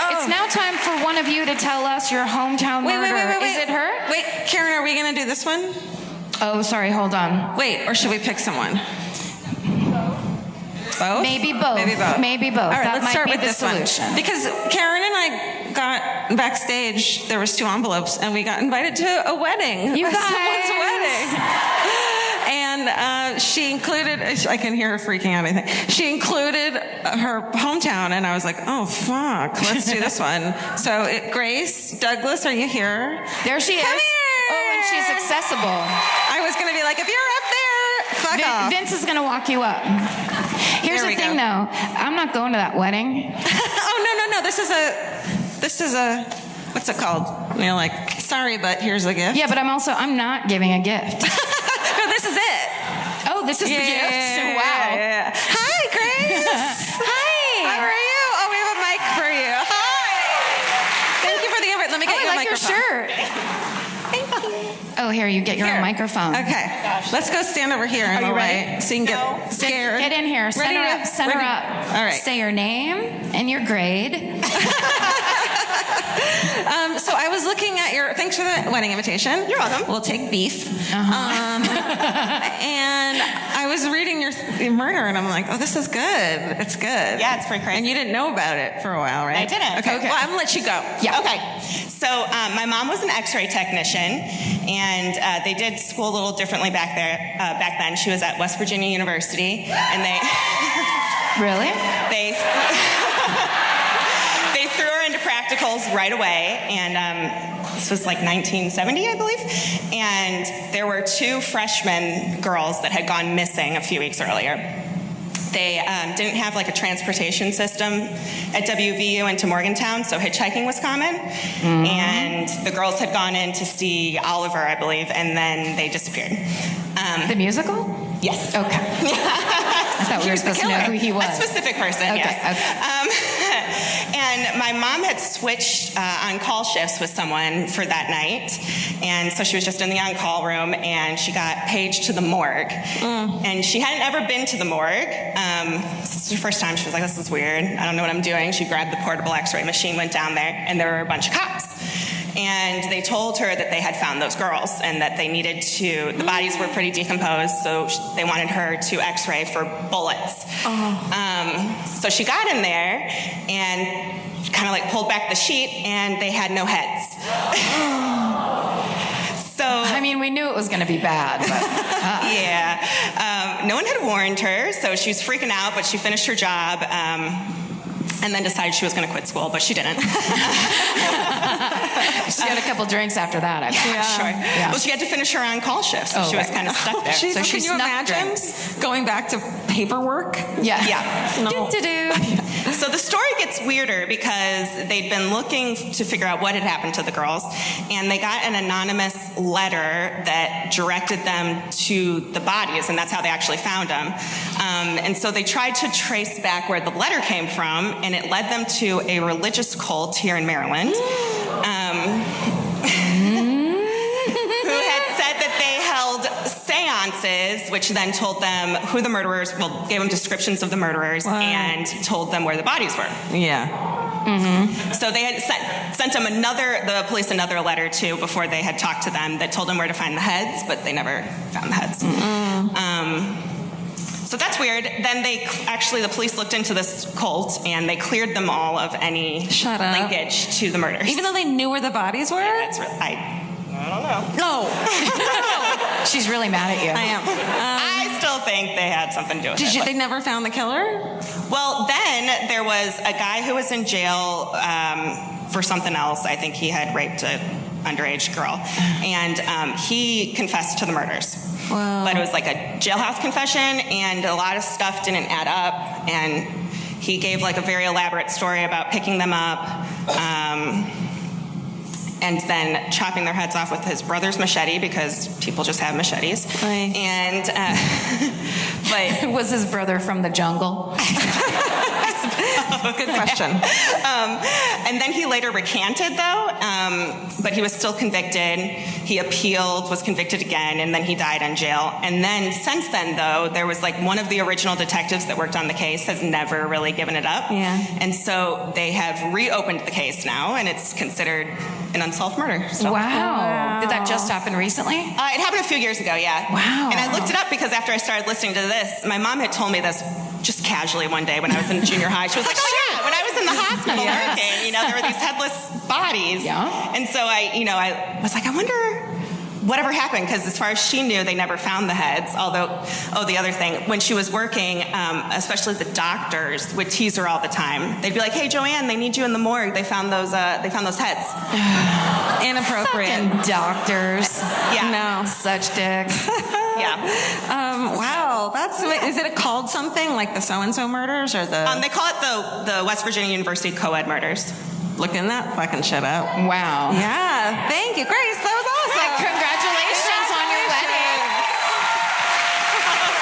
[SPEAKER 2] It's now time for one of you to tell us your hometown murder.
[SPEAKER 4] Wait.
[SPEAKER 2] Is it her?
[SPEAKER 4] Wait, Karen, are we going to do this one?
[SPEAKER 2] Oh, sorry, hold on.
[SPEAKER 4] Wait, or should we pick someone? Both?
[SPEAKER 2] Maybe both.
[SPEAKER 4] Maybe both. All right,
[SPEAKER 2] That
[SPEAKER 4] let's start with
[SPEAKER 2] the
[SPEAKER 4] this
[SPEAKER 2] solution.
[SPEAKER 4] one. Because Karen and I got backstage, there was 2 envelopes, and we got invited to a wedding.
[SPEAKER 2] You guys.
[SPEAKER 4] Someone's wedding. And she included, I can hear her freaking out, I think. She included her hometown, and I was like, oh, fuck, let's do this one. So, Grace Douglas, are you here?
[SPEAKER 2] There she is.
[SPEAKER 4] Come here.
[SPEAKER 2] Oh, and she's accessible.
[SPEAKER 4] I was going to be like, if you're up there, fuck off.
[SPEAKER 2] Vince is going to walk you up. Here's the thing, though. I'm not going to that wedding.
[SPEAKER 4] Oh, no. This is a, what's it called? You're like, sorry, but here's a gift.
[SPEAKER 2] Yeah, but I'm not giving a gift.
[SPEAKER 4] No, this is it.
[SPEAKER 2] Oh, this is the gift? Wow.
[SPEAKER 4] Yeah. Hi, Grace. Hi. How are you? Oh, we have a mic for you. Hi. Thank you for the invite. Let me get you a microphone.
[SPEAKER 2] Your shirt.
[SPEAKER 4] Thank you.
[SPEAKER 2] Oh, here, you get your own microphone.
[SPEAKER 4] Okay. Let's go stand over here in the way so you can get scared.
[SPEAKER 2] Get in here. Center up.
[SPEAKER 4] All right.
[SPEAKER 2] Say your name and your grade.
[SPEAKER 4] So I was looking at thanks for the wedding invitation.
[SPEAKER 2] You're welcome.
[SPEAKER 4] We'll take beef. And I was reading your murder, and I'm like, oh, this is good. It's good.
[SPEAKER 6] Yeah, it's pretty crazy.
[SPEAKER 4] And you didn't know about it for a while, right?
[SPEAKER 6] I didn't.
[SPEAKER 4] Okay. Well, I'm going to let you go.
[SPEAKER 2] Yeah.
[SPEAKER 6] Okay. So my mom was an X-ray technician, and they did school a little differently back then. She was at West Virginia University, and they
[SPEAKER 2] Really?
[SPEAKER 6] they threw her into practicals right away, and this was like 1970, I believe. And there were 2 freshman girls that had gone missing a few weeks earlier. They didn't have like a transportation system at WVU and to Morgantown, so hitchhiking was common. Mm-hmm. And the girls had gone in to see Oliver, I believe, and then they disappeared.
[SPEAKER 2] The musical?
[SPEAKER 6] Yes.
[SPEAKER 2] Okay. I thought we were supposed to know who he was.
[SPEAKER 6] A specific person,
[SPEAKER 2] okay.
[SPEAKER 6] yes.
[SPEAKER 2] Okay.
[SPEAKER 6] And my mom had switched on-call shifts with someone for that night. And so she was just in the on-call room, and she got paged to the morgue. And she hadn't ever been to the morgue. This was her first time. She was like, this is weird. I don't know what I'm doing. She grabbed the portable X-ray machine, went down there, and there were a bunch of cops. And they told her that they had found those girls and that they needed to, the bodies were pretty decomposed, so they wanted her to x-ray for bullets. So she got in there and kind of like pulled back the sheet, and they had no heads. So
[SPEAKER 1] I mean, we knew it was going to be bad, but
[SPEAKER 6] yeah. No one had warned her, so she was freaking out, but she finished her job. And then decided she was going to quit school, but she didn't.
[SPEAKER 1] she had a couple drinks after that, I think.
[SPEAKER 6] Sure.
[SPEAKER 1] Yeah.
[SPEAKER 6] Well, she had to finish her on-call shift, so she was kind of stuck there.
[SPEAKER 3] So
[SPEAKER 6] she
[SPEAKER 3] can you imagine going back to paperwork?
[SPEAKER 1] Yeah.
[SPEAKER 3] No.
[SPEAKER 6] So the story gets weirder because they'd been looking to figure out what had happened to the girls, and they got an anonymous letter that directed them to the bodies, and that's how they actually found them. And so they tried to trace back where the letter came from, and it led them to a religious cult here in Maryland. Who had said that they held seances, which then told them who the murderers, gave them descriptions of the murderers, and told them where the bodies were.
[SPEAKER 3] Yeah.
[SPEAKER 6] So they had sent them the police another letter too before they had talked to them that told them where to find the heads, but they never found the heads. So that's weird. Then the police looked into this cult and they cleared them all of any linkage to the murders.
[SPEAKER 3] Even though they knew where the bodies were?
[SPEAKER 6] Yeah, I don't know.
[SPEAKER 3] No.
[SPEAKER 1] She's really mad at you.
[SPEAKER 3] I am.
[SPEAKER 6] I still think they had something to do with it.
[SPEAKER 3] They never found the killer?
[SPEAKER 6] Well, then there was a guy who was in jail for something else. I think he had raped an underage girl. And he confessed to the murders.
[SPEAKER 3] Wow.
[SPEAKER 6] But it was like a jailhouse confession, and a lot of stuff didn't add up. And he gave like a very elaborate story about picking them up and then chopping their heads off with his brother's machete, because people just have machetes.
[SPEAKER 3] Right.
[SPEAKER 6] And but
[SPEAKER 1] was his brother from the jungle?
[SPEAKER 3] Good question.
[SPEAKER 6] And then he later recanted, though, but he was still convicted. He appealed, was convicted again, and then he died in jail. And then since then, though, there was like one of the original detectives that worked on the case has never really given it up.
[SPEAKER 3] Yeah.
[SPEAKER 6] And so they have reopened the case now, and it's considered an unsolved murder. So.
[SPEAKER 1] Wow. Did that just happen recently?
[SPEAKER 6] It happened a few years ago, yeah.
[SPEAKER 1] Wow.
[SPEAKER 6] And I looked it up because after I started listening to this, my mom had told me this just casually one day when I was in junior high. She was like, oh yeah, when I was in the hospital working, there were these headless bodies.
[SPEAKER 1] Yeah.
[SPEAKER 6] And so I was like, I wonder whatever happened, because as far as she knew, they never found the heads. Although, the other thing, when she was working, especially the doctors would tease her all the time. They'd be like, hey, Joanne, they need you in the morgue. They found those heads.
[SPEAKER 3] Inappropriate.
[SPEAKER 1] Fucking doctors.
[SPEAKER 6] Yeah.
[SPEAKER 3] No.
[SPEAKER 1] Such dicks.
[SPEAKER 6] Yeah.
[SPEAKER 3] Wow. Is it called something like the so-and-so murders or the...
[SPEAKER 6] They call it the West Virginia University co-ed murders.
[SPEAKER 3] Looking that fucking shit up.
[SPEAKER 1] Wow.
[SPEAKER 3] Yeah. Thank you, Grace. That was awesome.
[SPEAKER 1] Congratulations on your wedding.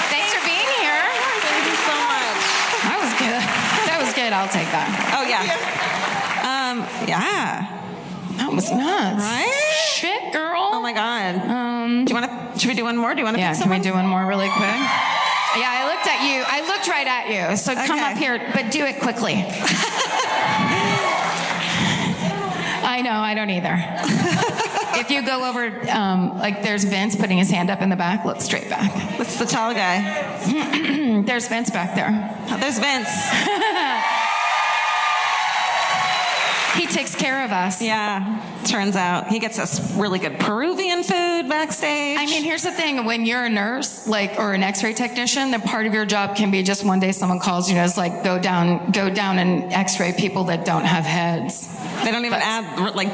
[SPEAKER 1] Thanks for being here.
[SPEAKER 3] Thank you so much.
[SPEAKER 1] That was good. That was good. I'll take that.
[SPEAKER 3] Oh, yeah. Yeah.
[SPEAKER 1] That was nuts.
[SPEAKER 3] Right?
[SPEAKER 1] Shit, girl.
[SPEAKER 3] Oh, my God. Should we do one more? Do you want to pick
[SPEAKER 1] can we
[SPEAKER 3] someone?
[SPEAKER 1] do one more really quick? Yeah, I looked at you. I looked right at you. So come up here, but do it quickly. I know, I don't either. If you go over, there's Vince putting his hand up in the back, look straight back.
[SPEAKER 3] What's the tall guy?
[SPEAKER 1] There's Vince back there.
[SPEAKER 3] Oh, there's Vince.
[SPEAKER 1] He takes care of us.
[SPEAKER 3] Yeah, turns out he gets us really good Peruvian food backstage.
[SPEAKER 1] I mean, here's the thing. When you're a nurse, or an x-ray technician, then part of your job can be just one day someone calls you and is like, go down and x-ray people that don't have heads.
[SPEAKER 3] They don't even add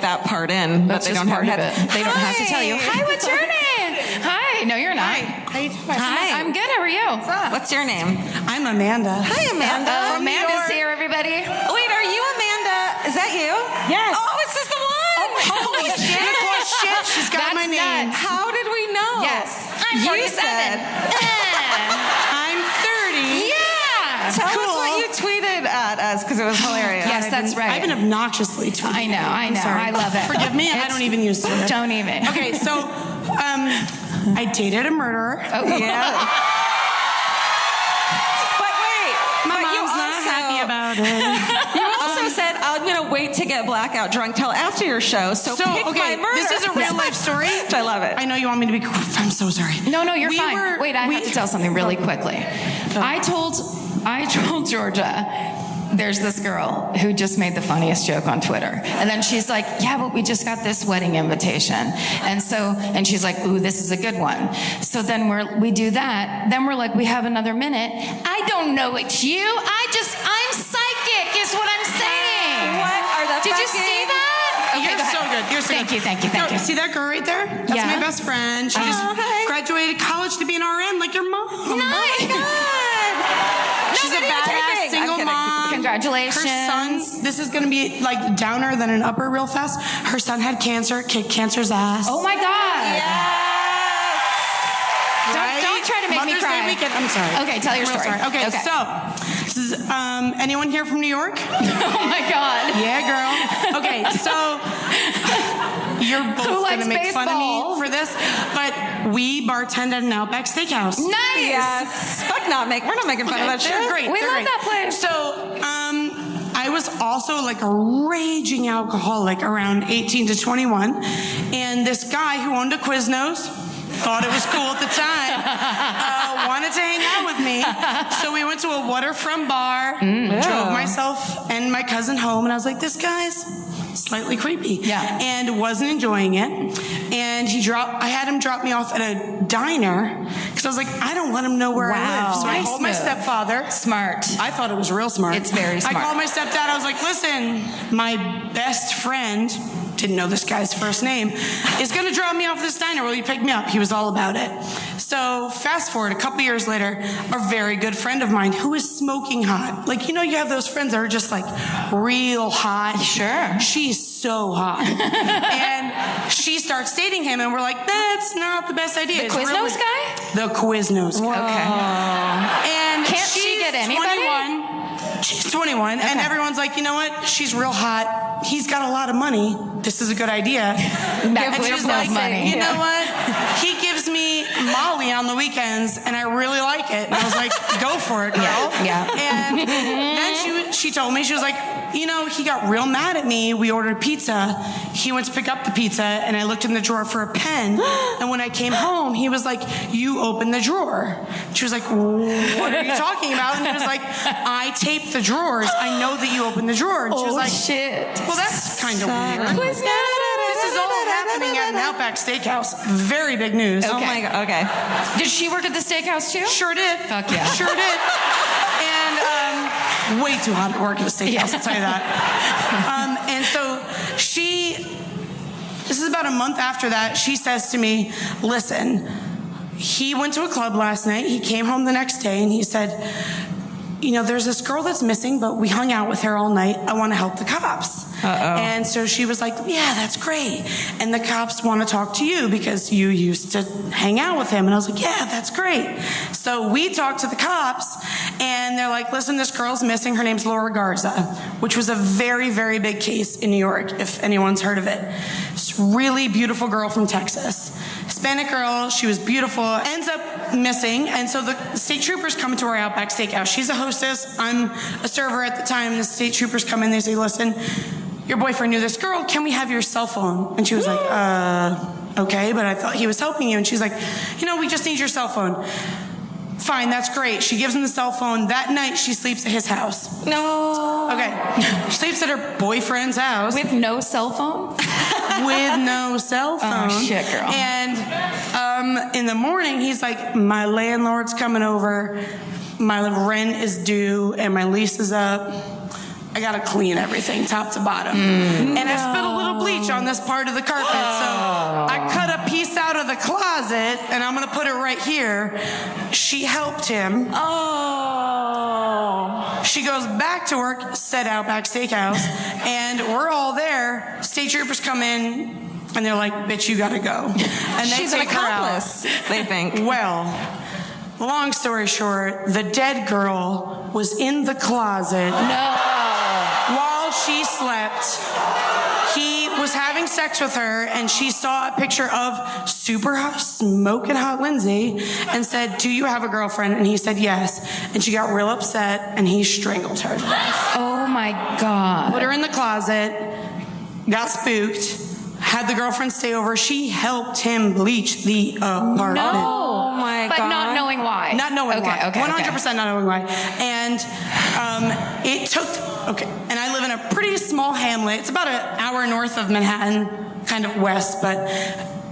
[SPEAKER 3] that part in, but they don't have heads.
[SPEAKER 1] They don't have to tell you, hi, what's your name? Hi. No, you're not.
[SPEAKER 3] Hi.
[SPEAKER 1] I'm good. How are you?
[SPEAKER 3] What's your name?
[SPEAKER 7] I'm Amanda.
[SPEAKER 3] Hi, Amanda.
[SPEAKER 1] Amanda's here, everybody.
[SPEAKER 3] Wait, are you Amanda? Is that you?
[SPEAKER 7] Yes.
[SPEAKER 3] Oh, is this the one?
[SPEAKER 7] Holy shit. Shit. She's got my name.
[SPEAKER 1] Nuts.
[SPEAKER 3] How did we know?
[SPEAKER 1] Yes. I'm
[SPEAKER 3] You
[SPEAKER 1] 47.
[SPEAKER 3] said,
[SPEAKER 7] I'm 30.
[SPEAKER 1] Yeah.
[SPEAKER 3] Tell us what you tweeted at us, because it was hilarious.
[SPEAKER 1] Yes, that's right.
[SPEAKER 7] I've been obnoxiously tweeting.
[SPEAKER 1] I know.
[SPEAKER 7] I'm sorry.
[SPEAKER 1] I love it.
[SPEAKER 7] Forgive me. I don't even use Twitter.
[SPEAKER 1] Don't even.
[SPEAKER 7] Okay, so I dated a murderer.
[SPEAKER 1] Oh,
[SPEAKER 3] Yeah. My
[SPEAKER 7] mom's not happy about it.
[SPEAKER 3] You also said, I'm going to
[SPEAKER 4] wait to get blackout drunk till after your show. So pick my murder.
[SPEAKER 7] This is a real life story.
[SPEAKER 4] I love it.
[SPEAKER 7] I know you want me to be. I'm so sorry.
[SPEAKER 2] No, you're fine. Wait, I have to tell something really quickly. I told Georgia, there's this girl who just made the funniest joke on Twitter. And then she's like, yeah, but we just got this wedding invitation. And she's like, ooh, this is a good one. So then we do that. Then we're like, we have another minute. I don't know it's you. I'm psychic is what I'm saying.
[SPEAKER 4] What are the
[SPEAKER 2] Did you see that? Okay,
[SPEAKER 7] You're so good. You're so good.
[SPEAKER 2] Thank you.
[SPEAKER 7] No, see that girl right there? That's my best friend. She just graduated college to be an RN like your mom.
[SPEAKER 2] Nice.
[SPEAKER 4] Oh my God.
[SPEAKER 7] She's a badass single mom.
[SPEAKER 2] Congratulations.
[SPEAKER 7] Her son, this is going to be like downer than an upper real fast. Her son had cancer, kicked cancer's ass.
[SPEAKER 2] Oh my God.
[SPEAKER 4] Yes.
[SPEAKER 2] Don't try to make me cry.
[SPEAKER 7] Day weekend. I'm sorry.
[SPEAKER 2] Okay, tell your story.
[SPEAKER 7] Sorry. Okay, so this is anyone here from New York?
[SPEAKER 2] Oh my God.
[SPEAKER 7] Yeah, girl. Okay, so you're both going to make fun of me for this, but we bartend at an Outback Steakhouse.
[SPEAKER 2] Nice.
[SPEAKER 4] Yes. We're not making fun of that shit.
[SPEAKER 7] They're great.
[SPEAKER 2] We love that place.
[SPEAKER 7] So, I was also like a raging alcoholic around 18 to 21, and this guy who owned a Quiznos thought it was cool at the time, wanted to hang out with me. So we went to a waterfront bar, drove myself and my cousin home, and I was like, this guy's slightly creepy.
[SPEAKER 2] Yeah.
[SPEAKER 7] And wasn't enjoying it. And I had him drop me off at a diner because I was like, I don't let him know where I live. So I called my stepfather.
[SPEAKER 2] Smart.
[SPEAKER 7] I thought it was real smart.
[SPEAKER 2] It's very smart.
[SPEAKER 7] I called my stepdad. I was like, listen, my best friend, didn't know this guy's first name, is going to drop me off at this diner. Will you pick me up? He was all about it. So fast forward a couple years later, a very good friend of mine who is smoking hot. Like, you have those friends that are just like real hot.
[SPEAKER 2] Sure.
[SPEAKER 7] She's so hot. And she starts dating him, and we're like, that's not the best idea.
[SPEAKER 2] The Quiznos guy?
[SPEAKER 7] The Quiznos guy.
[SPEAKER 2] Okay.
[SPEAKER 7] And
[SPEAKER 2] Can't she get anybody?
[SPEAKER 7] 21. She's 21, and everyone's like, you know what? She's real hot. He's got a lot of money. This is a good idea.
[SPEAKER 2] And she's like,
[SPEAKER 7] money. You know what? He gives me Molly on the weekends, and I really like it. And I was like, go for it, girl.
[SPEAKER 2] Yeah.
[SPEAKER 7] And then she told me, she was like, he got real mad at me. We ordered pizza. He went to pick up the pizza, and I looked in the drawer for a pen. And when I came home, he was like, you opened the drawer. She was like, what are you talking about? And he was like, I taped the drawers. I know that you opened the drawer. And she was like,
[SPEAKER 2] shit.
[SPEAKER 7] Well, that's kind of weird. This is all happening at an Outback Steakhouse. Very big news.
[SPEAKER 4] Okay. Oh my God. Okay.
[SPEAKER 2] Did she work at the steakhouse too?
[SPEAKER 7] Sure did.
[SPEAKER 2] Fuck yeah.
[SPEAKER 7] Sure did. And way too hot to work at a steakhouse, I'll tell you that. And so this is about a month after that, she says to me, listen, he went to a club last night. He came home the next day, and he said, there's this girl that's missing, but we hung out with her all night. I want to help the cops. Uh-oh. And so she was like, yeah, that's great. And the cops want to talk to you because you used to hang out with him. And I was like, yeah, that's great. So we talked to the cops, and they're like, listen, this girl's missing. Her name's Laura Garza, which was a very, very big case in New York, if anyone's heard of it. This really beautiful girl from Texas. Hispanic girl. She was beautiful. Ends up missing. And so the state troopers come to our Outback Steakhouse. She's a hostess. I'm a server at the time. The state troopers come in. They say, listen, your boyfriend knew this girl. Can we have your cell phone? And she was like, okay, but I thought he was helping you. And she's like, we just need your cell phone. Fine, that's great. She gives him the cell phone. That night, she sleeps at his house.
[SPEAKER 2] No.
[SPEAKER 7] Okay. She sleeps at her boyfriend's house.
[SPEAKER 2] With no cell phone?
[SPEAKER 7] With no cell phone.
[SPEAKER 2] Oh, shit, girl.
[SPEAKER 7] And in the morning, he's like, my landlord's coming over. My rent is due, and my lease is up. I gotta clean everything, top to bottom. And I spilled a little bleach on this part of the carpet, so I cut a piece out of the closet, and I'm gonna put it right here. She helped him. She goes back to work, said Outback Steakhouse, and we're all there. State troopers come in, and they're like, bitch, you gotta go. And they
[SPEAKER 4] She's an accomplice, they think.
[SPEAKER 7] Well, long story short, the dead girl was in the closet.
[SPEAKER 2] No.
[SPEAKER 7] While she slept, he was having sex with her, and she saw a picture of super hot, smoking hot Lindsay and said, do you have a girlfriend? And he said yes. And she got real upset, and he strangled her to death.
[SPEAKER 2] Oh my God.
[SPEAKER 7] Put her in the closet, got spooked, had the girlfriend stay over. She helped him bleach the apartment.
[SPEAKER 2] No.
[SPEAKER 5] Oh my God.
[SPEAKER 2] But not knowing why.
[SPEAKER 7] Not knowing why.
[SPEAKER 2] Okay.
[SPEAKER 7] 100% not knowing why. And it took, and I live in a pretty small hamlet. It's about an hour north of Manhattan, kind of west, but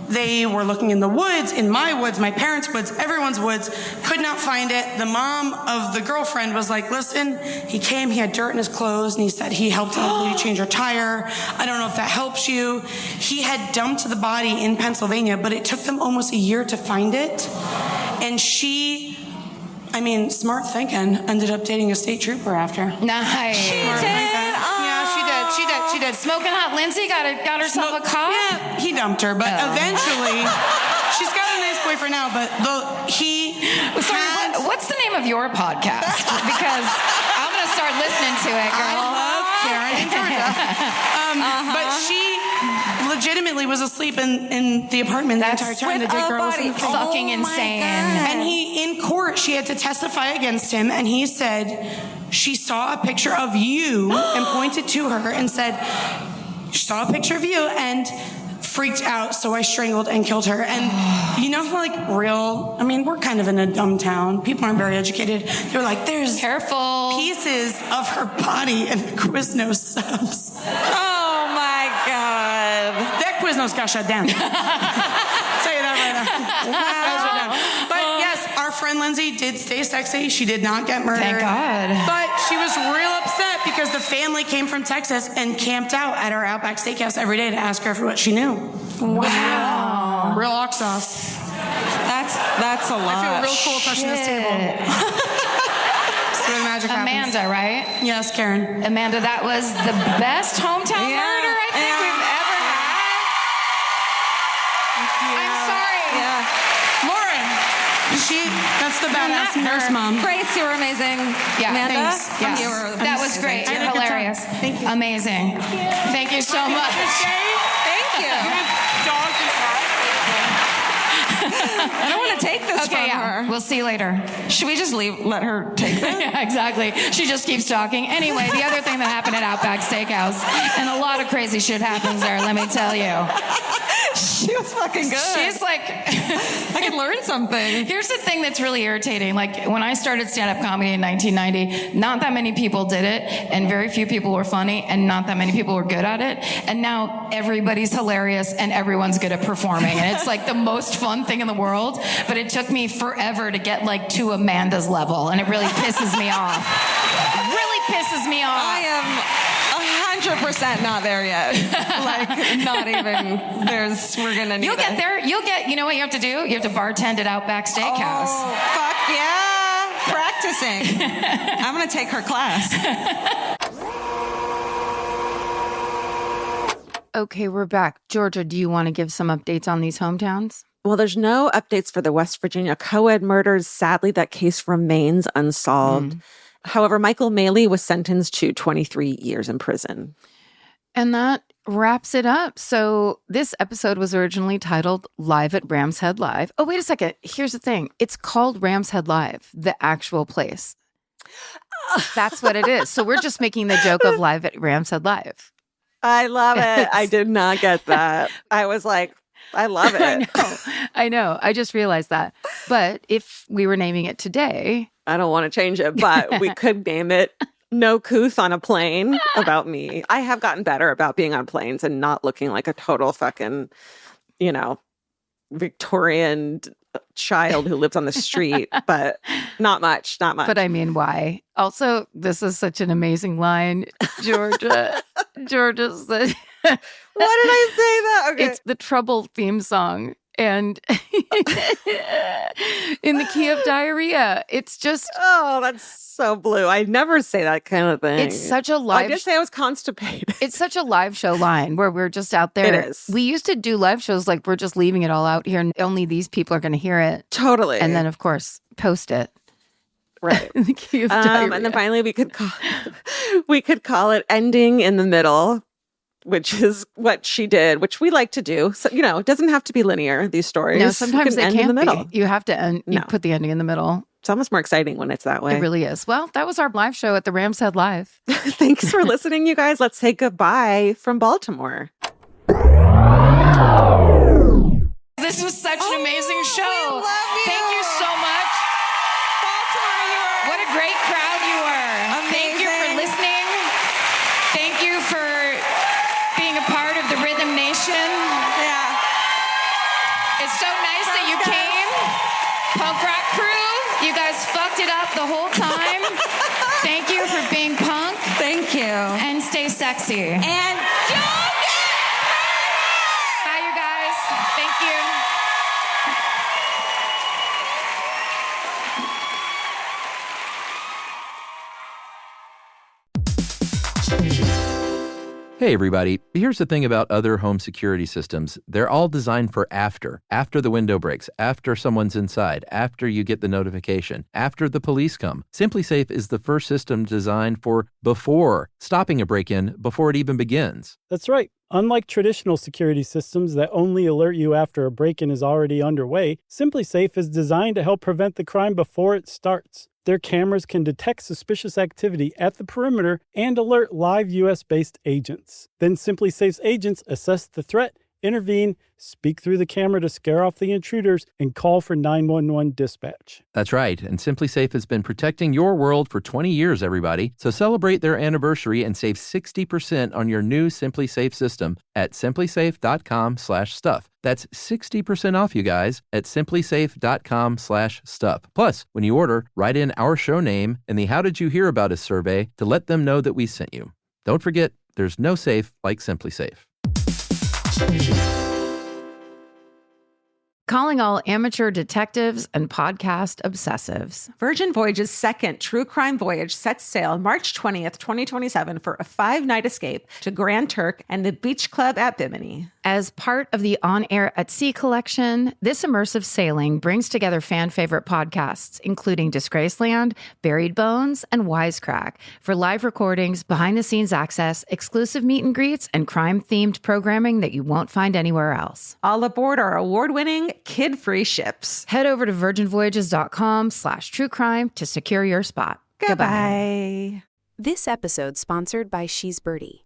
[SPEAKER 7] they were looking in the woods, in my woods, my parents' woods, everyone's woods, could not find it. The mom of the girlfriend was like, listen, he came, he had dirt in his clothes, and he said he helped a change her tire. I don't know if that helps you. He had dumped the body in Pennsylvania, but it took them almost a year to find it. And she, smart thinking, ended up dating a state trooper after.
[SPEAKER 2] Nice.
[SPEAKER 7] She did.
[SPEAKER 2] Smoking hot Lindsay got herself a cop?
[SPEAKER 7] Yeah, he dumped her, but eventually, she's got a nice boyfriend now, but
[SPEAKER 2] what's the name of your podcast? Because I'm going to start listening to it, girl.
[SPEAKER 7] I love Karen and Georgia. But she legitimately was asleep in the apartment the entire time. The dead girl was in the
[SPEAKER 2] fucking insane.
[SPEAKER 7] And in court, she had to testify against him, and he said she saw a picture of you and pointed to her and said, she saw a picture of you and freaked out, so I strangled and killed her. And we're kind of in a dumb town. People aren't very educated. They're like, there's
[SPEAKER 2] careful
[SPEAKER 7] pieces of her body and the Quiznos subs.
[SPEAKER 5] Oh my God.
[SPEAKER 7] That Quiznos got shut down. Say that right now. Wow. But yes, our friend Lindsay did stay sexy. She did not get murdered.
[SPEAKER 2] Thank God.
[SPEAKER 7] But she was real upset because the family came from Texas and camped out at our Outback Steakhouse every day to ask her for what she knew.
[SPEAKER 2] Wow.
[SPEAKER 7] Real ox sauce.
[SPEAKER 5] That's a lot.
[SPEAKER 7] I feel real cool touching this table. Magic happens.
[SPEAKER 2] Amanda, right?
[SPEAKER 7] Yes, Karen.
[SPEAKER 2] Amanda, that was the best hometown murder I think we've ever had. I'm sorry.
[SPEAKER 5] Yeah.
[SPEAKER 7] Lauren. That's the badass nurse mom.
[SPEAKER 5] Grace, you were amazing.
[SPEAKER 2] Yeah,
[SPEAKER 5] Amanda,
[SPEAKER 2] thanks. Yeah. That was great. You're hilarious.
[SPEAKER 7] Thank you.
[SPEAKER 2] Amazing. Thank you so much.
[SPEAKER 5] Thank you.
[SPEAKER 7] Dogs and cats.
[SPEAKER 5] I don't want to take this from her.
[SPEAKER 2] We'll see you later.
[SPEAKER 5] Should we just let her take this?
[SPEAKER 2] Yeah, exactly. She just keeps talking. Anyway, the other thing that happened at Outback Steakhouse, and a lot of crazy shit happens there, let me tell you.
[SPEAKER 5] She was fucking good.
[SPEAKER 2] She's like...
[SPEAKER 5] I could learn something.
[SPEAKER 2] Here's the thing that's really irritating. Like, when I started stand-up comedy in 1990, not that many people did it, and very few people were funny, and not that many people were good at it. And now everybody's hilarious, and everyone's good at performing. And it's like the most fun thing in the world, but it took me forever to get like to Amanda's level, and it really pisses me off. It really pisses me off.
[SPEAKER 5] I am 100% not there yet. Like, not even. We're gonna need
[SPEAKER 2] You'll get there. You know what you have to do? You have to bartend at Outback Steakhouse.
[SPEAKER 5] Oh, fuck yeah. Practicing. I'm gonna take her class.
[SPEAKER 1] Okay, we're back. Georgia, do you want to give some updates on these hometowns?
[SPEAKER 3] Well, there's no updates for the West Virginia co-ed murders. Sadly, that case remains unsolved. However, Michael Maley was sentenced to 23 years in prison.
[SPEAKER 1] And that wraps it up. So this episode was originally titled Live at Ram's Head Live. Oh, wait a second. Here's the thing. It's called Ram's Head Live, the actual place. That's what it is. So we're just making the joke of Live at Ram's Head Live.
[SPEAKER 3] I love it. I did not get that. I was like, I love it.
[SPEAKER 1] I know. I just realized that. But if we were naming it today...
[SPEAKER 3] I don't want to change it, but we could name it No Couth on a Plane about me. I have gotten better about being on planes and not looking like a total fucking, Victorian child who lives on the street, but not much.
[SPEAKER 1] But I mean, why? Also, this is such an amazing line, Georgia. Georgia said...
[SPEAKER 3] Why did I say that? Okay.
[SPEAKER 1] It's the Trouble theme song. And in the key of diarrhea, it's just...
[SPEAKER 3] Oh, that's so blue. I never say that kind of thing.
[SPEAKER 1] It's such a live...
[SPEAKER 3] I did say I was constipated.
[SPEAKER 1] It's such a live show line where we're just out there.
[SPEAKER 3] It is.
[SPEAKER 1] We used to do live shows like we're just leaving it all out here and only these people are going to hear it.
[SPEAKER 3] Totally.
[SPEAKER 1] And then, of course, post it.
[SPEAKER 3] Right.
[SPEAKER 1] In the key of diarrhea.
[SPEAKER 3] And then finally we could call it Ending in the Middle, which is what she did, which we like to do. So, it doesn't have to be linear, these stories.
[SPEAKER 1] No, sometimes they
[SPEAKER 3] end
[SPEAKER 1] can't
[SPEAKER 3] in the middle.
[SPEAKER 1] be. You have to end. You put the ending in the middle.
[SPEAKER 3] It's almost more exciting when it's that way.
[SPEAKER 1] It really is. Well, that was our live show at the Ram's Head Live.
[SPEAKER 3] Thanks for listening, you guys. Let's say goodbye from Baltimore.
[SPEAKER 2] This was such an amazing show. Thank you so much.
[SPEAKER 4] Baltimore,
[SPEAKER 2] what a great crowd you were.
[SPEAKER 4] Amazing.
[SPEAKER 2] Thank you for listening. Thank you for being a part of the Rhythm Nation.
[SPEAKER 4] Yeah.
[SPEAKER 2] It's so nice that you came. Punk rock crew, you guys fucked it up the whole time. Thank you for being punk.
[SPEAKER 4] Thank you.
[SPEAKER 2] And stay sexy.
[SPEAKER 4] And don't get murdered!
[SPEAKER 2] Bye, you guys. Thank you.
[SPEAKER 8] Hey everybody, here's the thing about other home security systems. They're all designed for after the window breaks, after someone's inside, after you get the notification, after the police come. SimpliSafe is the first system designed for before, stopping a break-in before it even begins.
[SPEAKER 9] That's right. Unlike traditional security systems that only alert you after a break-in is already underway, SimpliSafe is designed to help prevent the crime before it starts. Their cameras can detect suspicious activity at the perimeter and alert live U.S.-based agents. Then SimpliSafe's agents assess the threat, intervene, speak through the camera to scare off the intruders, and call for 911 dispatch.
[SPEAKER 8] That's right, and SimpliSafe has been protecting your world for 20 years, everybody. So celebrate their anniversary and save 60% on your new SimpliSafe system at simplisafe.com/stuff. That's 60% off, you guys, at simplisafe.com/stuff. Plus, when you order, write in our show name and the How Did You Hear About Us survey to let them know that we sent you. Don't forget, there's no safe like SimpliSafe.
[SPEAKER 1] Calling all amateur detectives and podcast obsessives.
[SPEAKER 5] Virgin Voyage's second true crime voyage sets sail March 20th, 2027 for a 5-night escape to Grand Turk and the Beach Club at Bimini.
[SPEAKER 1] As part of the On Air at Sea collection, this immersive sailing brings together fan favorite podcasts, including Disgraceland, Buried Bones, and Wisecrack, for live recordings, behind-the-scenes access, exclusive meet and greets, and crime-themed programming that you won't find anywhere else.
[SPEAKER 5] All aboard our award-winning, kid-free ships.
[SPEAKER 1] Head over to virginvoyages.com/truecrime to secure your spot.
[SPEAKER 5] Goodbye.
[SPEAKER 10] This episode sponsored by She's Birdie.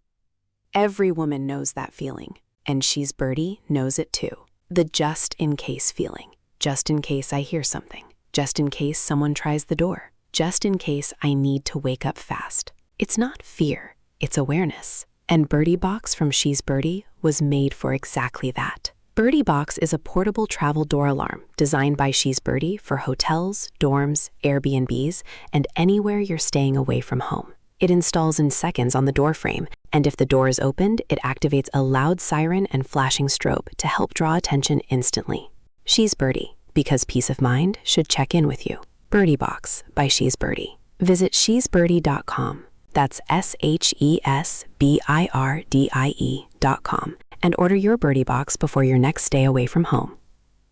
[SPEAKER 10] Every woman knows that feeling, and She's Birdie knows it too. The just-in-case feeling. Just in case I hear something. Just in case someone tries the door. Just in case I need to wake up fast. It's not fear, it's awareness. And Birdie Box from She's Birdie was made for exactly that. Birdie Box is a portable travel door alarm designed by She's Birdie for hotels, dorms, Airbnbs, and anywhere you're staying away from home. It installs in seconds on the door frame, and if the door is opened, it activates a loud siren and flashing strobe to help draw attention instantly. She's Birdie, because peace of mind should check in with you. Birdie Box by She's Birdie. Visit shesbirdie.com. That's SHESBIRDIE.com. And order your Birdie Box before your next stay away from home.